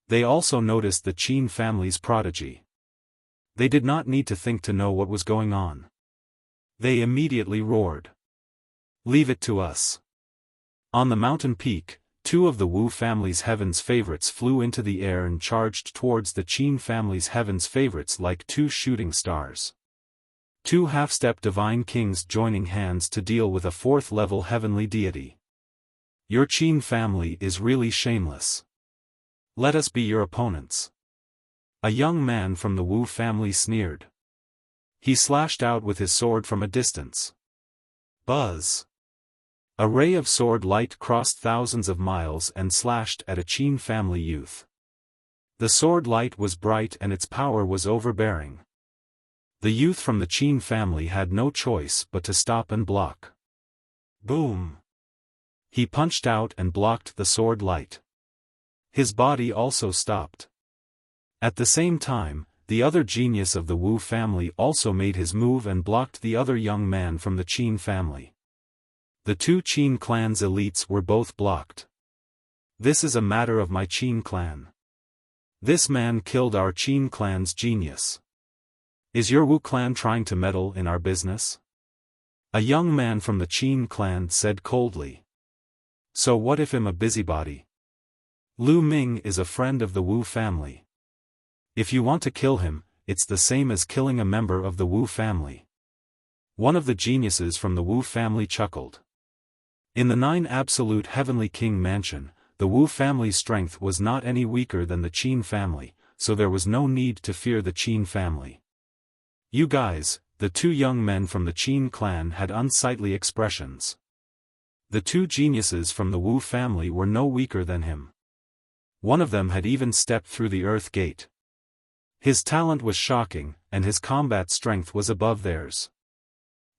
They also noticed the Qin family's prodigy. They did not need to think to know what was going on. They immediately roared. Leave it to us. On the mountain peak, 2 of the Wu family's heaven's favorites flew into the air and charged towards the Qin family's heaven's favorites like 2 shooting stars. 2 half-step divine kings joining hands to deal with a 4th-level heavenly deity. Your Qin family is really shameless. Let us be your opponents. A young man from the Wu family sneered. He slashed out with his sword from a distance. Buzz! A ray of sword light crossed thousands of miles and slashed at a Qin family youth. The sword light was bright and its power was overbearing. The youth from the Qin family had no choice but to stop and block. Boom! He punched out and blocked the sword light. His body also stopped. At the same time, the other genius of the Wu family also made his move and blocked the other young man from the Qin family. The 2 Qin clan's elites were both blocked. This is a matter of my Qin clan. This man killed our Qin clan's genius. Is your Wu clan trying to meddle in our business? A young man from the Qin clan said coldly. So what if I'm a busybody? Lu Ming is a friend of the Wu family. If you want to kill him, it's the same as killing a member of the Wu family. One of the geniuses from the Wu family chuckled. In the 9 absolute heavenly king mansion, the Wu family's strength was not any weaker than the Qin family, so there was no need to fear the Qin family. You guys, the 2 young men from the Qin clan had unsightly expressions. The two geniuses from the Wu family were no weaker than him. One of them had even stepped through the Earth Gate. His talent was shocking, and his combat strength was above theirs.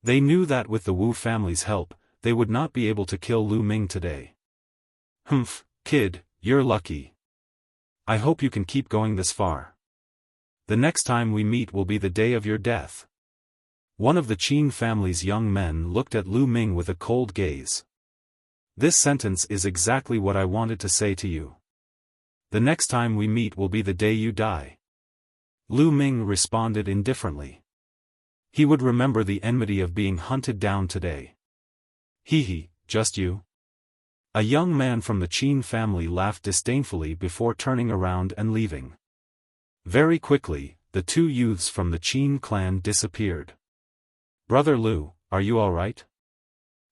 They knew that with the Wu family's help, they would not be able to kill Lu Ming today. Humph, kid, you're lucky. I hope you can keep going this far. The next time we meet will be the day of your death. One of the Qin family's young men looked at Lu Ming with a cold gaze. This sentence is exactly what I wanted to say to you. The next time we meet will be the day you die. Lu Ming responded indifferently. He would remember the enmity of being hunted down today. Hee, just you? A young man from the Qin family laughed disdainfully before turning around and leaving. Very quickly, the two youths from the Qin clan disappeared. Brother Lu, are you all right?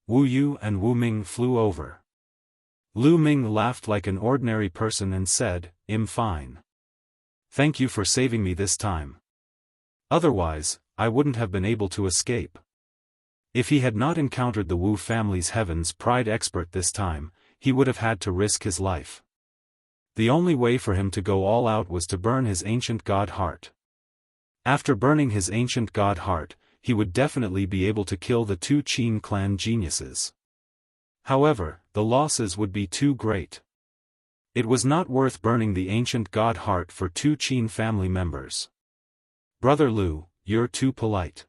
Wu Yu and Wu Ming flew over. Lu Ming laughed like an ordinary person and said, "I'm fine. Thank you for saving me this time. Otherwise, I wouldn't have been able to escape." If he had not encountered the Wu family's Heaven's Pride expert this time, he would have had to risk his life. The only way for him to go all out was to burn his ancient god heart. After burning his ancient god heart, he would definitely be able to kill the two Qin clan geniuses. However, the losses would be too great. It was not worth burning the ancient god heart for two Qin family members. Brother Lu, you're too polite.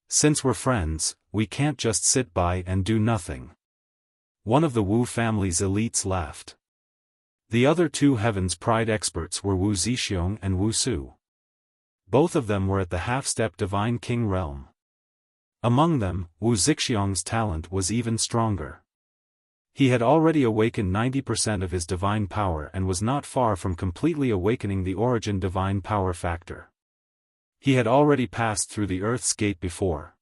Since we're friends, we can't just sit by and do nothing. One of the Wu family's elites laughed. The other two Heaven's Pride experts were Wu Zixiong and Wu Su. Both of them were at the half-step Divine King realm. Among them, Wu Zixiong's talent was even stronger. He had already awakened 90% of his divine power and was not far from completely awakening the origin divine power factor. He had already passed through the Earth's Gate before.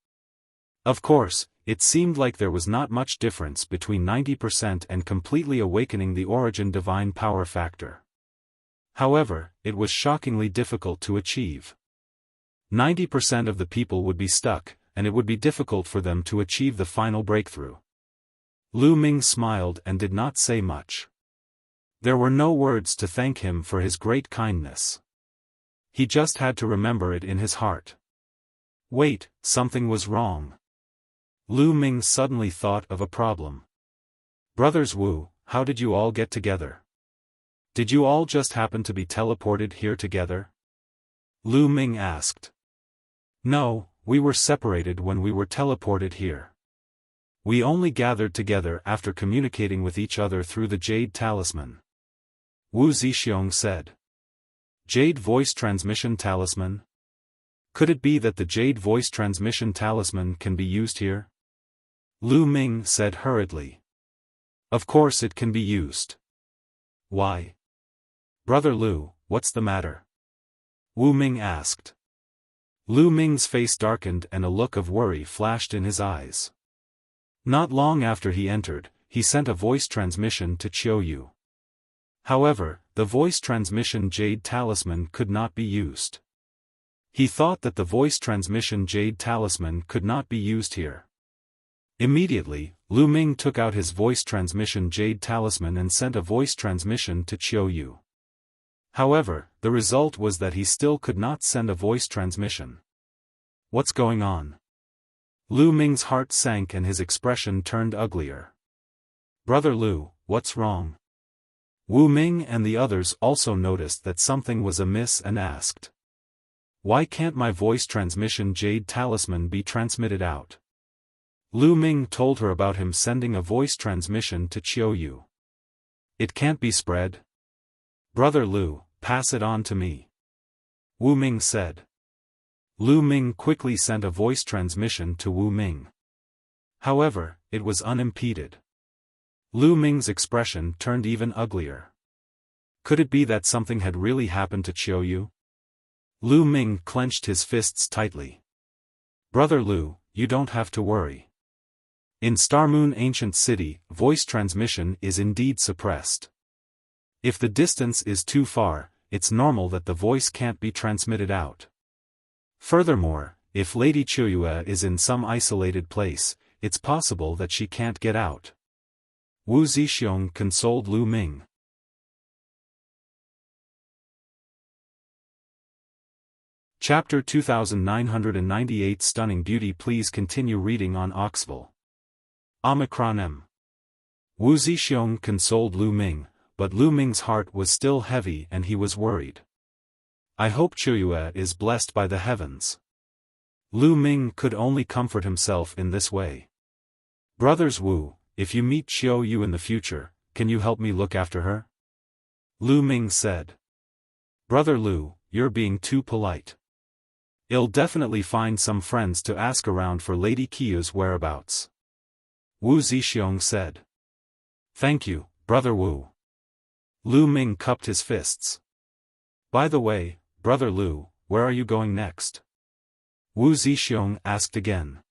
Of course, it seemed like there was not much difference between 90% and completely awakening the origin divine power factor. However, it was shockingly difficult to achieve. 90% of the people would be stuck, and it would be difficult for them to achieve the final breakthrough. Lu Ming smiled and did not say much. There were no words to thank him for his great kindness. He just had to remember it in his heart. Wait, something was wrong. Lu Ming suddenly thought of a problem. Brothers Wu, how did you all get together? Did you all just happen to be teleported here together? Lu Ming asked. No, we were separated when we were teleported here. We only gathered together after communicating with each other through the Jade Talisman. Wu Zixiong said. Jade Voice Transmission Talisman? Could it be that the Jade Voice Transmission Talisman can be used here? Lu Ming said hurriedly. Of course it can be used. Why? Brother Lu, what's the matter? Wu Ming asked. Lu Ming's face darkened and a look of worry flashed in his eyes. Not long after he entered, he sent a voice transmission to Qiu. However, the voice transmission Jade Talisman could not be used. He thought that the voice transmission Jade Talisman could not be used here. Immediately, Lu Ming took out his voice transmission Jade Talisman and sent a voice transmission to Qiu. However, the result was that he still could not send a voice transmission. What's going on? Lu Ming's heart sank and his expression turned uglier. Brother Lu, what's wrong? Wu Ming and the others also noticed that something was amiss and asked. Why can't my voice transmission Jade Talisman be transmitted out? Lu Ming told her about him sending a voice transmission to Qiu. It can't be spread? Brother Lu, pass it on to me. Wu Ming said. Lu Ming quickly sent a voice transmission to Wu Ming. However, it was unimpeded. Lu Ming's expression turned even uglier. Could it be that something had really happened to Qiu? Lu Ming clenched his fists tightly. Brother Lu, you don't have to worry. In Star Moon Ancient City, voice transmission is indeed suppressed. If the distance is too far, it's normal that the voice can't be transmitted out. Furthermore, if Lady Qiu is in some isolated place, it's possible that she can't get out. Wu Zixiong consoled Lu Ming. Chapter 2998 Stunning Beauty. Please continue reading on Oxville. Omicron M. Wu Zixiong consoled Lu Ming, but Lu Ming's heart was still heavy and he was worried. I hope Qiuyue is blessed by the heavens. Lu Ming could only comfort himself in this way. Brothers Wu, if you meet Qiuyue in the future, can you help me look after her? Lu Ming said. Brother Lu, you're being too polite. I'll definitely find some friends to ask around for Lady Qiu's whereabouts. Wu Zixiong said. Thank you, Brother Wu. Lu Ming cupped his fists. By the way, Brother Lu, where are you going next? Wu Zixiong asked again.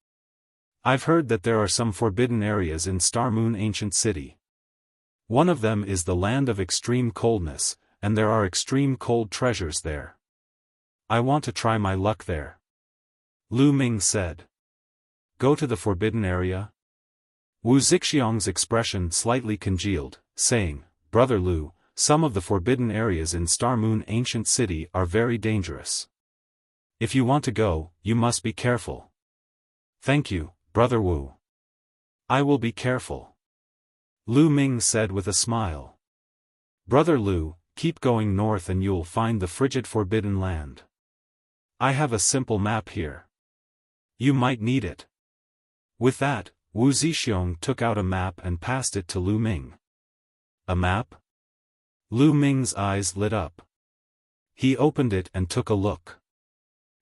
I've heard that there are some forbidden areas in Star Moon Ancient City. One of them is the land of extreme coldness, and there are extreme cold treasures there. I want to try my luck there. Lu Ming said. Go to the forbidden area? Wu Zixiong's expression slightly congealed, saying, Brother Lu, some of the forbidden areas in Star Moon Ancient City are very dangerous. If you want to go, you must be careful. Thank you, Brother Wu. I will be careful. Lu Ming said with a smile. Brother Lu, keep going north and you'll find the frigid forbidden land. I have a simple map here. You might need it. With that, Wu Zixiong took out a map and passed it to Lu Ming. A map? Lu Ming's eyes lit up. He opened it and took a look.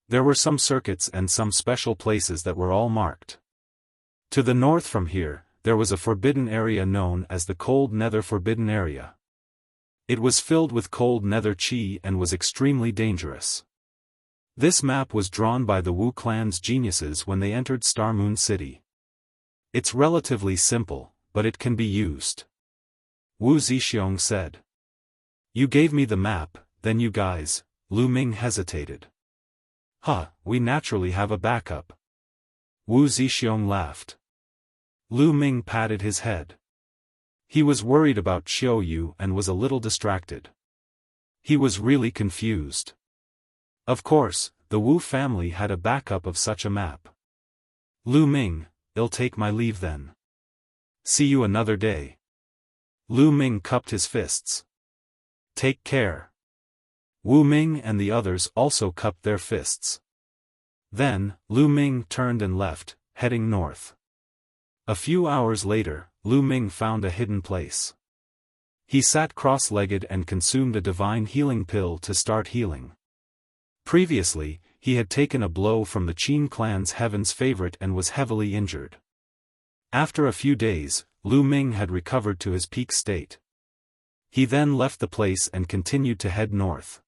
There were some circuits and some special places that were all marked. To the north from here, there was a forbidden area known as the Cold Nether Forbidden Area. It was filled with cold nether chi and was extremely dangerous. This map was drawn by the Wu clan's geniuses when they entered Star Moon City. It's relatively simple, but it can be used. Wu Zixiong said. You gave me the map, then you guys, Lu Ming hesitated. We naturally have a backup. Wu Zixiong laughed. Lu Ming patted his head. He was worried about Qiuyue and was a little distracted. He was really confused. Of course, the Wu family had a backup of such a map. Lu Ming, I'll take my leave then. See you another day. Lu Ming cupped his fists. Take care. Wu Ming and the others also cupped their fists. Then, Lu Ming turned and left, heading north. A few hours later, Lu Ming found a hidden place. He sat cross-legged and consumed a divine healing pill to start healing. Previously, he had taken a blow from the Qin clan's heaven's favorite and was heavily injured. After a few days, Lu Ming had recovered to his peak state. He then left the place and continued to head north.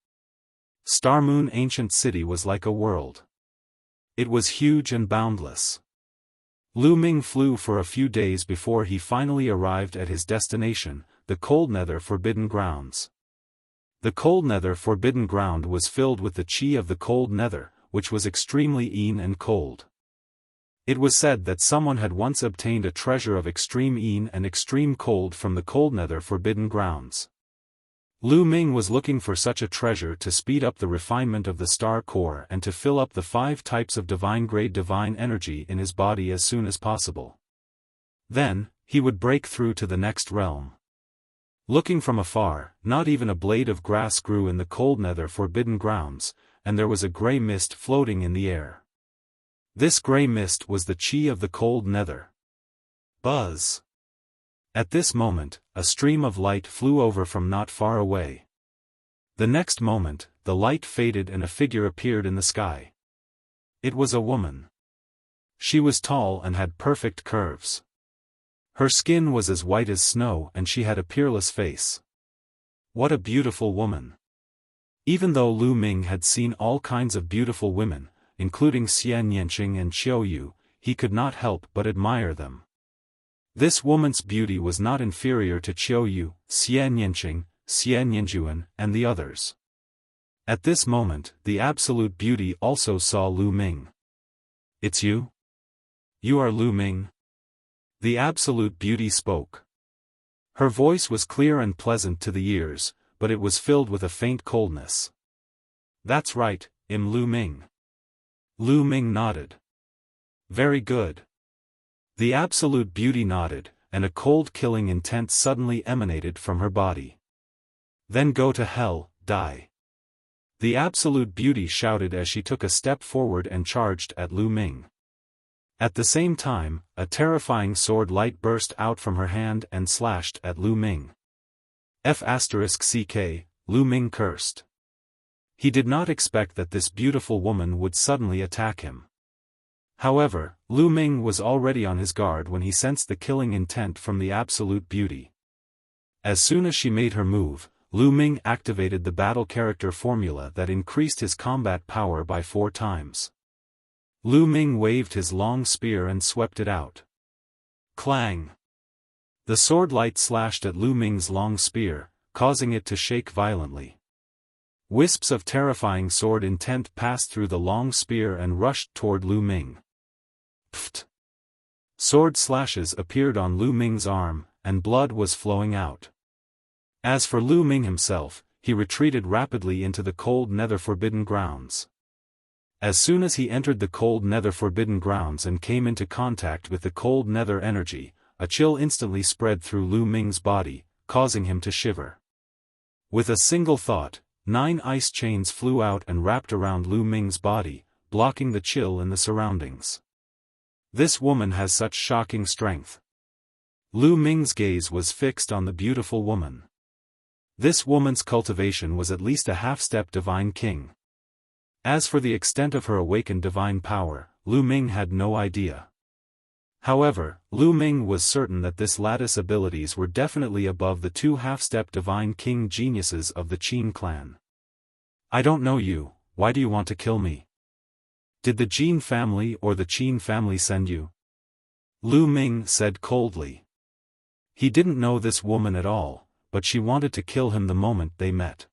Star Moon Ancient City was like a world. It was huge and boundless. Lu Ming flew for a few days before he finally arrived at his destination, the Cold Nether Forbidden Grounds. The Cold Nether Forbidden Ground was filled with the chi of the Cold Nether, which was extremely een and cold. It was said that someone had once obtained a treasure of extreme een and extreme cold from the Cold Nether Forbidden Grounds. Lu Ming was looking for such a treasure to speed up the refinement of the star core and to fill up the 5 types of divine-grade divine energy in his body as soon as possible. Then, he would break through to the next realm. Looking from afar, not even a blade of grass grew in the Cold Nether Forbidden Grounds, and there was a grey mist floating in the air. This grey mist was the chi of the Cold Nether. Buzz! At this moment, a stream of light flew over from not far away. The next moment, the light faded and a figure appeared in the sky. It was a woman. She was tall and had perfect curves. Her skin was as white as snow and she had a peerless face. What a beautiful woman! Even though Lu Ming had seen all kinds of beautiful women, including Xian Yanqing and Qiuyue, he could not help but admire them. This woman's beauty was not inferior to Qiuyue, Xian Yanqing, Xian Yanjuan, and the others. At this moment, the Absolute Beauty also saw Lu Ming. It's you? You are Lu Ming? The Absolute Beauty spoke. Her voice was clear and pleasant to the ears, but it was filled with a faint coldness. "That's right, Lu Ming." Lu Ming nodded. "Very good." The absolute beauty nodded, and a cold killing intent suddenly emanated from her body. "Then go to hell, die." The absolute beauty shouted as she took a step forward and charged at Lu Ming. At the same time, a terrifying sword light burst out from her hand and slashed at Lu Ming. F***ck, Lu Ming cursed. He did not expect that this beautiful woman would suddenly attack him. However, Lu Ming was already on his guard when he sensed the killing intent from the absolute beauty. As soon as she made her move, Lu Ming activated the battle character formula that increased his combat power by 4 times. Lu Ming waved his long spear and swept it out. Clang! The sword light slashed at Lu Ming's long spear, causing it to shake violently. Wisps of terrifying sword intent passed through the long spear and rushed toward Lu Ming. Pfft! Sword slashes appeared on Lu Ming's arm, and blood was flowing out. As for Lu Ming himself, he retreated rapidly into the cold nether forbidden grounds. As soon as he entered the cold nether forbidden grounds and came into contact with the cold nether energy, a chill instantly spread through Lu Ming's body, causing him to shiver. With a single thought, 9 ice chains flew out and wrapped around Lu Ming's body, blocking the chill in the surroundings. This woman has such shocking strength. Lu Ming's gaze was fixed on the beautiful woman. This woman's cultivation was at least a half-step divine king. As for the extent of her awakened divine power, Lu Ming had no idea. However, Lu Ming was certain that this lattice abilities were definitely above the 2 half-step divine king geniuses of the Qin clan. "I don't know you, why do you want to kill me? Did the Jin family or the Qin family send you?" Lu Ming said coldly. He didn't know this woman at all, but she wanted to kill him the moment they met.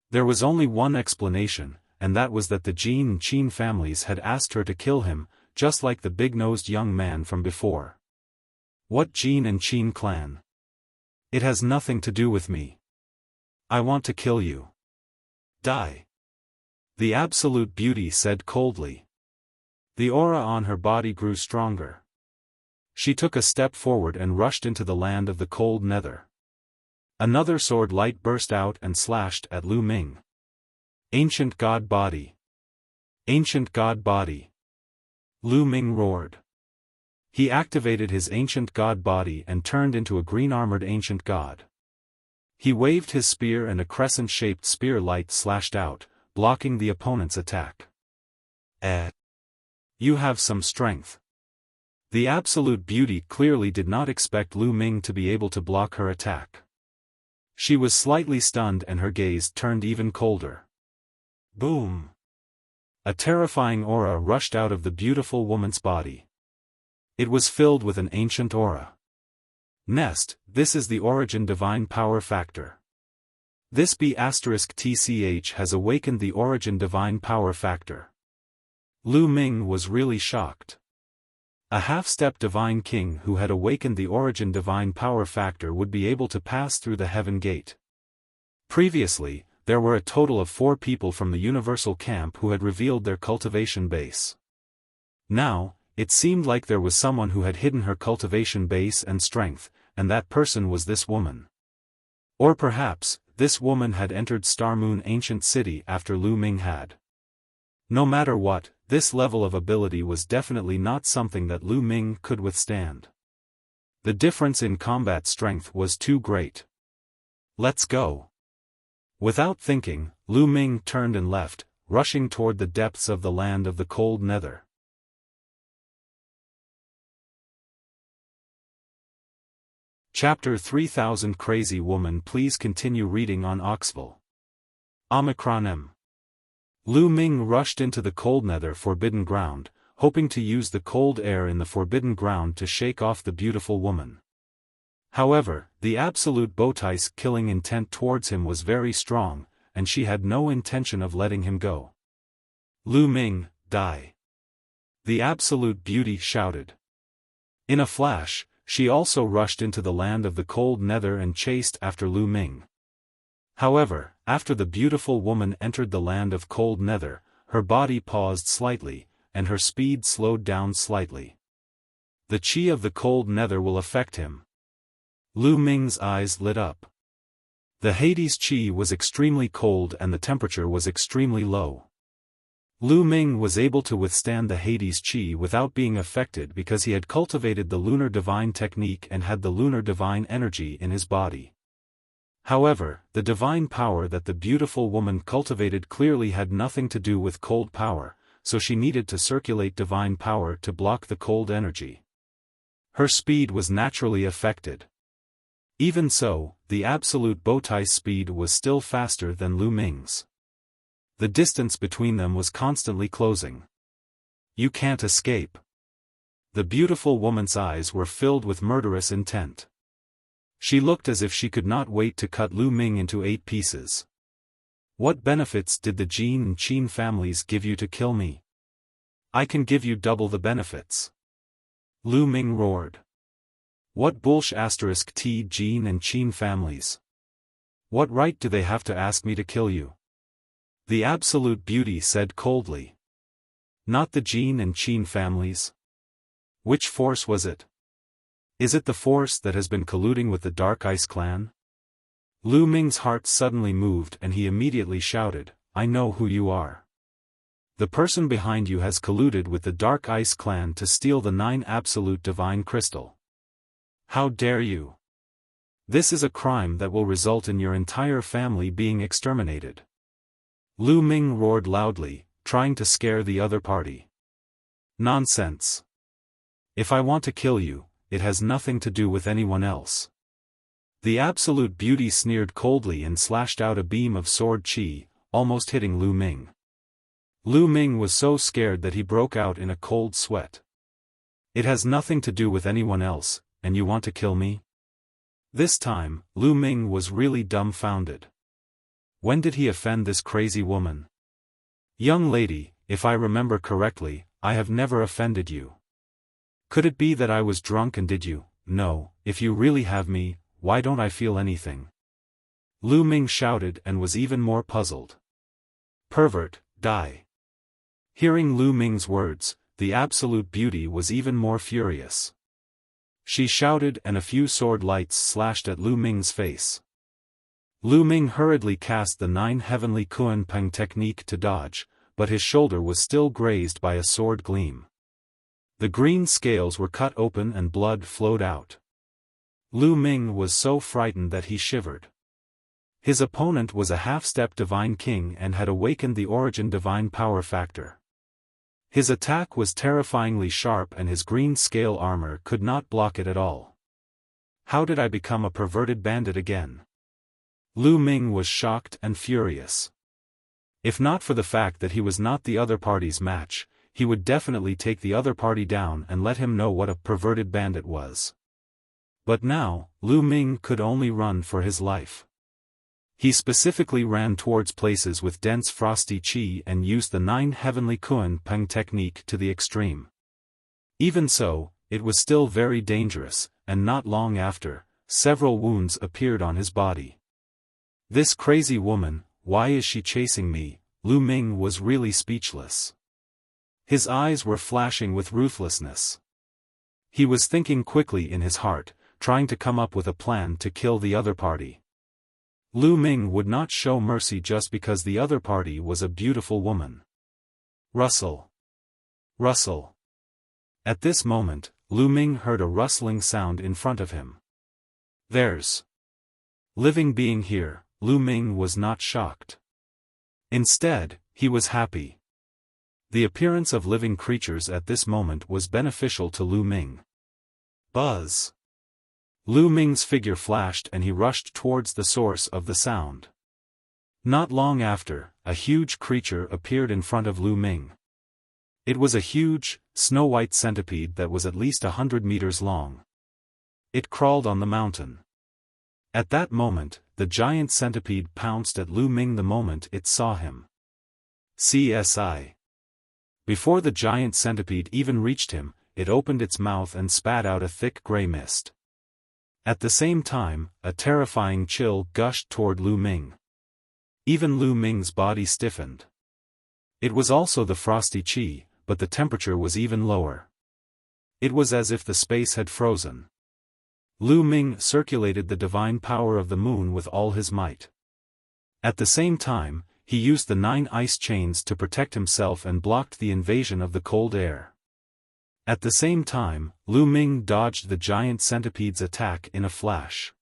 There was only one explanation, and that was that the Jin and Qin families had asked her to kill him, just like the big-nosed young man from before. "What Jin and Qin clan? It has nothing to do with me. I want to kill you. Die." The absolute beauty said coldly. The aura on her body grew stronger. She took a step forward and rushed into the land of the cold nether. Another sword light burst out and slashed at Lu Ming. "Ancient God Body! Ancient God Body!" Lu Ming roared. He activated his ancient god body and turned into a green-armored ancient god. He waved his spear and a crescent-shaped spear light slashed out, blocking the opponent's attack. You have some strength." The absolute beauty clearly did not expect Lu Ming to be able to block her attack. She was slightly stunned and her gaze turned even colder. Boom! A terrifying aura rushed out of the beautiful woman's body. It was filled with an ancient aura. This is the origin divine power factor. This B***TCH has awakened the origin divine power factor. Lu Ming was really shocked. A half-step divine king who had awakened the origin divine power factor would be able to pass through the heaven gate. Previously, there were a total of 4 people from the universal camp who had revealed their cultivation base. Now, it seemed like there was someone who had hidden her cultivation base and strength, and that person was this woman. Or perhaps, this woman had entered Star Moon Ancient City after Lu Ming had. No matter what, this level of ability was definitely not something that Lu Ming could withstand. The difference in combat strength was too great. "Let's go." Without thinking, Lu Ming turned and left, rushing toward the depths of the land of the cold nether. Chapter 3000 Crazy Woman. Please continue reading on Oxville. M. Lu Ming rushed into the cold nether forbidden ground, hoping to use the cold air in the forbidden ground to shake off the beautiful woman. However, the absolute Bowtie's killing intent towards him was very strong, and she had no intention of letting him go. "Lu Ming, die!" The absolute beauty shouted. In a flash, she also rushed into the land of the cold nether and chased after Lu Ming. However, after the beautiful woman entered the land of cold nether, her body paused slightly, and her speed slowed down slightly. The qi of the cold nether will affect him. Lu Ming's eyes lit up. The Hades qi was extremely cold and the temperature was extremely low. Lu Ming was able to withstand the Hades qi without being affected because he had cultivated the lunar divine technique and had the lunar divine energy in his body. However, the divine power that the beautiful woman cultivated clearly had nothing to do with cold power, so she needed to circulate divine power to block the cold energy. Her speed was naturally affected. Even so, the absolute Bowtie's speed was still faster than Lu Ming's. The distance between them was constantly closing. You can't escape. The beautiful woman's eyes were filled with murderous intent. She looked as if she could not wait to cut Lu Ming into 8 pieces. What benefits did the Jin and Qin families give you to kill me? I can give you double the benefits. Lu Ming roared. What bullsh * t Jin and Qin families? What right do they have to ask me to kill you? The absolute beauty said coldly. Not the Jin and Qin families. Which force was it? Is it the force that has been colluding with the Dark Ice clan? Lu Ming's heart suddenly moved and he immediately shouted, I know who you are. The person behind you has colluded with the Dark Ice clan to steal the 9 absolute divine crystal. How dare you? This is a crime that will result in your entire family being exterminated. Lu Ming roared loudly, trying to scare the other party. Nonsense. If I want to kill you, it has nothing to do with anyone else. The absolute beauty sneered coldly and slashed out a beam of sword qi, almost hitting Lu Ming. Lu Ming was so scared that he broke out in a cold sweat. It has nothing to do with anyone else, and you want to kill me? This time, Lu Ming was really dumbfounded. When did he offend this crazy woman? Young lady, if I remember correctly, I have never offended you. Could it be that I was drunk and did you? No, if you really have me, why don't I feel anything? Lu Ming shouted and was even more puzzled. Pervert, die. Hearing Lu Ming's words, the absolute beauty was even more furious. She shouted and a few sword lights slashed at Lu Ming's face. Lu Ming hurriedly cast the 9 heavenly Kuan-Peng technique to dodge, but his shoulder was still grazed by a sword gleam. The green scales were cut open and blood flowed out. Lu Ming was so frightened that he shivered. His opponent was a half-step divine king and had awakened the origin divine power factor. His attack was terrifyingly sharp and his green scale armor could not block it at all. How did I become a perverted bandit again? Lu Ming was shocked and furious. If not for the fact that he was not the other party's match, he would definitely take the other party down and let him know what a perverted bandit was. But now, Lu Ming could only run for his life. He specifically ran towards places with dense frosty qi and used the 9 heavenly Kuan-Peng technique to the extreme. Even so, it was still very dangerous, and not long after, several wounds appeared on his body. This crazy woman, why is she chasing me? Lu Ming was really speechless. His eyes were flashing with ruthlessness. He was thinking quickly in his heart, trying to come up with a plan to kill the other party. Lu Ming would not show mercy just because the other party was a beautiful woman. Rustle. Rustle. At this moment, Lu Ming heard a rustling sound in front of him. There's living being here. Lu Ming was not shocked. Instead, he was happy. The appearance of living creatures at this moment was beneficial to Lu Ming. Buzz. Lu Ming's figure flashed and he rushed towards the source of the sound. Not long after, a huge creature appeared in front of Lu Ming. It was a huge, snow-white centipede that was at least 100 meters long. It crawled on the mountain. At that moment, the giant centipede pounced at Lu Ming the moment it saw him. CSI. Before the giant centipede even reached him, it opened its mouth and spat out a thick gray mist. At the same time, a terrifying chill gushed toward Lu Ming. Even Lu Ming's body stiffened. It was also the frosty qi, but the temperature was even lower. It was as if the space had frozen. Lu Ming circulated the divine power of the moon with all his might. At the same time, he used the 9 ice chains to protect himself and blocked the invasion of the cold air. At the same time, Lu Ming dodged the giant centipede's attack in a flash.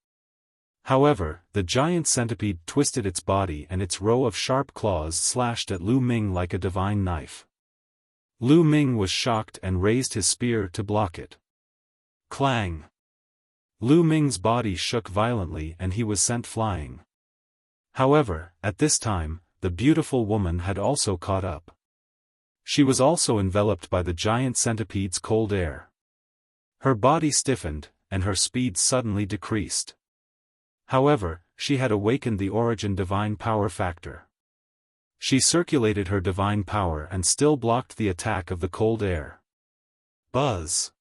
However, the giant centipede twisted its body and its row of sharp claws slashed at Lu Ming like a divine knife. Lu Ming was shocked and raised his spear to block it. Clang! Lu Ming's body shook violently and he was sent flying. However, at this time, the beautiful woman had also caught up. She was also enveloped by the giant centipede's cold air. Her body stiffened, and her speed suddenly decreased. However, she had awakened the origin divine power factor. She circulated her divine power and still blocked the attack of the cold air. Buzz!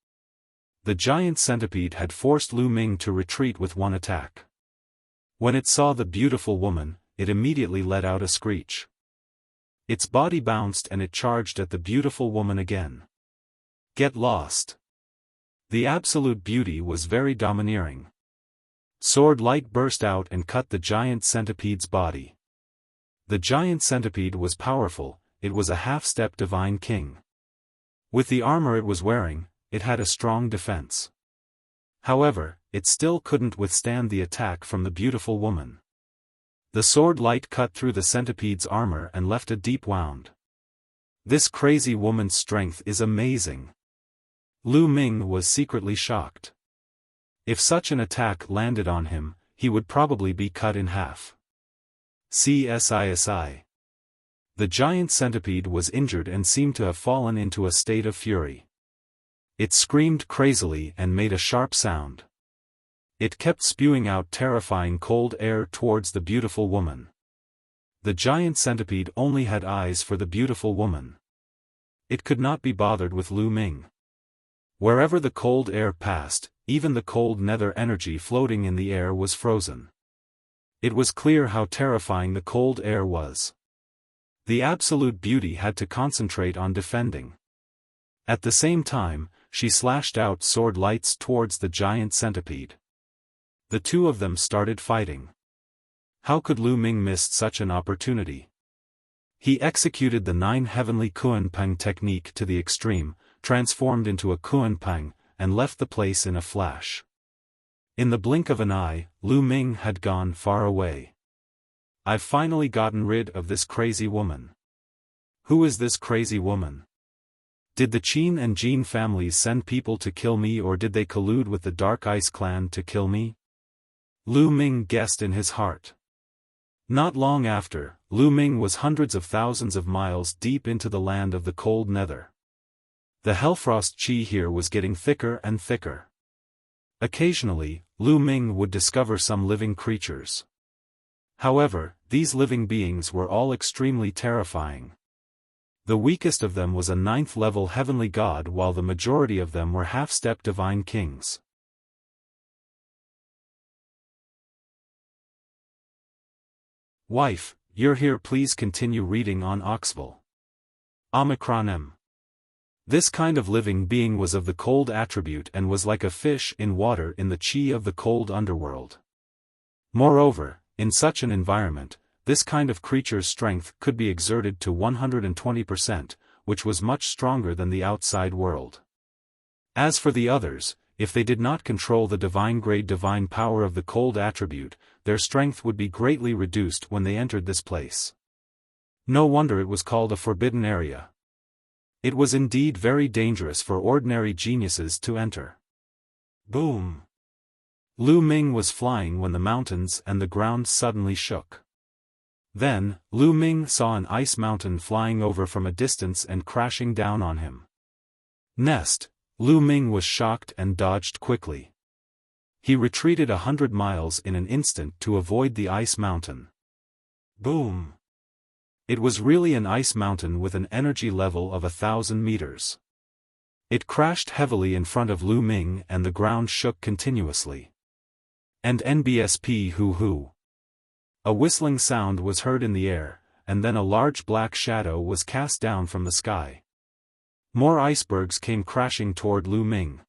The giant centipede had forced Lu Ming to retreat with one attack. When it saw the beautiful woman, it immediately let out a screech. Its body bounced and it charged at the beautiful woman again. Get lost! The absolute beauty was very domineering. Sword light burst out and cut the giant centipede's body. The giant centipede was powerful, it was a half-step divine king. With the armor it was wearing, it had a strong defense. However, it still couldn't withstand the attack from the beautiful woman. The sword light cut through the centipede's armor and left a deep wound. This crazy woman's strength is amazing. Lu Ming was secretly shocked. If such an attack landed on him, he would probably be cut in half. CSISI. The giant centipede was injured and seemed to have fallen into a state of fury. It screamed crazily and made a sharp sound. It kept spewing out terrifying cold air towards the beautiful woman. The giant centipede only had eyes for the beautiful woman. It could not be bothered with Lu Ming. Wherever the cold air passed, even the cold nether energy floating in the air was frozen. It was clear how terrifying the cold air was. The absolute beauty had to concentrate on defending. At the same time, she slashed out sword lights towards the giant centipede. The two of them started fighting. How could Lu Ming miss such an opportunity? He executed the 9 heavenly Kuan-Pang technique to the extreme, transformed into a Kuan-Pang, and left the place in a flash. In the blink of an eye, Lu Ming had gone far away. I've finally gotten rid of this crazy woman. Who is this crazy woman? Did the Qin and Jin families send people to kill me, or did they collude with the Dark Ice clan to kill me? Lu Ming guessed in his heart. Not long after, Lu Ming was hundreds of thousands of miles deep into the land of the cold nether. The Hellfrost Qi here was getting thicker and thicker. Occasionally, Lu Ming would discover some living creatures. However, these living beings were all extremely terrifying. The weakest of them was a 9th-level heavenly god, while the majority of them were half-step divine kings. Wife, you're here, please continue reading on Oxville. Omicron M. This kind of living being was of the cold attribute and was like a fish in water in the qi of the cold underworld. Moreover, in such an environment, this kind of creature's strength could be exerted to 120%, which was much stronger than the outside world. As for the others, if they did not control the divine-grade divine power of the cold attribute, their strength would be greatly reduced when they entered this place. No wonder it was called a forbidden area. It was indeed very dangerous for ordinary geniuses to enter. Boom! Lu Ming was flying when the mountains and the ground suddenly shook. Then, Lu Ming saw an ice mountain flying over from a distance and crashing down on him. Next, Lu Ming was shocked and dodged quickly. He retreated 100 miles in an instant to avoid the ice mountain. Boom! It was really an ice mountain with an energy level of 1,000 meters. It crashed heavily in front of Lu Ming and the ground shook continuously. And NBSP hoo hoo. A whistling sound was heard in the air, and then a large black shadow was cast down from the sky. More icebergs came crashing toward Lu Ming.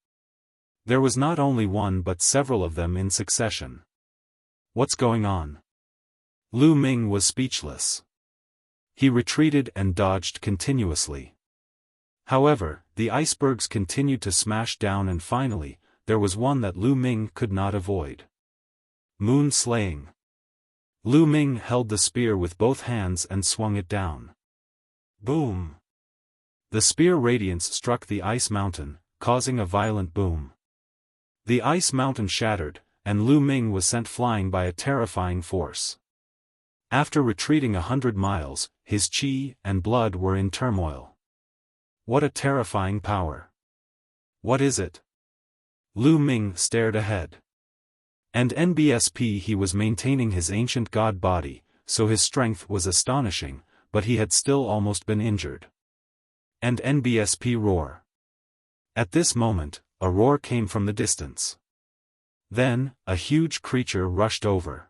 There was not only one but several of them in succession. What's going on? Lu Ming was speechless. He retreated and dodged continuously. However, the icebergs continued to smash down and finally, there was one that Lu Ming could not avoid. Moon slaying. Lu Ming held the spear with both hands and swung it down. Boom! The spear radiance struck the ice mountain, causing a violent boom. The ice mountain shattered, and Lu Ming was sent flying by a terrifying force. After retreating 100 miles, his qi and blood were in turmoil. What a terrifying power! What is it? Lu Ming stared ahead. And NBSP he was maintaining his ancient god body, so his strength was astonishing, but he had still almost been injured. And NBSP roar. At this moment, a roar came from the distance. Then, a huge creature rushed over.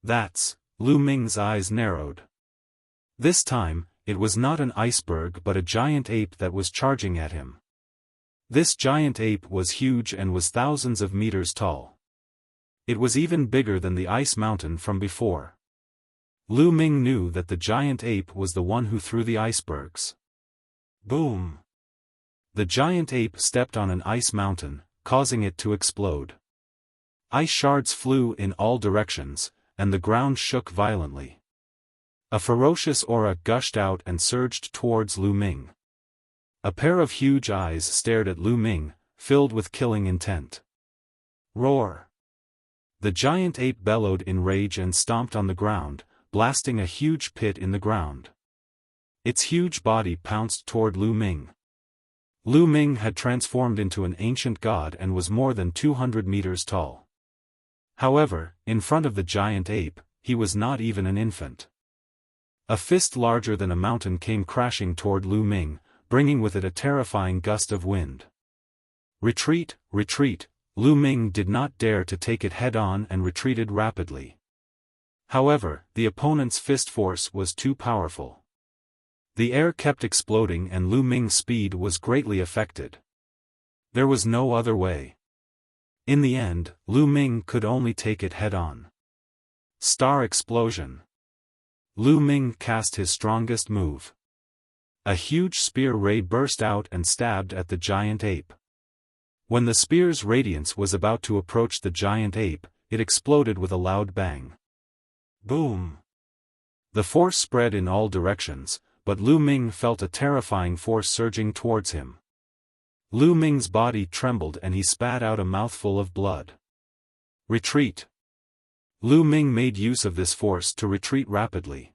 That's, Lu Ming's eyes narrowed. This time, it was not an iceberg but a giant ape that was charging at him. This giant ape was huge and was thousands of meters tall. It was even bigger than the ice mountain from before. Lu Ming knew that the giant ape was the one who threw the icebergs. Boom! The giant ape stepped on an ice mountain, causing it to explode. Ice shards flew in all directions, and the ground shook violently. A ferocious aura gushed out and surged towards Lu Ming. A pair of huge eyes stared at Lu Ming, filled with killing intent. Roar! The giant ape bellowed in rage and stomped on the ground, blasting a huge pit in the ground. Its huge body pounced toward Lu Ming. Lu Ming had transformed into an ancient god and was more than 200 meters tall. However, in front of the giant ape, he was not even an infant. A fist larger than a mountain came crashing toward Lu Ming, bringing with it a terrifying gust of wind. Retreat, retreat! Lu Ming did not dare to take it head-on and retreated rapidly. However, the opponent's fist force was too powerful. The air kept exploding and Lu Ming's speed was greatly affected. There was no other way. In the end, Lu Ming could only take it head-on. Star explosion. Lu Ming cast his strongest move. A huge spear ray burst out and stabbed at the giant ape. When the spear's radiance was about to approach the giant ape, it exploded with a loud bang. Boom! The force spread in all directions, but Lu Ming felt a terrifying force surging towards him. Lu Ming's body trembled and he spat out a mouthful of blood. Retreat! Lu Ming made use of this force to retreat rapidly.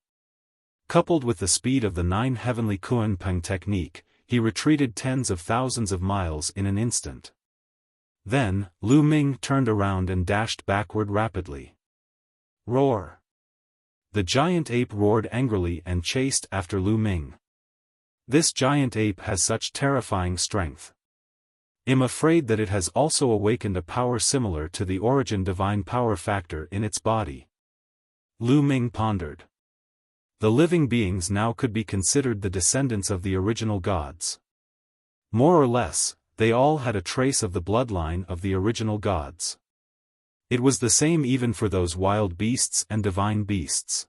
Coupled with the speed of the 9 heavenly Kunpeng technique, he retreated tens of thousands of miles in an instant. Then, Lu Ming turned around and dashed backward rapidly. Roar! The giant ape roared angrily and chased after Lu Ming. This giant ape has such terrifying strength. I'm afraid that it has also awakened a power similar to the origin divine power factor in its body. Lu Ming pondered. The living beings now could be considered the descendants of the original gods. More or less, they all had a trace of the bloodline of the original gods. It was the same even for those wild beasts and divine beasts.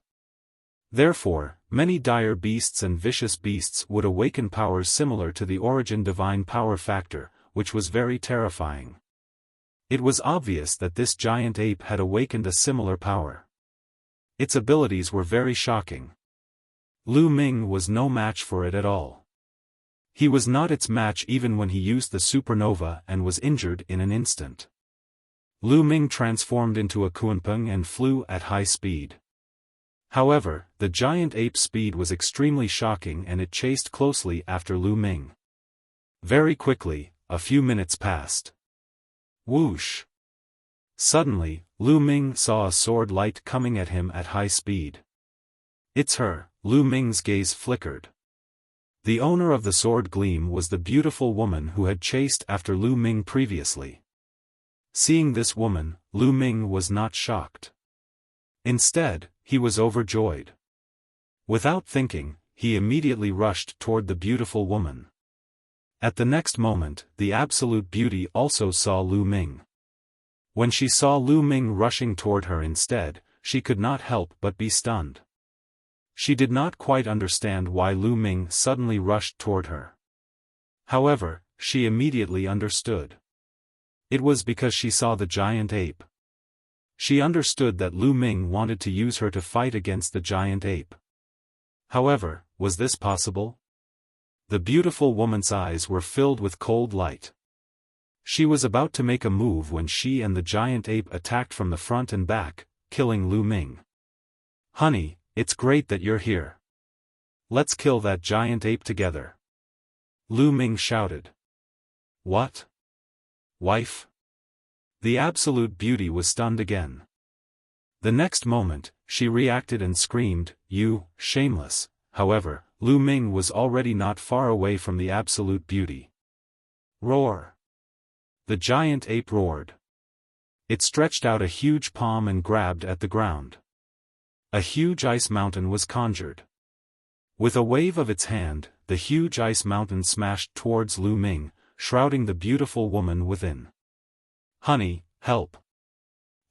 Therefore, many dire beasts and vicious beasts would awaken powers similar to the origin divine power factor, which was very terrifying. It was obvious that this giant ape had awakened a similar power. Its abilities were very shocking. Lu Ming was no match for it at all. He was not its match even when he used the supernova and was injured in an instant. Lu Ming transformed into a Kunpeng and flew at high speed. However, the giant ape's speed was extremely shocking and it chased closely after Lu Ming. Very quickly, a few minutes passed. Whoosh! Suddenly, Lu Ming saw a sword light coming at him at high speed. It's her. Lu Ming's gaze flickered. The owner of the sword gleam was the beautiful woman who had chased after Lu Ming previously. Seeing this woman, Lu Ming was not shocked. Instead, he was overjoyed. Without thinking, he immediately rushed toward the beautiful woman. At the next moment, the absolute beauty also saw Lu Ming. When she saw Lu Ming rushing toward her instead, she could not help but be stunned. She did not quite understand why Lu Ming suddenly rushed toward her. However, she immediately understood. It was because she saw the giant ape. She understood that Lu Ming wanted to use her to fight against the giant ape. However, was this possible? The beautiful woman's eyes were filled with cold light. She was about to make a move when she and the giant ape attacked from the front and back, killing Lu Ming. "Honey, it's great that you're here. Let's kill that giant ape together," Lu Ming shouted. "What? Wife?" The absolute beauty was stunned again. The next moment, she reacted and screamed, "You, shameless!" However, Lu Ming was already not far away from the absolute beauty. Roar! The giant ape roared. It stretched out a huge palm and grabbed at the ground. A huge ice mountain was conjured. With a wave of its hand, the huge ice mountain smashed towards Lu Ming, shrouding the beautiful woman within. "Honey, help!"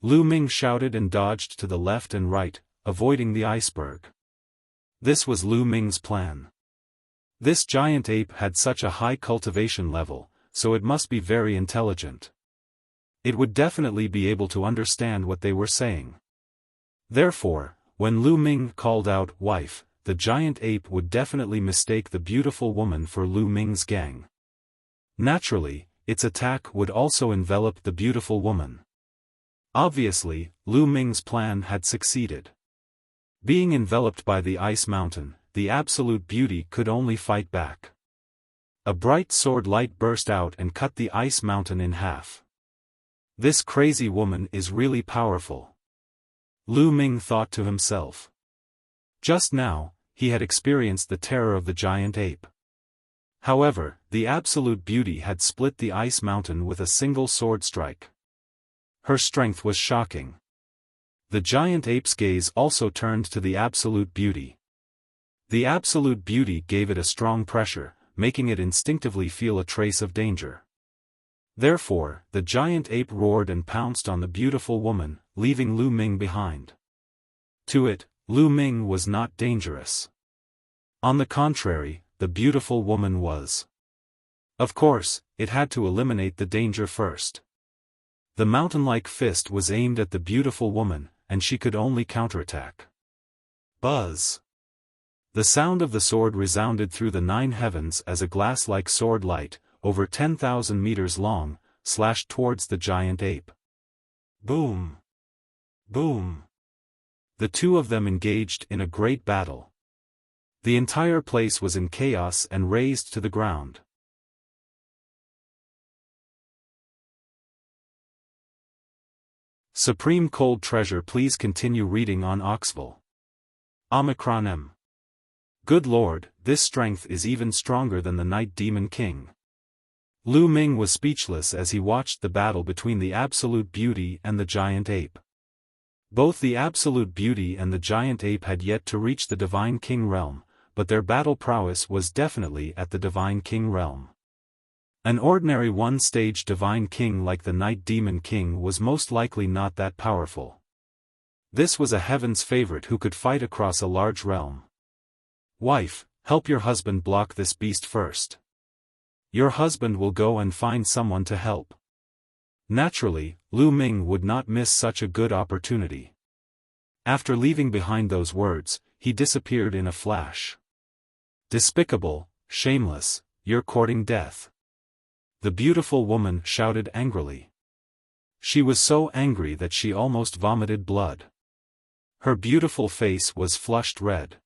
Lu Ming shouted and dodged to the left and right, avoiding the iceberg. This was Lu Ming's plan. This giant ape had such a high cultivation level, so it must be very intelligent. It would definitely be able to understand what they were saying. Therefore, when Lu Ming called out "wife," the giant ape would definitely mistake the beautiful woman for Lu Ming's gang. Naturally, its attack would also envelop the beautiful woman. Obviously, Lu Ming's plan had succeeded. Being enveloped by the ice mountain, the absolute beauty could only fight back. A bright sword light burst out and cut the ice mountain in half. This crazy woman is really powerful, Lu Ming thought to himself. Just now, he had experienced the terror of the giant ape. However, the absolute beauty had split the ice mountain with a single sword strike. Her strength was shocking. The giant ape's gaze also turned to the absolute beauty. The absolute beauty gave it a strong pressure, making it instinctively feel a trace of danger. Therefore, the giant ape roared and pounced on the beautiful woman, leaving Lu Ming behind. To it, Lu Ming was not dangerous. On the contrary, the beautiful woman was. Of course, it had to eliminate the danger first. The mountain-like fist was aimed at the beautiful woman, and she could only counterattack. Buzz! The sound of the sword resounded through the 9 heavens as a glass-like sword light, over 10,000 meters long, slashed towards the giant ape. Boom! Boom! The two of them engaged in a great battle. The entire place was in chaos and razed to the ground. Supreme Cold Treasure. Please continue reading on Oxville. Omicron M. Good Lord, this strength is even stronger than the Night Demon King. Lu Ming was speechless as he watched the battle between the Absolute Beauty and the giant ape. Both the Absolute Beauty and the giant ape had yet to reach the Divine King realm, but their battle prowess was definitely at the Divine King realm. An ordinary one-stage Divine King like the Night Demon King was most likely not that powerful. This was a heaven's favorite who could fight across a large realm. Wife, help your husband block this beast first. Your husband will go and find someone to help. Naturally, Lu Ming would not miss such a good opportunity. After leaving behind those words, he disappeared in a flash. Despicable, shameless, you're courting death. The beautiful woman shouted angrily. She was so angry that she almost vomited blood. Her beautiful face was flushed red.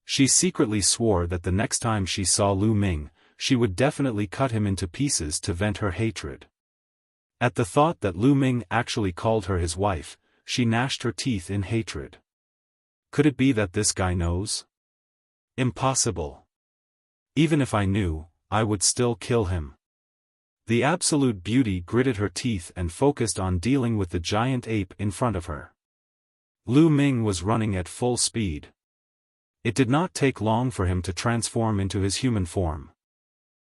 She secretly swore that the next time she saw Lu Ming, she would definitely cut him into pieces to vent her hatred. At the thought that Lu Ming actually called her his wife, she gnashed her teeth in hatred. Could it be that this guy knows? Impossible. Even if I knew, I would still kill him. The absolute beauty gritted her teeth and focused on dealing with the giant ape in front of her. Lu Ming was running at full speed. It did not take long for him to transform into his human form.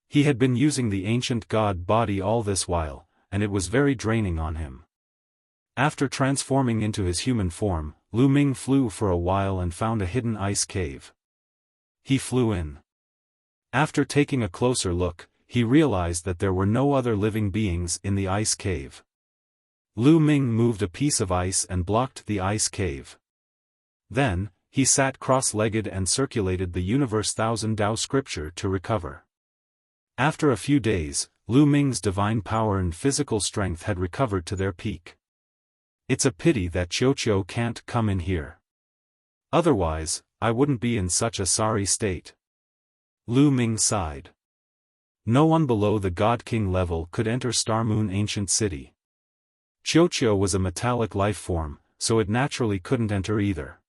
He had been using the ancient god body all this while, and it was very draining on him. After transforming into his human form, Lu Ming flew for a while and found a hidden ice cave. He flew in. After taking a closer look, he realized that there were no other living beings in the ice cave. Lu Ming moved a piece of ice and blocked the ice cave. Then, he sat cross-legged and circulated the Universe Thousand Tao scripture to recover. After a few days, Lu Ming's divine power and physical strength had recovered to their peak. It's a pity that Qiuqiu can't come in here. Otherwise, I wouldn't be in such a sorry state. Lu Ming sighed. No one below the God King level could enter Star Moon Ancient City. Qiuqiu was a metallic life form, so it naturally couldn't enter either.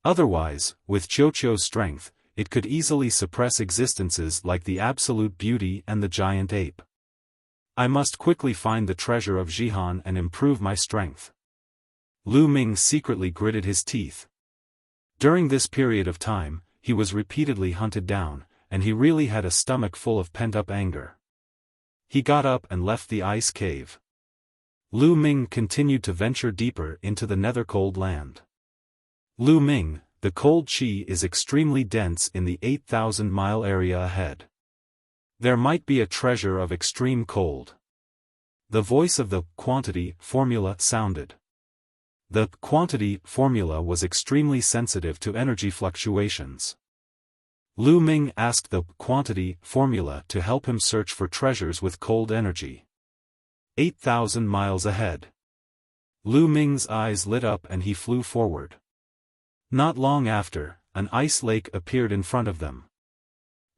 Otherwise, with Qiuqiu's strength, it could easily suppress existences like the Absolute Beauty and the giant ape. I must quickly find the treasure of Jihan and improve my strength. Lu Ming secretly gritted his teeth. During this period of time, he was repeatedly hunted down, and he really had a stomach full of pent-up anger. He got up and left the ice cave. Lu Ming continued to venture deeper into the nether-cold land. Lu Ming, the cold qi is extremely dense in the 8,000-mile area ahead. There might be a treasure of extreme cold. The voice of the quantity formula sounded. The quantity formula was extremely sensitive to energy fluctuations. Lu Ming asked the quantity formula to help him search for treasures with cold energy. 8,000 miles ahead. Lu Ming's eyes lit up and he flew forward. Not long after, an ice lake appeared in front of them.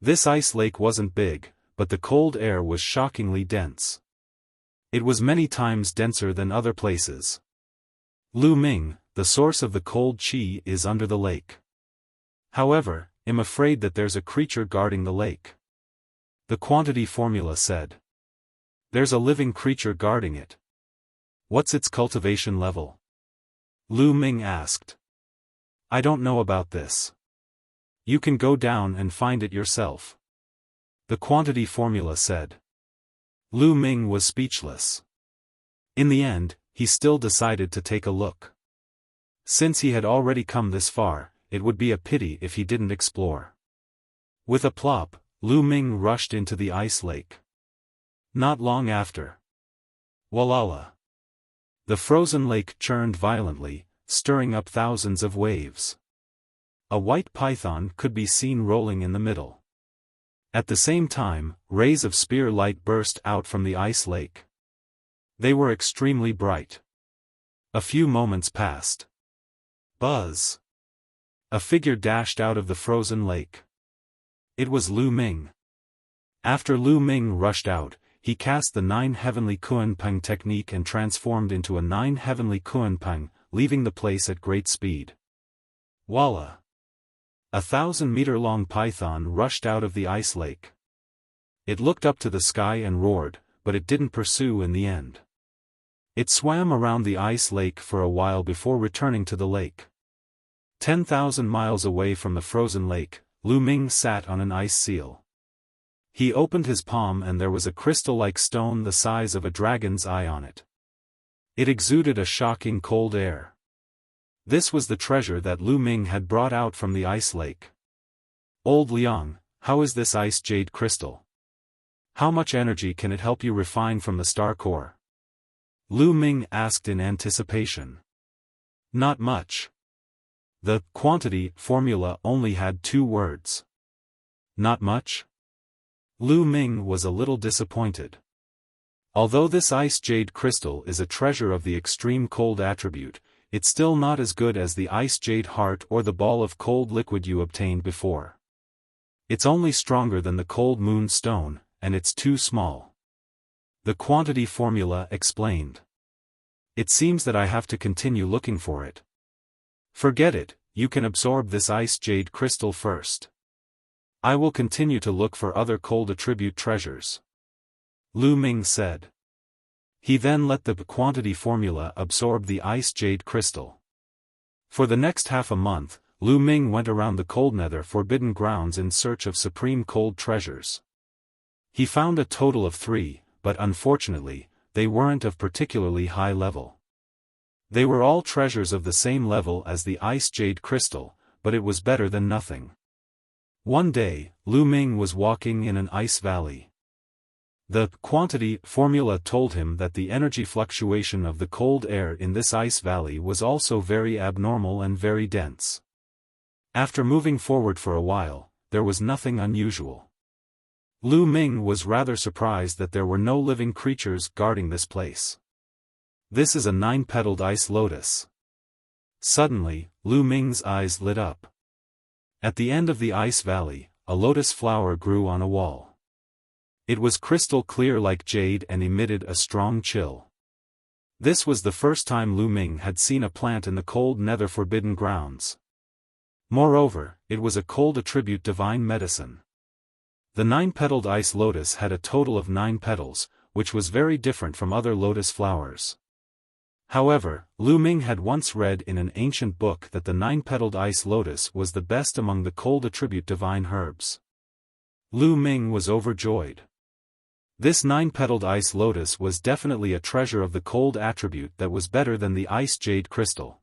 This ice lake wasn't big, but the cold air was shockingly dense. It was many times denser than other places. Lu Ming, the source of the cold qi is under the lake. However, I'm afraid that there's a creature guarding the lake. The quantity formula said. There's a living creature guarding it. What's its cultivation level? Lu Ming asked. I don't know about this. You can go down and find it yourself. The quantity formula said. Lu Ming was speechless. In the end, he still decided to take a look. Since he had already come this far, it would be a pity if he didn't explore. With a plop, Lu Ming rushed into the ice lake. Not long after. Walala. The frozen lake churned violently, stirring up thousands of waves. A white python could be seen rolling in the middle. At the same time, rays of spear light burst out from the ice lake. They were extremely bright. A few moments passed. Buzz. A figure dashed out of the frozen lake. It was Lu Ming. After Lu Ming rushed out, he cast the 9 heavenly Kuan-Peng technique and transformed into a 9 heavenly Kuan-Peng, leaving the place at great speed. Voila! A 1,000-meter-long python rushed out of the ice lake. It looked up to the sky and roared, but it didn't pursue in the end. It swam around the ice lake for a while before returning to the lake. 10,000 miles away from the frozen lake, Lu Ming sat on an ice seal. He opened his palm and there was a crystal-like stone the size of a dragon's eye on it. It exuded a shocking cold air. This was the treasure that Lu Ming had brought out from the ice lake. Old Liang, how is this ice jade crystal? How much energy can it help you refine from the star core? Lu Ming asked in anticipation. Not much. The quantity formula only had 2 words. Not much? Lu Ming was a little disappointed. Although this ice jade crystal is a treasure of the extreme cold attribute, it's still not as good as the ice jade heart or the ball of cold liquid you obtained before. It's only stronger than the cold moon stone, and it's too small. The quantity formula explained. It seems that I have to continue looking for it. Forget it, you can absorb this ice jade crystal first. I will continue to look for other cold attribute treasures. Lu Ming said. He then let the quantity formula absorb the ice jade crystal. For the next half a month, Lu Ming went around the cold nether forbidden grounds in search of supreme cold treasures. He found a total of 3, but unfortunately, they weren't of particularly high level. They were all treasures of the same level as the ice jade crystal, but it was better than nothing. One day, Lu Ming was walking in an ice valley. The quantity formula told him that the energy fluctuation of the cold air in this ice valley was also very abnormal and very dense. After moving forward for a while, there was nothing unusual. Lu Ming was rather surprised that there were no living creatures guarding this place. This is a 9-petaled ice lotus. Suddenly, Lu Ming's eyes lit up. At the end of the ice valley, a lotus flower grew on a wall. It was crystal clear like jade and emitted a strong chill. This was the first time Lu Ming had seen a plant in the cold nether forbidden grounds. Moreover, it was a cold attribute divine medicine. The 9-petaled ice lotus had a total of 9 petals, which was very different from other lotus flowers. However, Lu Ming had once read in an ancient book that the 9-petaled ice lotus was the best among the cold attribute divine herbs. Lu Ming was overjoyed. This 9-petaled ice lotus was definitely a treasure of the cold attribute that was better than the ice jade crystal.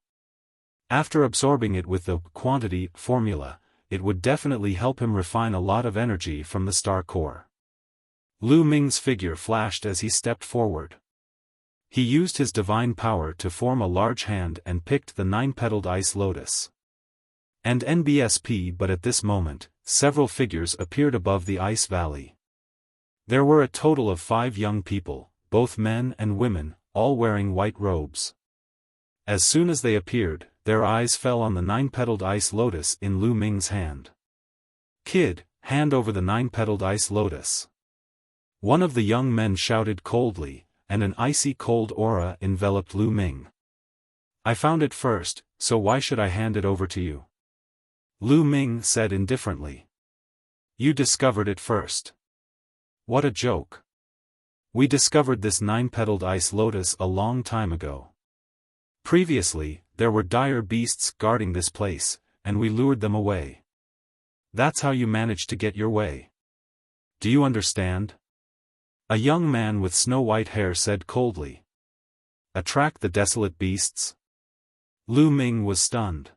After absorbing it with the quantity formula, it would definitely help him refine a lot of energy from the star core. Lu Ming's figure flashed as he stepped forward. He used his divine power to form a large hand and picked the 9-petaled ice lotus. And NBSP, but at this moment, several figures appeared above the ice valley. There were a total of 5 young people, both men and women, all wearing white robes. As soon as they appeared, their eyes fell on the 9-petaled ice lotus in Lu Ming's hand. "Kid, hand over the 9-petaled ice lotus." One of the young men shouted coldly, and an icy cold aura enveloped Lu Ming. "I found it first, so why should I hand it over to you?" Lu Ming said indifferently. "You discovered it first." "What a joke. We discovered this 9-petaled ice lotus a long time ago. Previously, there were dire beasts guarding this place, and we lured them away. That's how you managed to get your way. Do you understand?" A young man with snow-white hair said coldly. "Attract the desolate beasts?" Lu Ming was stunned.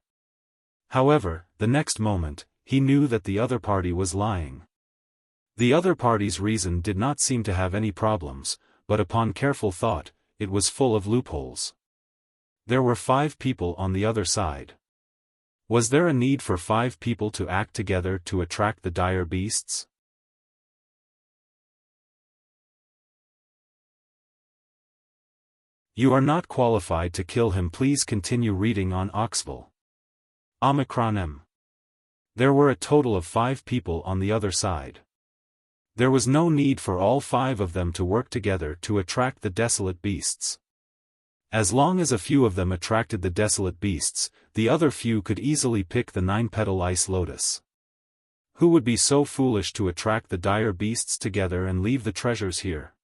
However, the next moment, he knew that the other party was lying. The other party's reason did not seem to have any problems, but upon careful thought, it was full of loopholes. There were 5 people on the other side. Was there a need for 5 people to act together to attract the dire beasts? You are not qualified to kill him. Please continue reading on Oxville. Omicron M. There were a total of 5 people on the other side. There was no need for all 5 of them to work together to attract the desolate beasts. As long as a few of them attracted the desolate beasts, the other few could easily pick the 9-petal ice lotus. Who would be so foolish to attract the dire beasts together and leave the treasures here?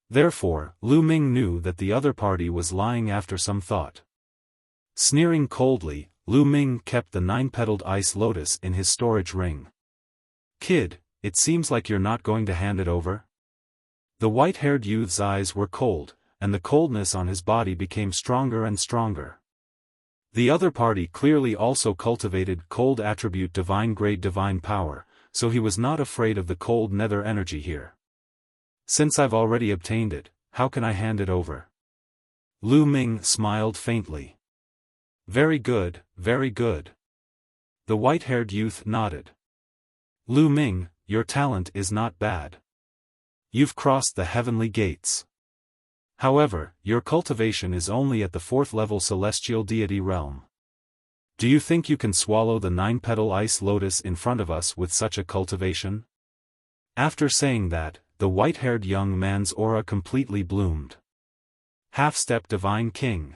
Therefore, Lu Ming knew that the other party was lying after some thought. Sneering coldly, Lu Ming kept the 9-petaled ice lotus in his storage ring. "Kid, it seems like you're not going to hand it over?" The white-haired youth's eyes were cold, and the coldness on his body became stronger and stronger. The other party clearly also cultivated cold attribute divine grade divine power, so he was not afraid of the cold nether energy here. "Since I've already obtained it, how can I hand it over?" Lu Ming smiled faintly. Very good, very good." The white-haired youth nodded. "Lu Ming, your talent is not bad. You've crossed the heavenly gates. However, your cultivation is only at the 4th level celestial deity realm. Do you think you can swallow the 9-petal ice lotus in front of us with such a cultivation?" After saying that, the white-haired young man's aura completely bloomed. Half-step divine king.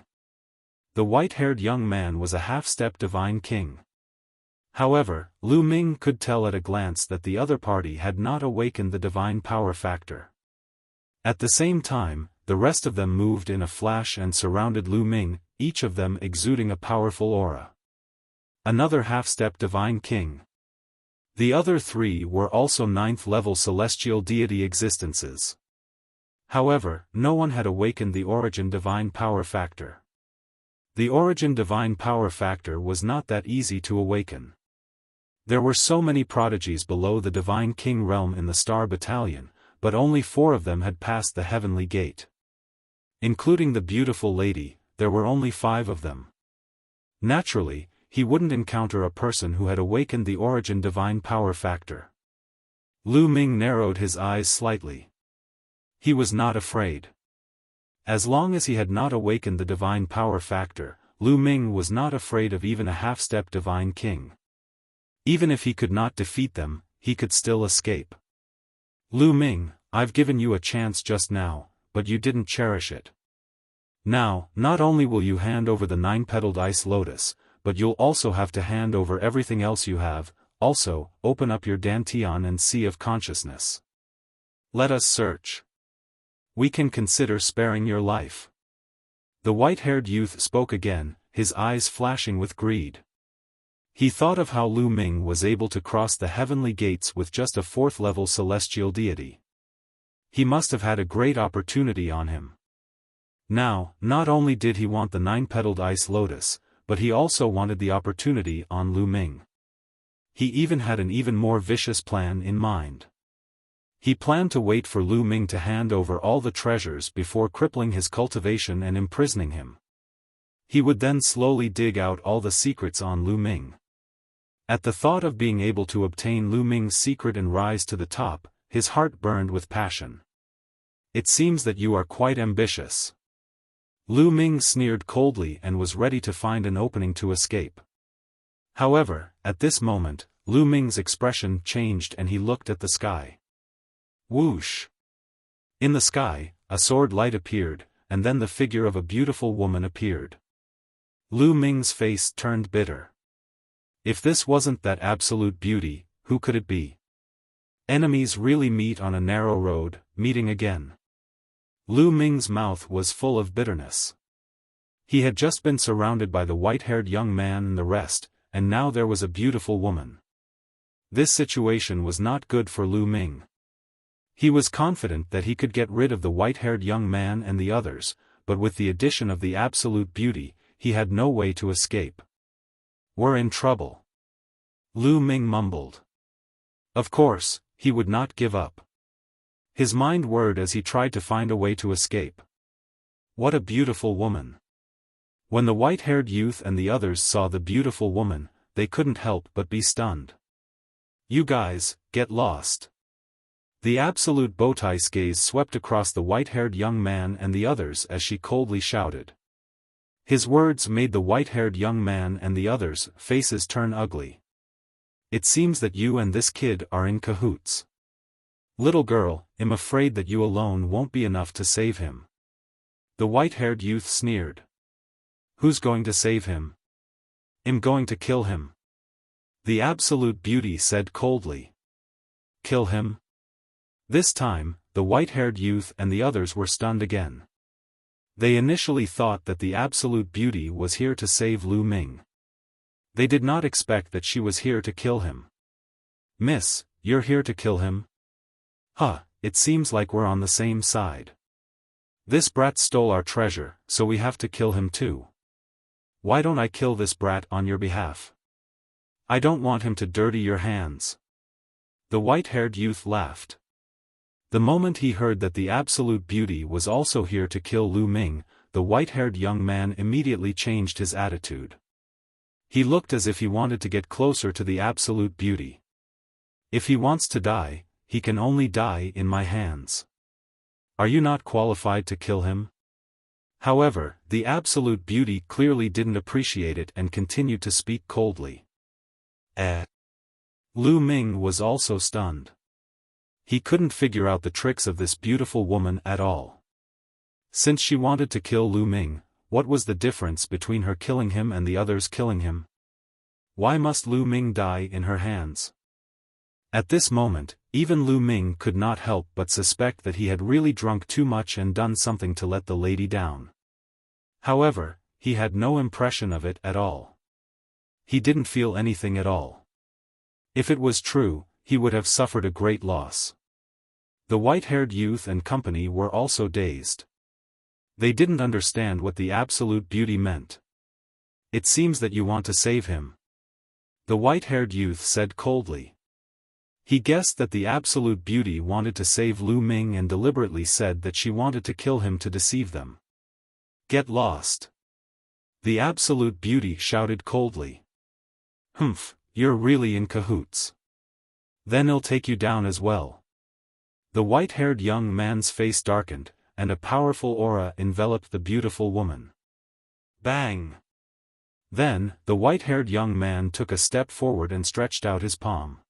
The white-haired young man was a half-step divine king. However, Lu Ming could tell at a glance that the other party had not awakened the divine power factor. At the same time, the rest of them moved in a flash and surrounded Lu Ming, each of them exuding a powerful aura. Another half-step divine king. The other three were also 9th-level celestial deity existences. However, no one had awakened the origin divine power factor. The origin divine power factor was not that easy to awaken. There were so many prodigies below the divine king realm in the Star Battalion, but only 4 of them had passed the heavenly gate. Including the beautiful lady, there were only 5 of them. Naturally, he wouldn't encounter a person who had awakened the origin divine power factor. Lu Ming narrowed his eyes slightly. He was not afraid. As long as he had not awakened the divine power factor, Lu Ming was not afraid of even a half-step divine king. Even if he could not defeat them, he could still escape. Lu Ming, I've given you a chance just now, but you didn't cherish it. Now, not only will you hand over the 9-petaled ice lotus, but you'll also have to hand over everything else you have. Also, open up your Dantian and Sea of Consciousness. Let us search. We can consider sparing your life. The white-haired youth spoke again, his eyes flashing with greed. He thought of how Lu Ming was able to cross the heavenly gates with just a 4th-level celestial deity. He must have had a great opportunity on him. Now, not only did he want the 9-petaled ice lotus, but he also wanted the opportunity on Lu Ming. He even had an even more vicious plan in mind. He planned to wait for Lu Ming to hand over all the treasures before crippling his cultivation and imprisoning him. He would then slowly dig out all the secrets on Lu Ming. At the thought of being able to obtain Lu Ming's secret and rise to the top, his heart burned with passion. It seems that you are quite ambitious. Lu Ming sneered coldly and was ready to find an opening to escape. However, at this moment, Lu Ming's expression changed and he looked at the sky. Whoosh! In the sky, a sword light appeared, and then the figure of a beautiful woman appeared. Lu Ming's face turned bitter. If this wasn't that absolute beauty, who could it be? Enemies really meet on a narrow road, meeting again. Lu Ming's mouth was full of bitterness. He had just been surrounded by the white-haired young man and the rest, and now there was a beautiful woman. This situation was not good for Lu Ming. He was confident that he could get rid of the white-haired young man and the others, but with the addition of the absolute beauty, he had no way to escape. We're in trouble. Lu Ming mumbled. Of course, he would not give up. His mind whirred as he tried to find a way to escape. What a beautiful woman. When the white-haired youth and the others saw the beautiful woman, they couldn't help but be stunned. You guys, get lost. The absolute Bowtie's gaze swept across the white-haired young man and the others as she coldly shouted. His words made the white-haired young man and the others' faces turn ugly. It seems that you and this kid are in cahoots. Little girl, I'm afraid that you alone won't be enough to save him. The white-haired youth sneered. Who's going to save him? I'm going to kill him. The absolute beauty said coldly. Kill him? This time, the white-haired youth and the others were stunned again. They initially thought that the absolute beauty was here to save Lu Ming. They did not expect that she was here to kill him. Miss, you're here to kill him? Huh, it seems like we're on the same side. This brat stole our treasure, so we have to kill him too. Why don't I kill this brat on your behalf? I don't want him to dirty your hands. The white-haired youth laughed. The moment he heard that the absolute beauty was also here to kill Lu Ming, the white-haired young man immediately changed his attitude. He looked as if he wanted to get closer to the absolute beauty. If he wants to die, he can only die in my hands. Are you not qualified to kill him? However, the absolute beauty clearly didn't appreciate it and continued to speak coldly. Lu Ming was also stunned. He couldn't figure out the tricks of this beautiful woman at all. Since she wanted to kill Lu Ming, what was the difference between her killing him and the others killing him? Why must Lu Ming die in her hands? At this moment, even Lu Ming could not help but suspect that he had really drunk too much and done something to let the lady down. However, he had no impression of it at all. He didn't feel anything at all. If it was true, he would have suffered a great loss. The white-haired youth and company were also dazed. They didn't understand what the absolute beauty meant. It seems that you want to save him. The white-haired youth said coldly. He guessed that the absolute beauty wanted to save Lu Ming and deliberately said that she wanted to kill him to deceive them. Get lost. The absolute beauty shouted coldly. Humph, you're really in cahoots. Then he'll take you down as well. The white-haired young man's face darkened, and a powerful aura enveloped the beautiful woman. Bang! Then, the white-haired young man took a step forward and stretched out his palm.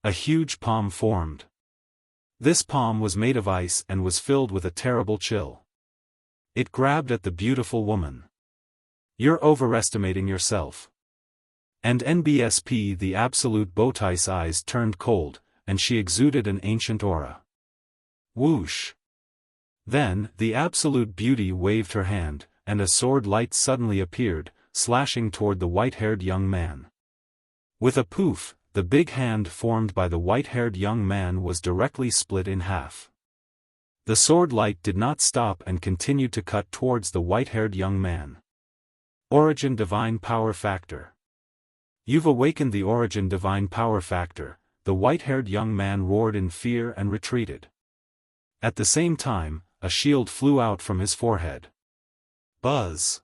A huge palm formed. This palm was made of ice and was filled with a terrible chill. It grabbed at the beautiful woman. You're overestimating yourself. And NBSP, the absolute Bowtie's eyes turned cold, and she exuded an ancient aura. Whoosh! Then, the absolute beauty waved her hand, and a sword light suddenly appeared, slashing toward the white-haired young man. With a poof, the big hand formed by the white-haired young man was directly split in half. The sword light did not stop and continued to cut towards the white-haired young man. Origin Divine Power Factor. You've awakened the Origin Divine Power Factor, the white-haired young man roared in fear and retreated. At the same time, a shield flew out from his forehead. Buzz!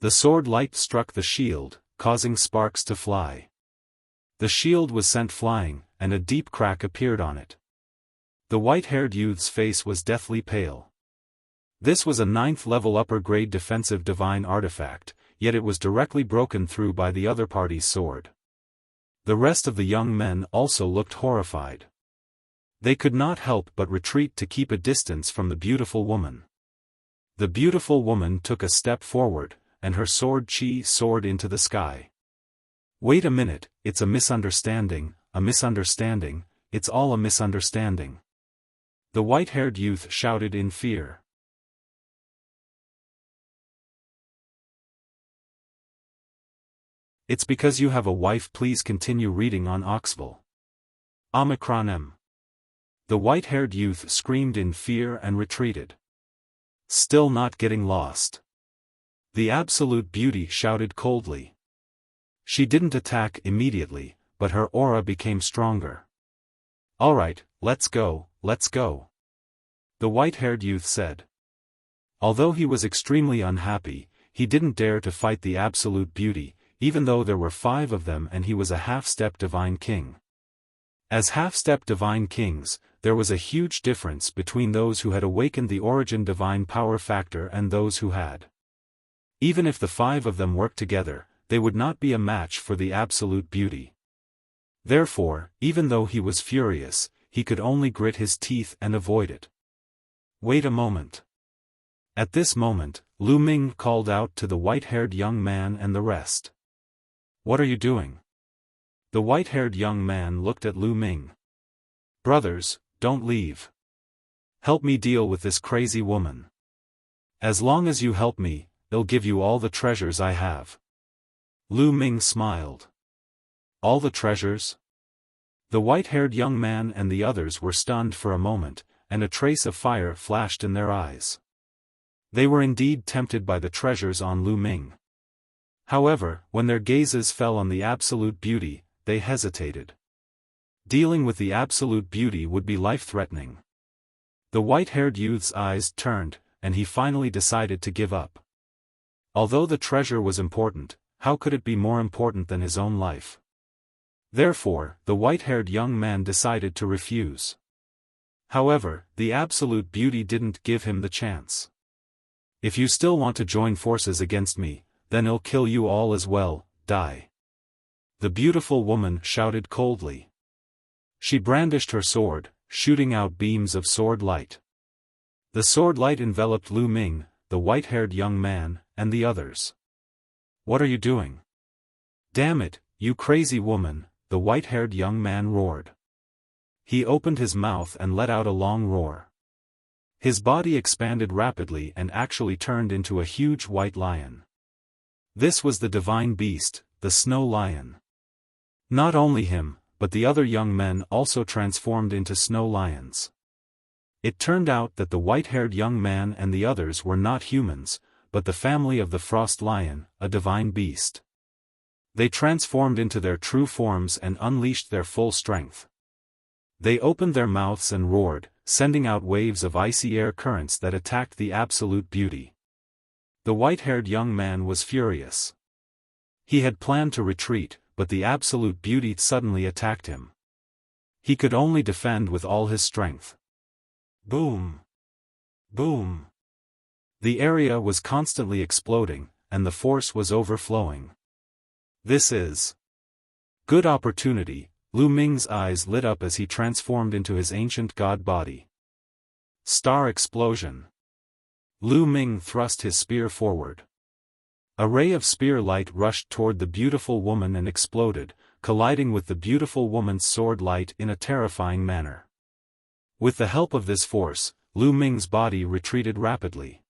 The sword light struck the shield, causing sparks to fly. The shield was sent flying, and a deep crack appeared on it. The white-haired youth's face was deathly pale. This was a 9th-level upper-grade defensive divine artifact, yet it was directly broken through by the other party's sword. The rest of the young men also looked horrified. They could not help but retreat to keep a distance from the beautiful woman. The beautiful woman took a step forward, and her sword chi soared into the sky. Wait a minute, it's a misunderstanding, it's all a misunderstanding. The white-haired youth shouted in fear. It's because you have a wife. Please continue reading on Oxville. Omicron M. The white-haired youth screamed in fear and retreated. Still not getting lost. The absolute beauty shouted coldly. She didn't attack immediately, but her aura became stronger. Alright, let's go, let's go. The white-haired youth said. Although he was extremely unhappy, he didn't dare to fight the absolute beauty, even though there were 5 of them and he was a half-step divine king. As half-step divine kings, there was a huge difference between those who had awakened the Origin Divine Power Factor and those who had. Even if the 5 of them worked together, they would not be a match for the absolute beauty. Therefore, even though he was furious, he could only grit his teeth and avoid it. Wait a moment. At this moment, Lu Ming called out to the white-haired young man and the rest. What are you doing? The white-haired young man looked at Lu Ming. Brothers, don't leave. Help me deal with this crazy woman. As long as you help me, I'll give you all the treasures I have. Lu Ming smiled. All the treasures? The white-haired young man and the others were stunned for a moment, and a trace of fire flashed in their eyes. They were indeed tempted by the treasures on Lu Ming. However, when their gazes fell on the absolute beauty, they hesitated. Dealing with the absolute beauty would be life-threatening. The white-haired youth's eyes turned, and he finally decided to give up. Although the treasure was important, how could it be more important than his own life? Therefore, the white-haired young man decided to refuse. However, the absolute beauty didn't give him the chance. If you still want to join forces against me, then I'll kill you all as well, die. The beautiful woman shouted coldly. She brandished her sword, shooting out beams of sword light. The sword light enveloped Lu Ming, the white-haired young man, and the others. What are you doing? "Damn it, you crazy woman," the white-haired young man roared. He opened his mouth and let out a long roar. His body expanded rapidly and actually turned into a huge white lion. This was the divine beast, the snow lion. Not only him, but the other young men also transformed into snow lions. It turned out that the white-haired young man and the others were not humans, but the family of the frost lion, a divine beast. They transformed into their true forms and unleashed their full strength. They opened their mouths and roared, sending out waves of icy air currents that attacked the absolute beauty. The white-haired young man was furious. He had planned to retreat, but the absolute beauty suddenly attacked him. He could only defend with all his strength. Boom! Boom! The area was constantly exploding, and the force was overflowing. This is good opportunity. Lu Ming's eyes lit up as he transformed into his ancient god body. Star explosion. Lu Ming thrust his spear forward. A ray of spear light rushed toward the beautiful woman and exploded, colliding with the beautiful woman's sword light in a terrifying manner. With the help of this force, Lu Ming's body retreated rapidly.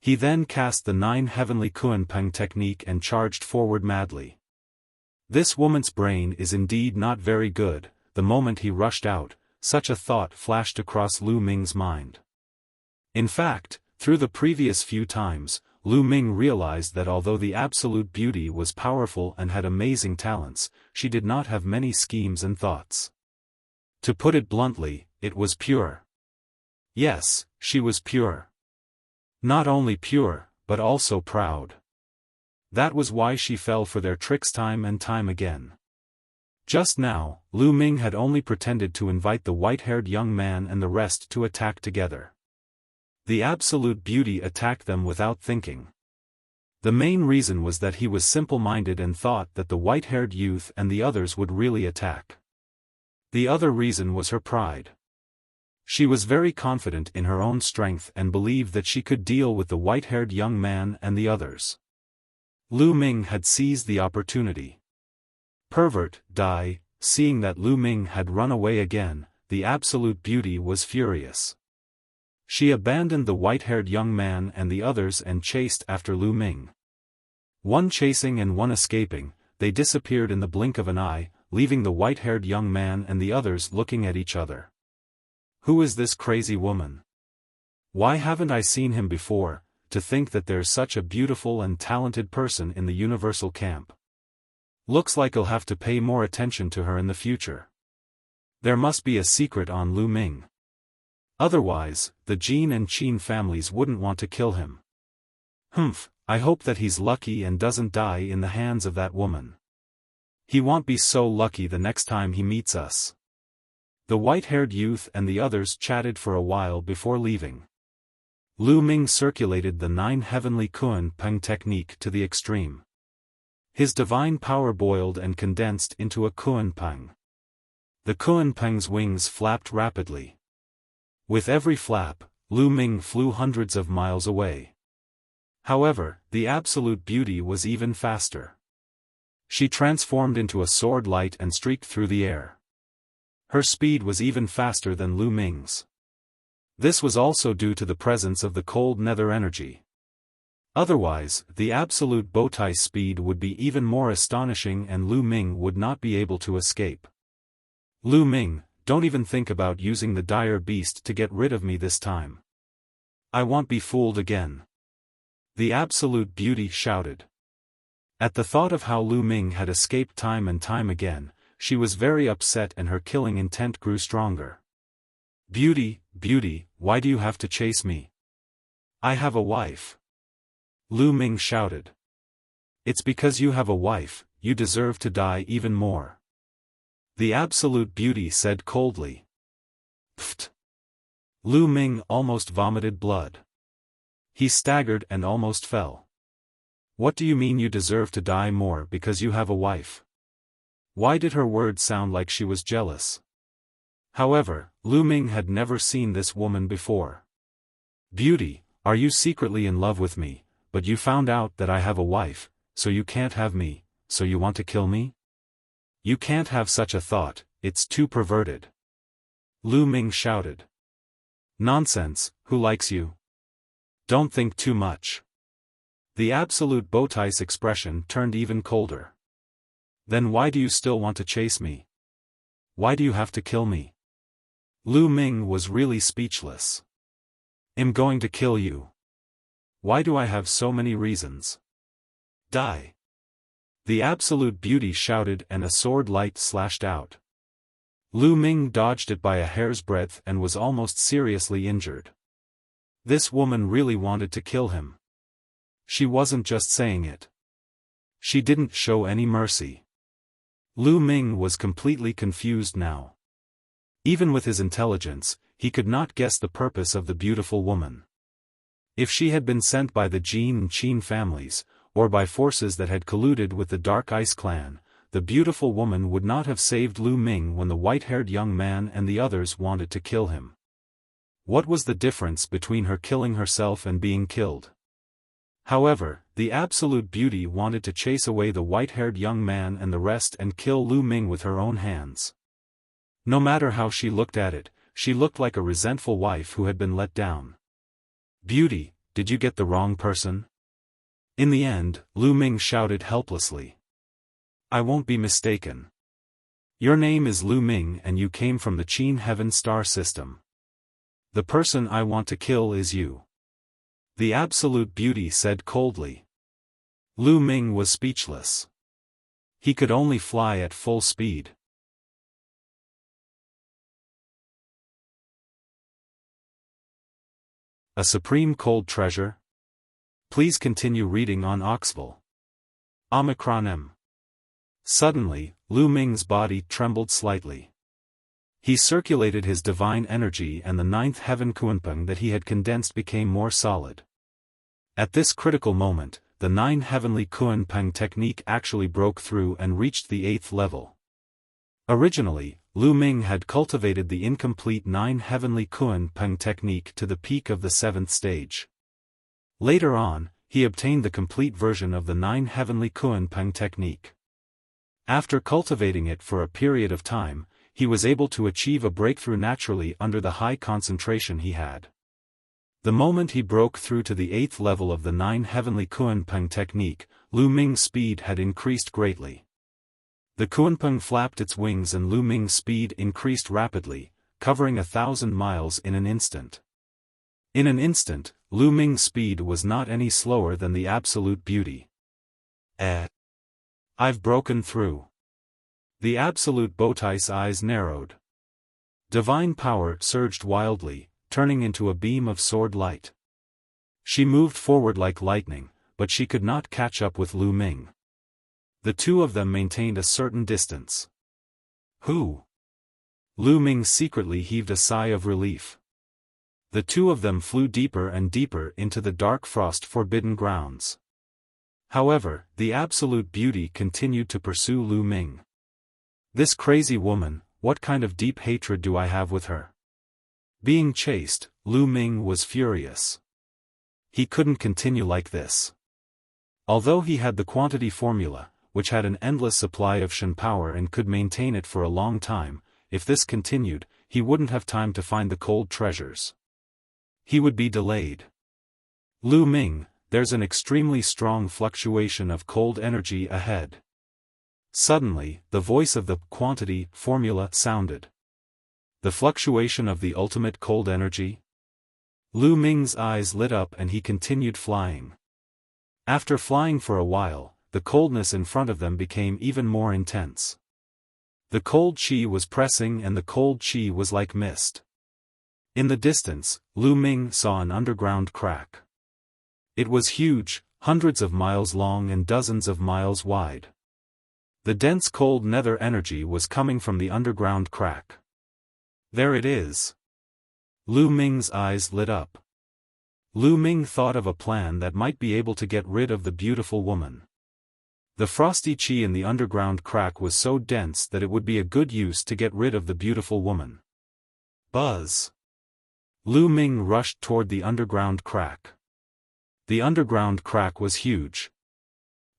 He then cast the 9 heavenly Kunpeng technique and charged forward madly. This woman's brain is indeed not very good. The moment he rushed out, such a thought flashed across Lu Ming's mind. In fact, through the previous few times, Lu Ming realized that although the absolute beauty was powerful and had amazing talents, she did not have many schemes and thoughts. To put it bluntly, it was pure. Yes, she was pure. Not only pure, but also proud. That was why she fell for their tricks time and time again. Just now, Lu Ming had only pretended to invite the white-haired young man and the rest to attack together. The absolute beauty attacked them without thinking. The main reason was that he was simple-minded and thought that the white-haired youth and the others would really attack. The other reason was her pride. She was very confident in her own strength and believed that she could deal with the white-haired young man and the others. Lu Ming had seized the opportunity. Pervert, die, seeing that Lu Ming had run away again, the absolute beauty was furious. She abandoned the white-haired young man and the others and chased after Lu Ming. One chasing and one escaping, they disappeared in the blink of an eye, leaving the white-haired young man and the others looking at each other. Who is this crazy woman? Why haven't I seen him before? To think that there's such a beautiful and talented person in the universal camp. Looks like I'll have to pay more attention to her in the future. There must be a secret on Lu Ming. Otherwise, the Jin and Qin families wouldn't want to kill him. Humph, I hope that he's lucky and doesn't die in the hands of that woman. He won't be so lucky the next time he meets us. The white-haired youth and the others chatted for a while before leaving. Lu Ming circulated the 9 heavenly Kunpeng technique to the extreme. His divine power boiled and condensed into a Kunpeng. The Kunpeng's wings flapped rapidly. With every flap, Lu Ming flew hundreds of miles away. However, the absolute beauty was even faster. She transformed into a sword light and streaked through the air. Her speed was even faster than Lu Ming's. This was also due to the presence of the cold nether energy. Otherwise, the absolute bowtie speed would be even more astonishing and Lu Ming would not be able to escape. Lu Ming, don't even think about using the dire beast to get rid of me this time. I won't be fooled again. The absolute beauty shouted. At the thought of how Lu Ming had escaped time and time again, she was very upset and her killing intent grew stronger. Beauty, beauty, why do you have to chase me? I have a wife. Lu Ming shouted. It's because you have a wife, you deserve to die even more. The absolute beauty said coldly. Pfft. Lu Ming almost vomited blood. He staggered and almost fell. What do you mean you deserve to die more because you have a wife? Why did her words sound like she was jealous? However, Lu Ming had never seen this woman before. Beauty, are you secretly in love with me, but you found out that I have a wife, so you can't have me, so you want to kill me? You can't have such a thought, it's too perverted. Lu Ming shouted. Nonsense, who likes you? Don't think too much. The absolute Bowtie's expression turned even colder. Then why do you still want to chase me? Why do you have to kill me? Lu Ming was really speechless. I'm going to kill you. Why do I have so many reasons? Die. The absolute beauty shouted and a sword light slashed out. Lu Ming dodged it by a hair's breadth and was almost seriously injured. This woman really wanted to kill him. She wasn't just saying it. She didn't show any mercy. Lu Ming was completely confused now. Even with his intelligence, he could not guess the purpose of the beautiful woman. If she had been sent by the Jin and Qin families, or by forces that had colluded with the Dark Ice clan, the beautiful woman would not have saved Lu Ming when the white-haired young man and the others wanted to kill him. What was the difference between her killing herself and being killed? However, the absolute beauty wanted to chase away the white-haired young man and the rest and kill Lu Ming with her own hands. No matter how she looked at it, she looked like a resentful wife who had been let down. Beauty, did you get the wrong person? In the end, Lu Ming shouted helplessly. I won't be mistaken. Your name is Lu Ming and you came from the Qin Heaven Star System. The person I want to kill is you. The absolute beauty said coldly. Lu Ming was speechless. He could only fly at full speed. A supreme cold treasure? Please continue reading on Oxville. Omicron M. Suddenly, Lu Ming's body trembled slightly. He circulated his divine energy and the ninth heaven Kunpeng that he had condensed became more solid. At this critical moment, the 9 heavenly Kunpeng technique actually broke through and reached the 8th level. Originally, Lu Ming had cultivated the incomplete 9 heavenly Kunpeng technique to the peak of the 7th stage. Later on, he obtained the complete version of the 9 heavenly Kunpeng technique. After cultivating it for a period of time, he was able to achieve a breakthrough naturally under the high concentration he had. The moment he broke through to the 8th level of the 9 heavenly Kunpeng technique, Lu Ming's speed had increased greatly. The Kunpeng flapped its wings and Lu Ming's speed increased rapidly, covering 1,000 miles in an instant. In an instant, Lu Ming's speed was not any slower than the absolute beauty. I've broken through. The absolute Bowtie's eyes narrowed. Divine power surged wildly, turning into a beam of sword light. She moved forward like lightning, but she could not catch up with Lu Ming. The two of them maintained a certain distance. Who? Lu Ming secretly heaved a sigh of relief. The two of them flew deeper and deeper into the dark frost-forbidden grounds. However, the absolute beauty continued to pursue Lu Ming. This crazy woman, what kind of deep hatred do I have with her? Being chased, Lu Ming was furious. He couldn't continue like this. Although he had the quantity formula, which had an endless supply of Shen power and could maintain it for a long time, if this continued, he wouldn't have time to find the cold treasures. He would be delayed. Lu Ming, there's an extremely strong fluctuation of cold energy ahead. Suddenly, the voice of the quantity formula sounded. The fluctuation of the ultimate cold energy? Lu Ming's eyes lit up and he continued flying. After flying for a while, the coldness in front of them became even more intense. The cold chi was pressing and the cold chi was like mist. In the distance, Lu Ming saw an underground crack. It was huge, hundreds of miles long and dozens of miles wide. The dense cold nether energy was coming from the underground crack. There it is. Lu Ming's eyes lit up. Lu Ming thought of a plan that might be able to get rid of the beautiful woman. The frosty chi in the underground crack was so dense that it would be a good use to get rid of the beautiful woman. Buzz! Lu Ming rushed toward the underground crack. The underground crack was huge.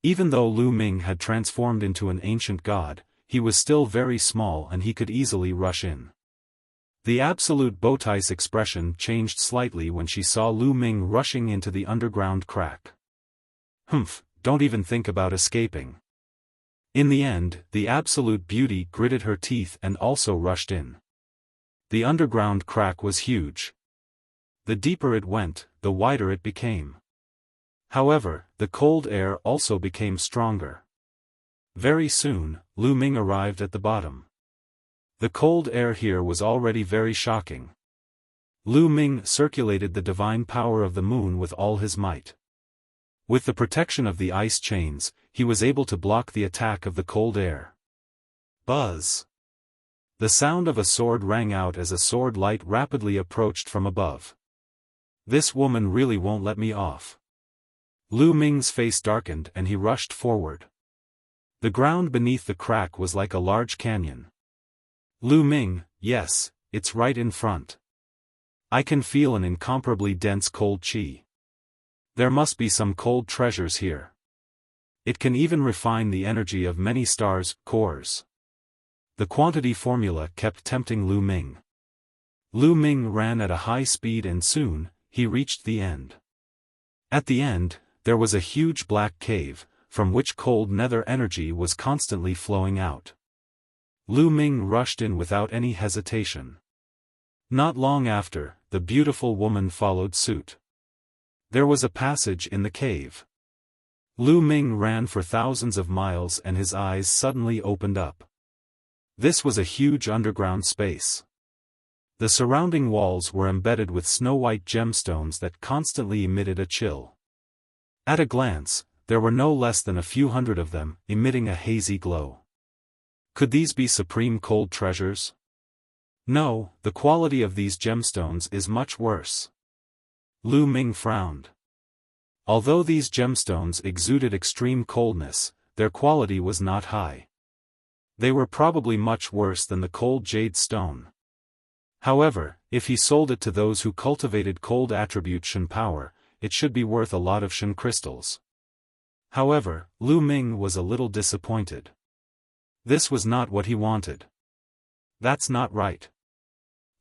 Even though Lu Ming had transformed into an ancient god, he was still very small and he could easily rush in. The absolute Bowtie's expression changed slightly when she saw Lu Ming rushing into the underground crack. Humph, don't even think about escaping. In the end, the absolute beauty gritted her teeth and also rushed in. The underground crack was huge. The deeper it went, the wider it became. However, the cold air also became stronger. Very soon, Lu Ming arrived at the bottom. The cold air here was already very shocking. Lu Ming circulated the divine power of the moon with all his might. With the protection of the ice chains, he was able to block the attack of the cold air. Buzz! The sound of a sword rang out as a sword light rapidly approached from above. This woman really won't let me off. Lu Ming's face darkened and he rushed forward. The ground beneath the crack was like a large canyon. Lu Ming, yes, it's right in front. I can feel an incomparably dense cold qi. There must be some cold treasures here. It can even refine the energy of many stars' cores. The quantity formula kept tempting Lu Ming. Lu Ming ran at a high speed and soon, he reached the end. At the end, there was a huge black cave, from which cold nether energy was constantly flowing out. Lu Ming rushed in without any hesitation. Not long after, the beautiful woman followed suit. There was a passage in the cave. Lu Ming ran for thousands of miles and his eyes suddenly opened up. This was a huge underground space. The surrounding walls were embedded with snow-white gemstones that constantly emitted a chill. At a glance, there were no less than a few hundred of them, emitting a hazy glow. Could these be supreme cold treasures? No, the quality of these gemstones is much worse. Lu Ming frowned. Although these gemstones exuded extreme coldness, their quality was not high. They were probably much worse than the cold jade stone. However, if he sold it to those who cultivated cold attribute Shen power, it should be worth a lot of Shen crystals. However, Lu Ming was a little disappointed. This was not what he wanted. That's not right.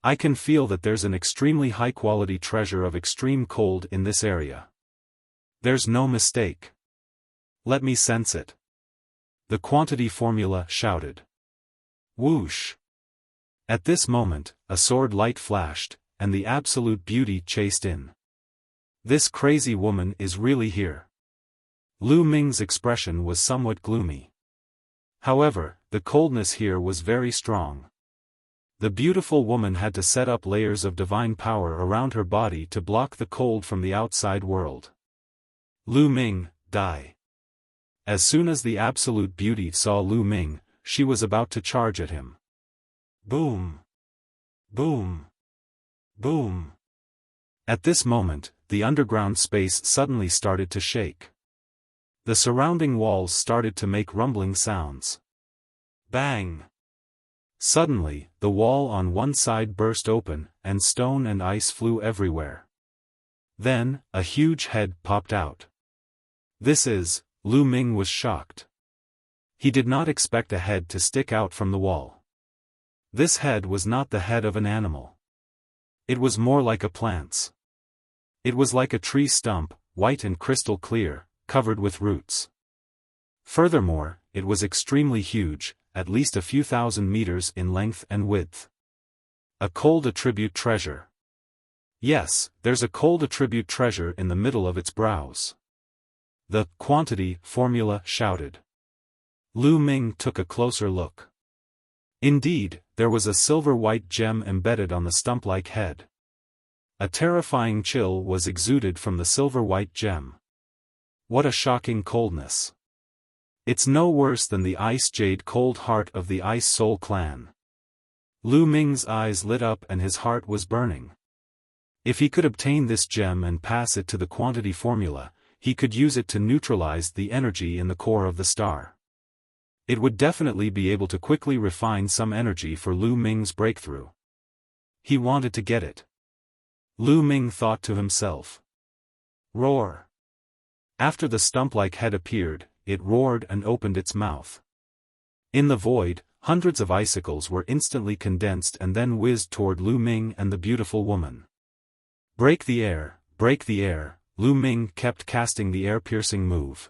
I can feel that there's an extremely high-quality treasure of extreme cold in this area. There's no mistake. Let me sense it. The quantity formula shouted. Whoosh! At this moment, a sword light flashed, and the absolute beauty chased in. This crazy woman is really here. Lu Ming's expression was somewhat gloomy. However, the coldness here was very strong. The beautiful woman had to set up layers of divine power around her body to block the cold from the outside world. Lu Ming, die. As soon as the absolute beauty saw Lu Ming, she was about to charge at him. Boom! Boom! Boom! At this moment, the underground space suddenly started to shake. The surrounding walls started to make rumbling sounds. Bang! Suddenly, the wall on one side burst open, and stone and ice flew everywhere. Then, a huge head popped out. Lu Ming was shocked. He did not expect a head to stick out from the wall. This head was not the head of an animal. It was more like a plant's. It was like a tree stump, white and crystal clear, covered with roots. Furthermore, it was extremely huge, at least a few thousand meters in length and width. A cold attribute treasure. Yes, there's a cold attribute treasure in the middle of its brows. The quantity formula shouted. Lu Ming took a closer look. Indeed, there was a silver-white gem embedded on the stump-like head. A terrifying chill was exuded from the silver-white gem. What a shocking coldness. It's no worse than the Ice Jade Cold Heart of the Ice Soul clan. Lu Ming's eyes lit up and his heart was burning. If he could obtain this gem and pass it to the quantity formula, he could use it to neutralize the energy in the core of the star. It would definitely be able to quickly refine some energy for Lu Ming's breakthrough. He wanted to get it. Lu Ming thought to himself. Roar! After the stump-like head appeared, it roared and opened its mouth. In the void, hundreds of icicles were instantly condensed and then whizzed toward Lu Ming and the beautiful woman. Break the air, Lu Ming kept casting the air-piercing move.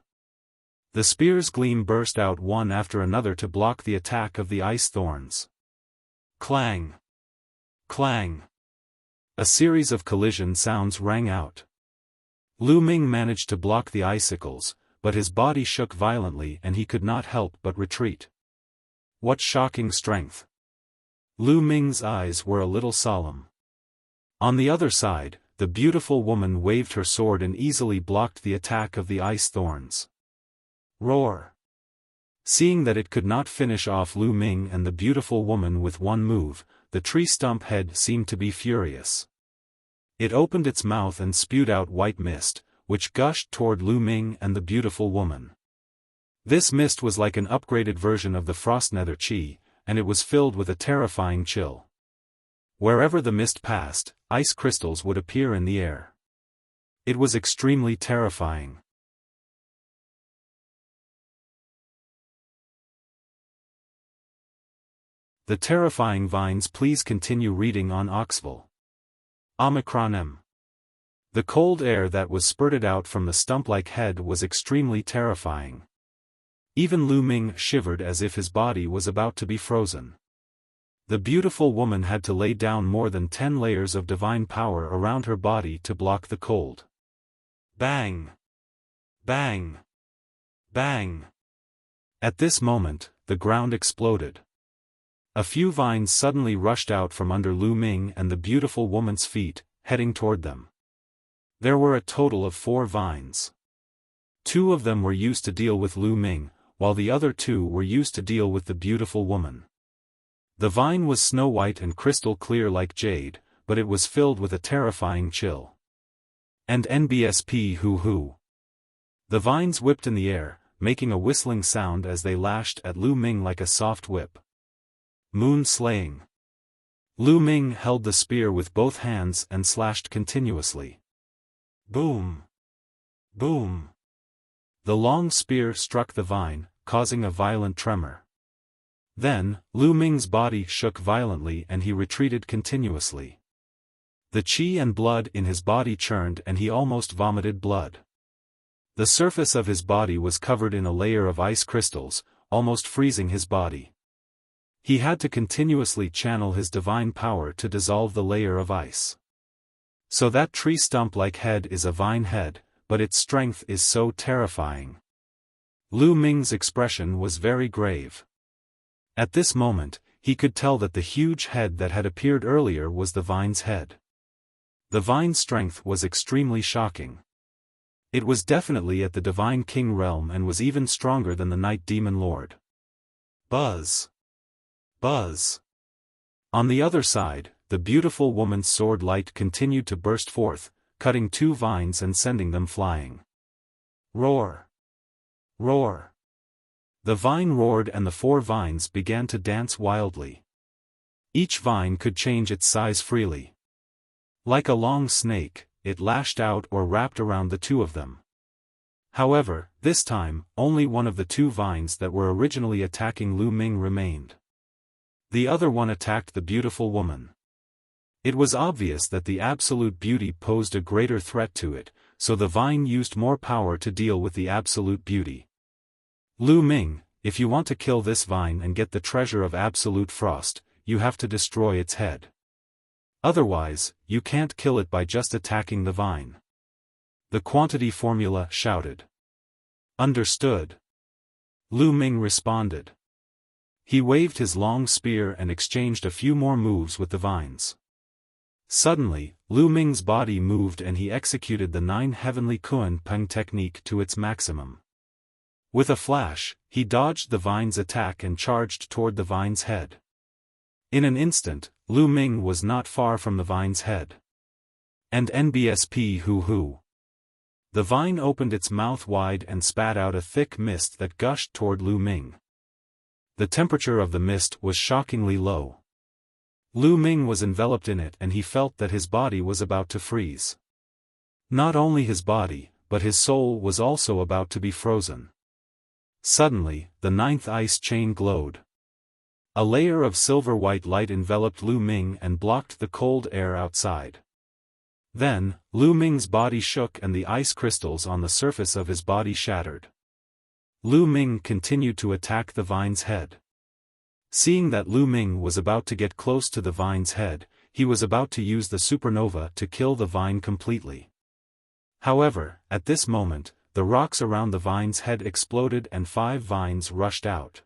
The spear's gleam burst out one after another to block the attack of the ice thorns. Clang! Clang! A series of collision sounds rang out. Lu Ming managed to block the icicles, but his body shook violently and he could not help but retreat. What shocking strength! Lu Ming's eyes were a little solemn. On the other side, the beautiful woman waved her sword and easily blocked the attack of the ice thorns. Roar! Seeing that it could not finish off Lu Ming and the beautiful woman with one move, the tree stump head seemed to be furious. It opened its mouth and spewed out white mist, which gushed toward Lu Ming and the beautiful woman. This mist was like an upgraded version of the frost nether chi, and it was filled with a terrifying chill. Wherever the mist passed, ice crystals would appear in the air. It was extremely terrifying. The terrifying vines. Please continue reading on Oxville. Omicron. The cold air that was spurted out from the stump-like head was extremely terrifying. Even Lu Ming shivered as if his body was about to be frozen. The beautiful woman had to lay down more than 10 layers of divine power around her body to block the cold. Bang! Bang! Bang! At this moment, the ground exploded. A few vines suddenly rushed out from under Lu Ming and the beautiful woman's feet, heading toward them. There were a total of 4 vines. 2 of them were used to deal with Lu Ming, while the other 2 were used to deal with the beautiful woman. The vine was snow-white and crystal clear like jade, but it was filled with a terrifying chill. And NBSP hoo-hoo. The vines whipped in the air, making a whistling sound as they lashed at Lu Ming like a soft whip. Moon slaying. Lu Ming held the spear with both hands and slashed continuously. Boom! Boom! The long spear struck the vine, causing a violent tremor. Then, Lu Ming's body shook violently and he retreated continuously. The qi and blood in his body churned and he almost vomited blood. The surface of his body was covered in a layer of ice crystals, almost freezing his body. He had to continuously channel his divine power to dissolve the layer of ice. So that tree stump-like head is a vine head, but its strength is so terrifying. Lu Ming's expression was very grave. At this moment, he could tell that the huge head that had appeared earlier was the vine's head. The vine's strength was extremely shocking. It was definitely at the Divine King realm and was even stronger than the Night Demon Lord. Buzz! Buzz! On the other side, the beautiful woman's sword light continued to burst forth, cutting 2 vines and sending them flying. Roar! Roar! The vine roared and the 4 vines began to dance wildly. Each vine could change its size freely. Like a long snake, it lashed out or wrapped around the 2 of them. However, this time, only one of the 2 vines that were originally attacking Lu Ming remained. The other one attacked the beautiful woman. It was obvious that the absolute beauty posed a greater threat to it, so the vine used more power to deal with the absolute beauty. Lu Ming, if you want to kill this vine and get the treasure of absolute frost, you have to destroy its head. Otherwise, you can't kill it by just attacking the vine. The quantity formula shouted. Understood. Lu Ming responded. He waved his long spear and exchanged a few more moves with the vines. Suddenly, Lu Ming's body moved and he executed the 9 heavenly Kuan Peng technique to its maximum. With a flash, he dodged the vine's attack and charged toward the vine's head. In an instant, Lu Ming was not far from the vine's head. And NBSP hoo-hoo. The vine opened its mouth wide and spat out a thick mist that gushed toward Lu Ming. The temperature of the mist was shockingly low. Lu Ming was enveloped in it and he felt that his body was about to freeze. Not only his body, but his soul was also about to be frozen. Suddenly, the ninth ice chain glowed. A layer of silver-white light enveloped Lu Ming and blocked the cold air outside. Then, Lu Ming's body shook and the ice crystals on the surface of his body shattered. Lu Ming continued to attack the vine's head. Seeing that Lu Ming was about to get close to the vine's head, he was about to use the supernova to kill the vine completely. However, at this moment, the rocks around the vine's head exploded and 5 vines rushed out.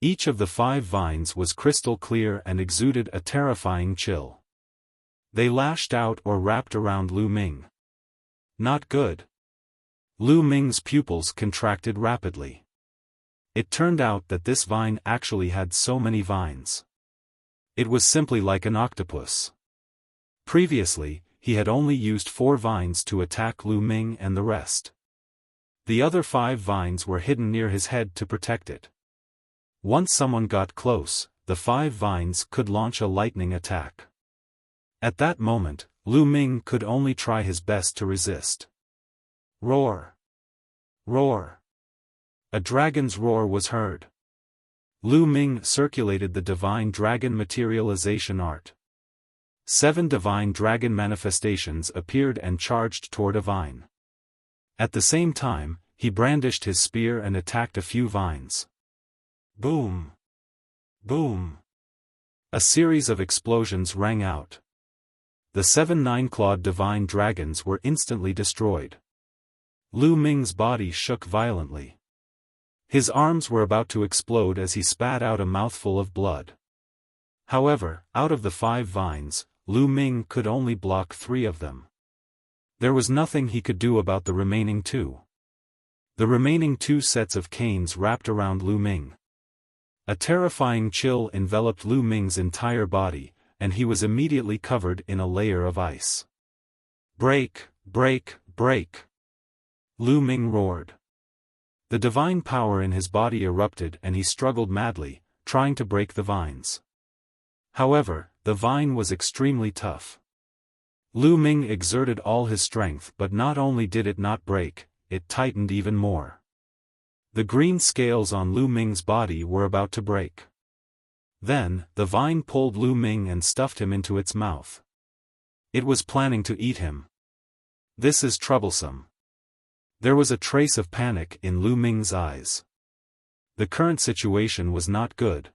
Each of the 5 vines was crystal clear and exuded a terrifying chill. They lashed out or wrapped around Lu Ming. Not good. Lu Ming's pupils contracted rapidly. It turned out that this vine actually had so many vines. It was simply like an octopus. Previously, he had only used 4 vines to attack Lu Ming and the rest. The other 5 vines were hidden near his head to protect it. Once someone got close, the 5 vines could launch a lightning attack. At that moment, Lu Ming could only try his best to resist. Roar! Roar! A dragon's roar was heard. Lu Ming circulated the divine dragon materialization art. 7 divine dragon manifestations appeared and charged toward a vine. At the same time, he brandished his spear and attacked a few vines. Boom! Boom! A series of explosions rang out. The 7 nine-clawed divine dragons were instantly destroyed. Lu Ming's body shook violently. His arms were about to explode as he spat out a mouthful of blood. However, out of the 5 vines, Lu Ming could only block 3 of them. There was nothing he could do about the remaining 2. The remaining 2 sets of canes wrapped around Lu Ming. A terrifying chill enveloped Lu Ming's entire body, and he was immediately covered in a layer of ice. Break, break, break! Lu Ming roared. The divine power in his body erupted and he struggled madly, trying to break the vines. However, the vine was extremely tough. Lu Ming exerted all his strength, but not only did it not break, it tightened even more. The green scales on Lu Ming's body were about to break. Then, the vine pulled Lu Ming and stuffed him into its mouth. It was planning to eat him. This is troublesome. There was a trace of panic in Lu Ming's eyes. The current situation was not good.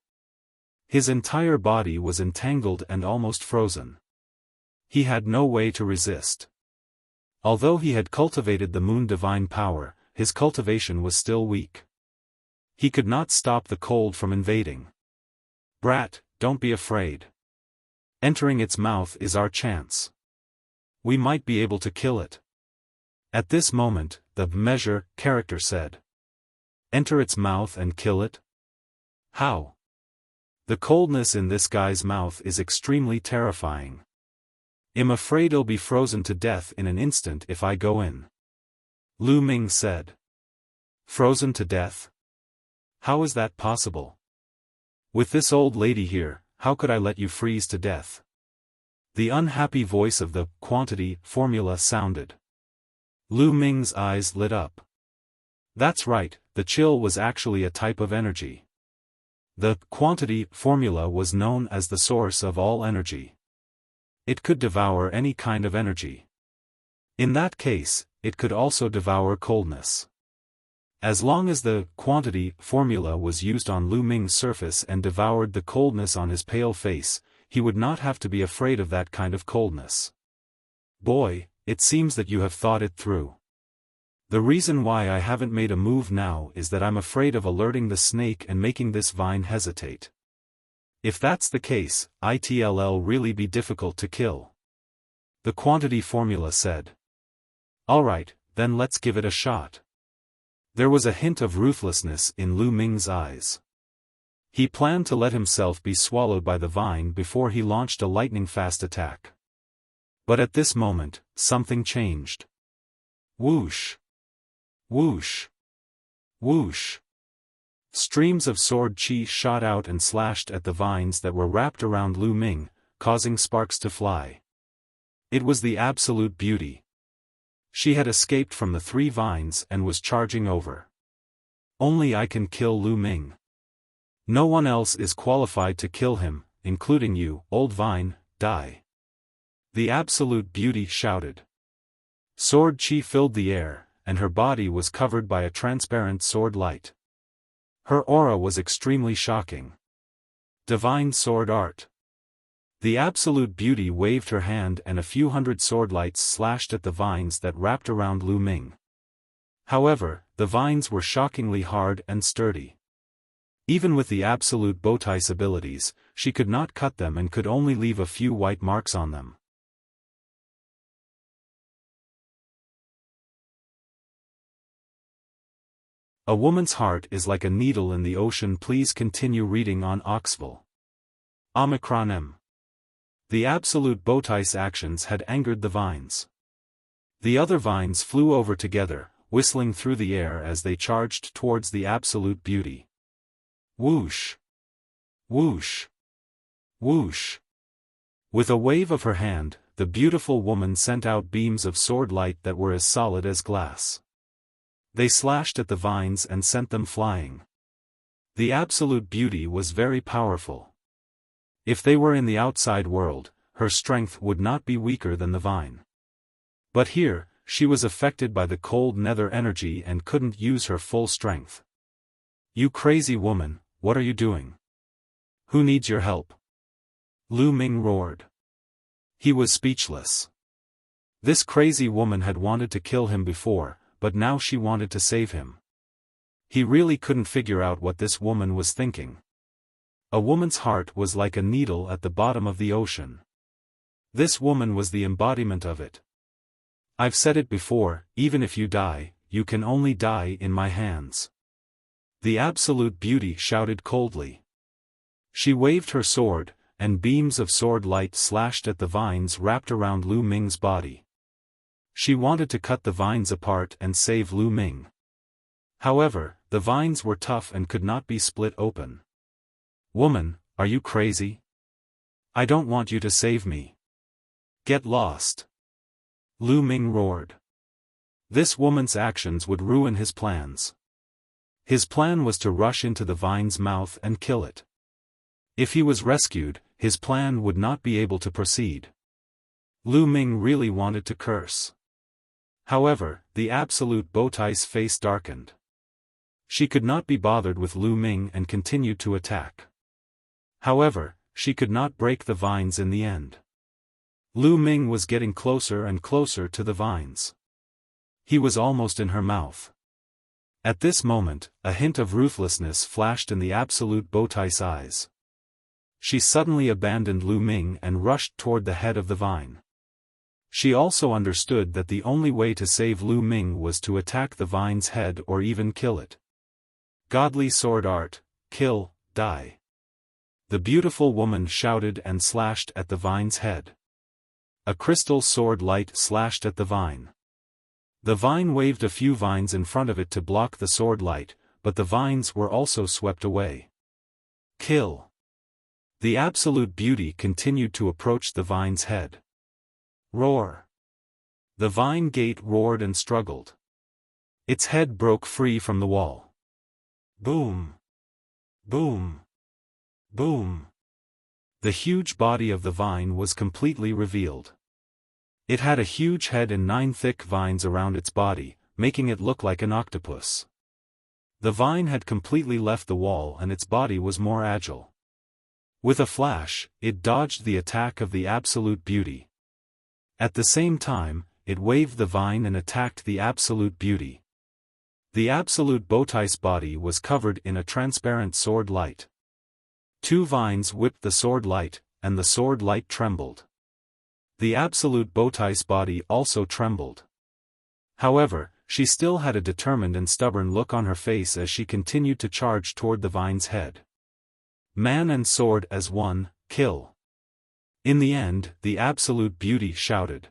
His entire body was entangled and almost frozen. He had no way to resist. Although he had cultivated the moon divine power, his cultivation was still weak. He could not stop the cold from invading. Brat, don't be afraid. Entering its mouth is our chance. We might be able to kill it. At this moment, the measure character said. Enter its mouth and kill it? How? The coldness in this guy's mouth is extremely terrifying. I'm afraid he'll be frozen to death in an instant if I go in. Lu Ming said. Frozen to death? How is that possible? With this old lady here, how could I let you freeze to death? The unhappy voice of the quantity formula sounded. Lu Ming's eyes lit up. That's right, the chill was actually a type of energy. The quantity formula was known as the source of all energy. It could devour any kind of energy. In that case, it could also devour coldness. As long as the quantity formula was used on Lu Ming's surface and devoured the coldness on his pale face, he would not have to be afraid of that kind of coldness. Boy, it seems that you have thought it through. The reason why I haven't made a move now is that I'm afraid of alerting the snake and making this vine hesitate. If that's the case, it'll really be difficult to kill. The quantity formula said. Alright, then let's give it a shot. There was a hint of ruthlessness in Lu Ming's eyes. He planned to let himself be swallowed by the vine before he launched a lightning-fast attack. But at this moment, something changed. Whoosh! Whoosh! Whoosh! Streams of sword chi shot out and slashed at the vines that were wrapped around Lu Ming, causing sparks to fly. It was the absolute beauty. She had escaped from the 3 vines and was charging over. Only I can kill Lu Ming. No one else is qualified to kill him, including you, old vine, die. The Absolute Beauty shouted. Sword chi filled the air, and her body was covered by a transparent sword light. Her aura was extremely shocking. Divine Sword Art. The Absolute Beauty waved her hand and a few hundred sword lights slashed at the vines that wrapped around Lu Ming. However, the vines were shockingly hard and sturdy. Even with the Absolute Bowtie's abilities, she could not cut them and could only leave a few white marks on them. A woman's heart is like a needle in the ocean. Please continue reading on Oxville. Omicron M. The Absolute Bowtie's actions had angered the vines. The other vines flew over together, whistling through the air as they charged towards the Absolute Beauty. Whoosh! Whoosh! Whoosh! With a wave of her hand, the beautiful woman sent out beams of sword light that were as solid as glass. They slashed at the vines and sent them flying. The Absolute Beauty was very powerful. If they were in the outside world, her strength would not be weaker than the vine. But here, she was affected by the cold nether energy and couldn't use her full strength. You crazy woman, what are you doing? Who needs your help? Lu Ming roared. He was speechless. This crazy woman had wanted to kill him before, but now she wanted to save him. He really couldn't figure out what this woman was thinking. A woman's heart was like a needle at the bottom of the ocean. This woman was the embodiment of it. I've said it before, even if you die, you can only die in my hands. The Absolute Beauty shouted coldly. She waved her sword, and beams of sword light slashed at the vines wrapped around Lu Ming's body. She wanted to cut the vines apart and save Lu Ming. However, the vines were tough and could not be split open. Woman, are you crazy? I don't want you to save me. Get lost. Lu Ming roared. This woman's actions would ruin his plans. His plan was to rush into the vine's mouth and kill it. If he was rescued, his plan would not be able to proceed. Lu Ming really wanted to curse. However, the Absolute Bowtie's face darkened. She could not be bothered with Lu Ming and continued to attack. However, she could not break the vines in the end. Lu Ming was getting closer and closer to the vines. He was almost in her mouth. At this moment, a hint of ruthlessness flashed in the Absolute Bowtie's eyes. She suddenly abandoned Lu Ming and rushed toward the head of the vine. She also understood that the only way to save Lu Ming was to attack the vine's head or even kill it. Godly Sword Art, kill, die. The beautiful woman shouted and slashed at the vine's head. A crystal sword light slashed at the vine. The vine waved a few vines in front of it to block the sword light, but the vines were also swept away. Kill. The Absolute Beauty continued to approach the vine's head. Roar. The vine gate roared and struggled. Its head broke free from the wall. Boom. Boom. Boom. The huge body of the vine was completely revealed. It had a huge head and 9 thick vines around its body, making it look like an octopus. The vine had completely left the wall and its body was more agile. With a flash, it dodged the attack of the Absolute Beauty. At the same time, it waved the vine and attacked the Absolute Beauty. The Absolute Bowtie's body was covered in a transparent sword light. 2 vines whipped the sword light, and the sword light trembled. The Absolute Bowtie's body also trembled. However, she still had a determined and stubborn look on her face as she continued to charge toward the vine's head. Man and sword as one, kill. In the end, the Absolute Beauty shouted.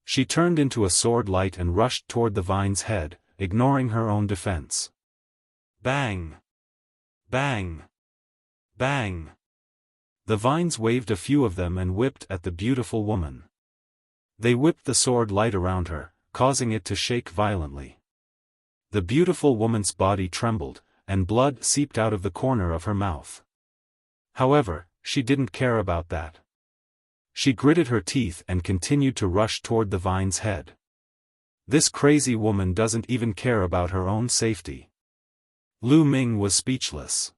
She turned into a sword light and rushed toward the vine's head, ignoring her own defense. Bang! Bang! Bang! The vines waved a few of them and whipped at the beautiful woman. They whipped the sword light around her, causing it to shake violently. The beautiful woman's body trembled, and blood seeped out of the corner of her mouth. However, she didn't care about that. She gritted her teeth and continued to rush toward the vine's head. This crazy woman doesn't even care about her own safety. Lu Ming was speechless.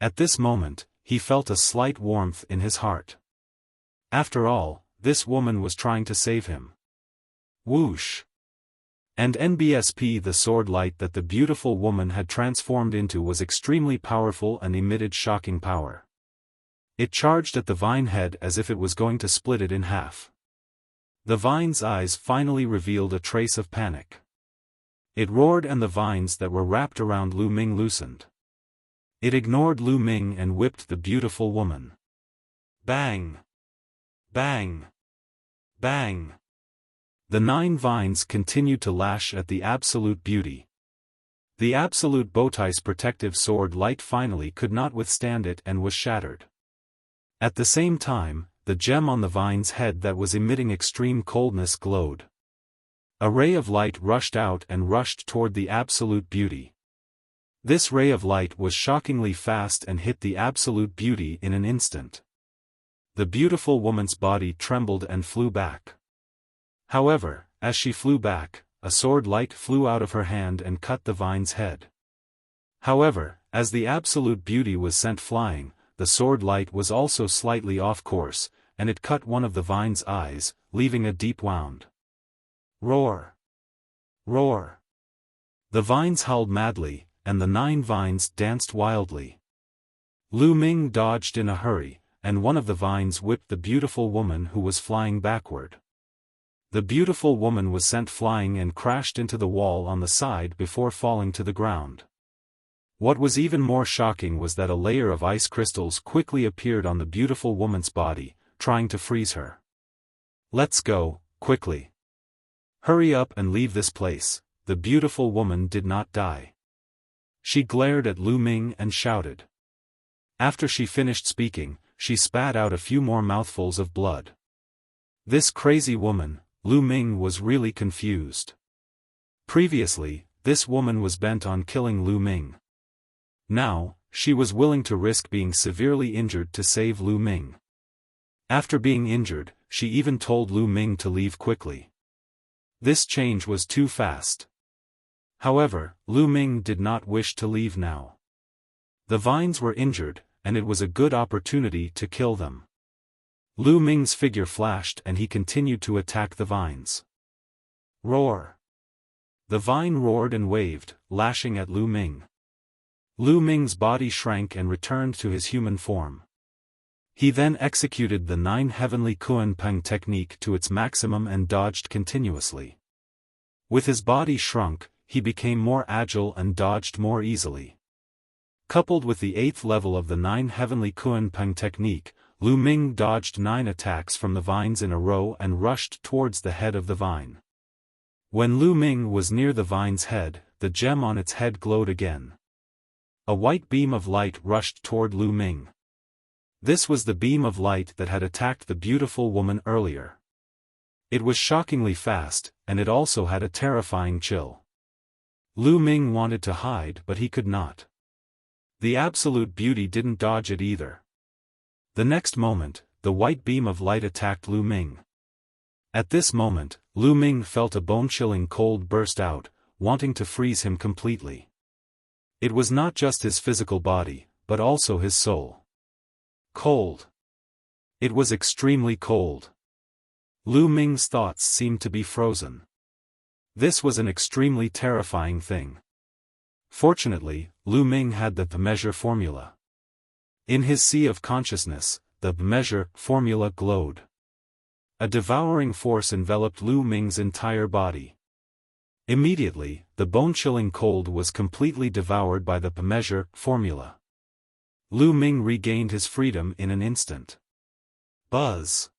At this moment, he felt a slight warmth in his heart. After all, this woman was trying to save him. Whoosh! And NBSP, the sword light that the beautiful woman had transformed into, was extremely powerful and emitted shocking power. It charged at the vine head as if it was going to split it in half. The vine's eyes finally revealed a trace of panic. It roared and the vines that were wrapped around Lu Ming loosened. It ignored Lu Ming and whipped the beautiful woman. Bang! Bang! Bang! The 9 vines continued to lash at the absolute beauty. The absolute Bowtie's protective sword light finally could not withstand it and was shattered. At the same time, the gem on the vine's head that was emitting extreme coldness glowed. A ray of light rushed out and rushed toward the absolute beauty. This ray of light was shockingly fast and hit the absolute beauty in an instant. The beautiful woman's body trembled and flew back. However, as she flew back, a sword light flew out of her hand and cut the vine's head. However, as the absolute beauty was sent flying, the sword light was also slightly off course, and it cut one of the vine's eyes, leaving a deep wound. Roar! Roar! The vines howled madly, and the 9 vines danced wildly. Lu Ming dodged in a hurry, and one of the vines whipped the beautiful woman who was flying backward. The beautiful woman was sent flying and crashed into the wall on the side before falling to the ground. What was even more shocking was that a layer of ice crystals quickly appeared on the beautiful woman's body, trying to freeze her. Let's go, quickly. Hurry up and leave this place. The beautiful woman did not die. She glared at Lu Ming and shouted. After she finished speaking, she spat out a few more mouthfuls of blood. This crazy woman, Lu Ming was really confused. Previously, this woman was bent on killing Lu Ming. Now, she was willing to risk being severely injured to save Lu Ming. After being injured, she even told Lu Ming to leave quickly. This change was too fast. However, Lu Ming did not wish to leave now. The vines were injured, and it was a good opportunity to kill them. Lu Ming's figure flashed and he continued to attack the vines. Roar! The vine roared and waved, lashing at Lu Ming. Lu Ming's body shrank and returned to his human form. He then executed the 9 heavenly Kuan-Peng technique to its maximum and dodged continuously. With his body shrunk, he became more agile and dodged more easily. Coupled with the 8th level of the 9 heavenly Kuan-Peng technique, Lu Ming dodged 9 attacks from the vines in a row and rushed towards the head of the vine. When Lu Ming was near the vine's head, the gem on its head glowed again. A white beam of light rushed toward Lu Ming. This was the beam of light that had attacked the beautiful woman earlier. It was shockingly fast, and it also had a terrifying chill. Lu Ming wanted to hide but he could not. The absolute beauty didn't dodge it either. The next moment, the white beam of light attacked Lu Ming. At this moment, Lu Ming felt a bone-chilling cold burst out, wanting to freeze him completely. It was not just his physical body, but also his soul. Cold. It was extremely cold. Lu Ming's thoughts seemed to be frozen. This was an extremely terrifying thing. Fortunately, Lu Ming had the measure formula. In his sea of consciousness, the measure formula glowed. A devouring force enveloped Lu Ming's entire body. Immediately, the bone-chilling cold was completely devoured by the measure formula. Lu Ming regained his freedom in an instant. Buzz!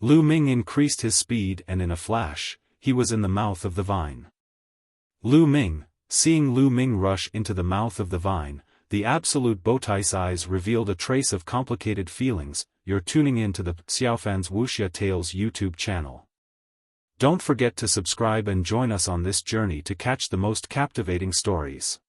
Lu Ming increased his speed and in a flash, he was in the mouth of the vine. Lu Ming, seeing Lu Ming rush into the mouth of the vine, the absolute Bowtie's eyes revealed a trace of complicated feelings. You're tuning in to the Xiaofan's Wuxia Tales YouTube channel. Don't forget to subscribe and join us on this journey to catch the most captivating stories.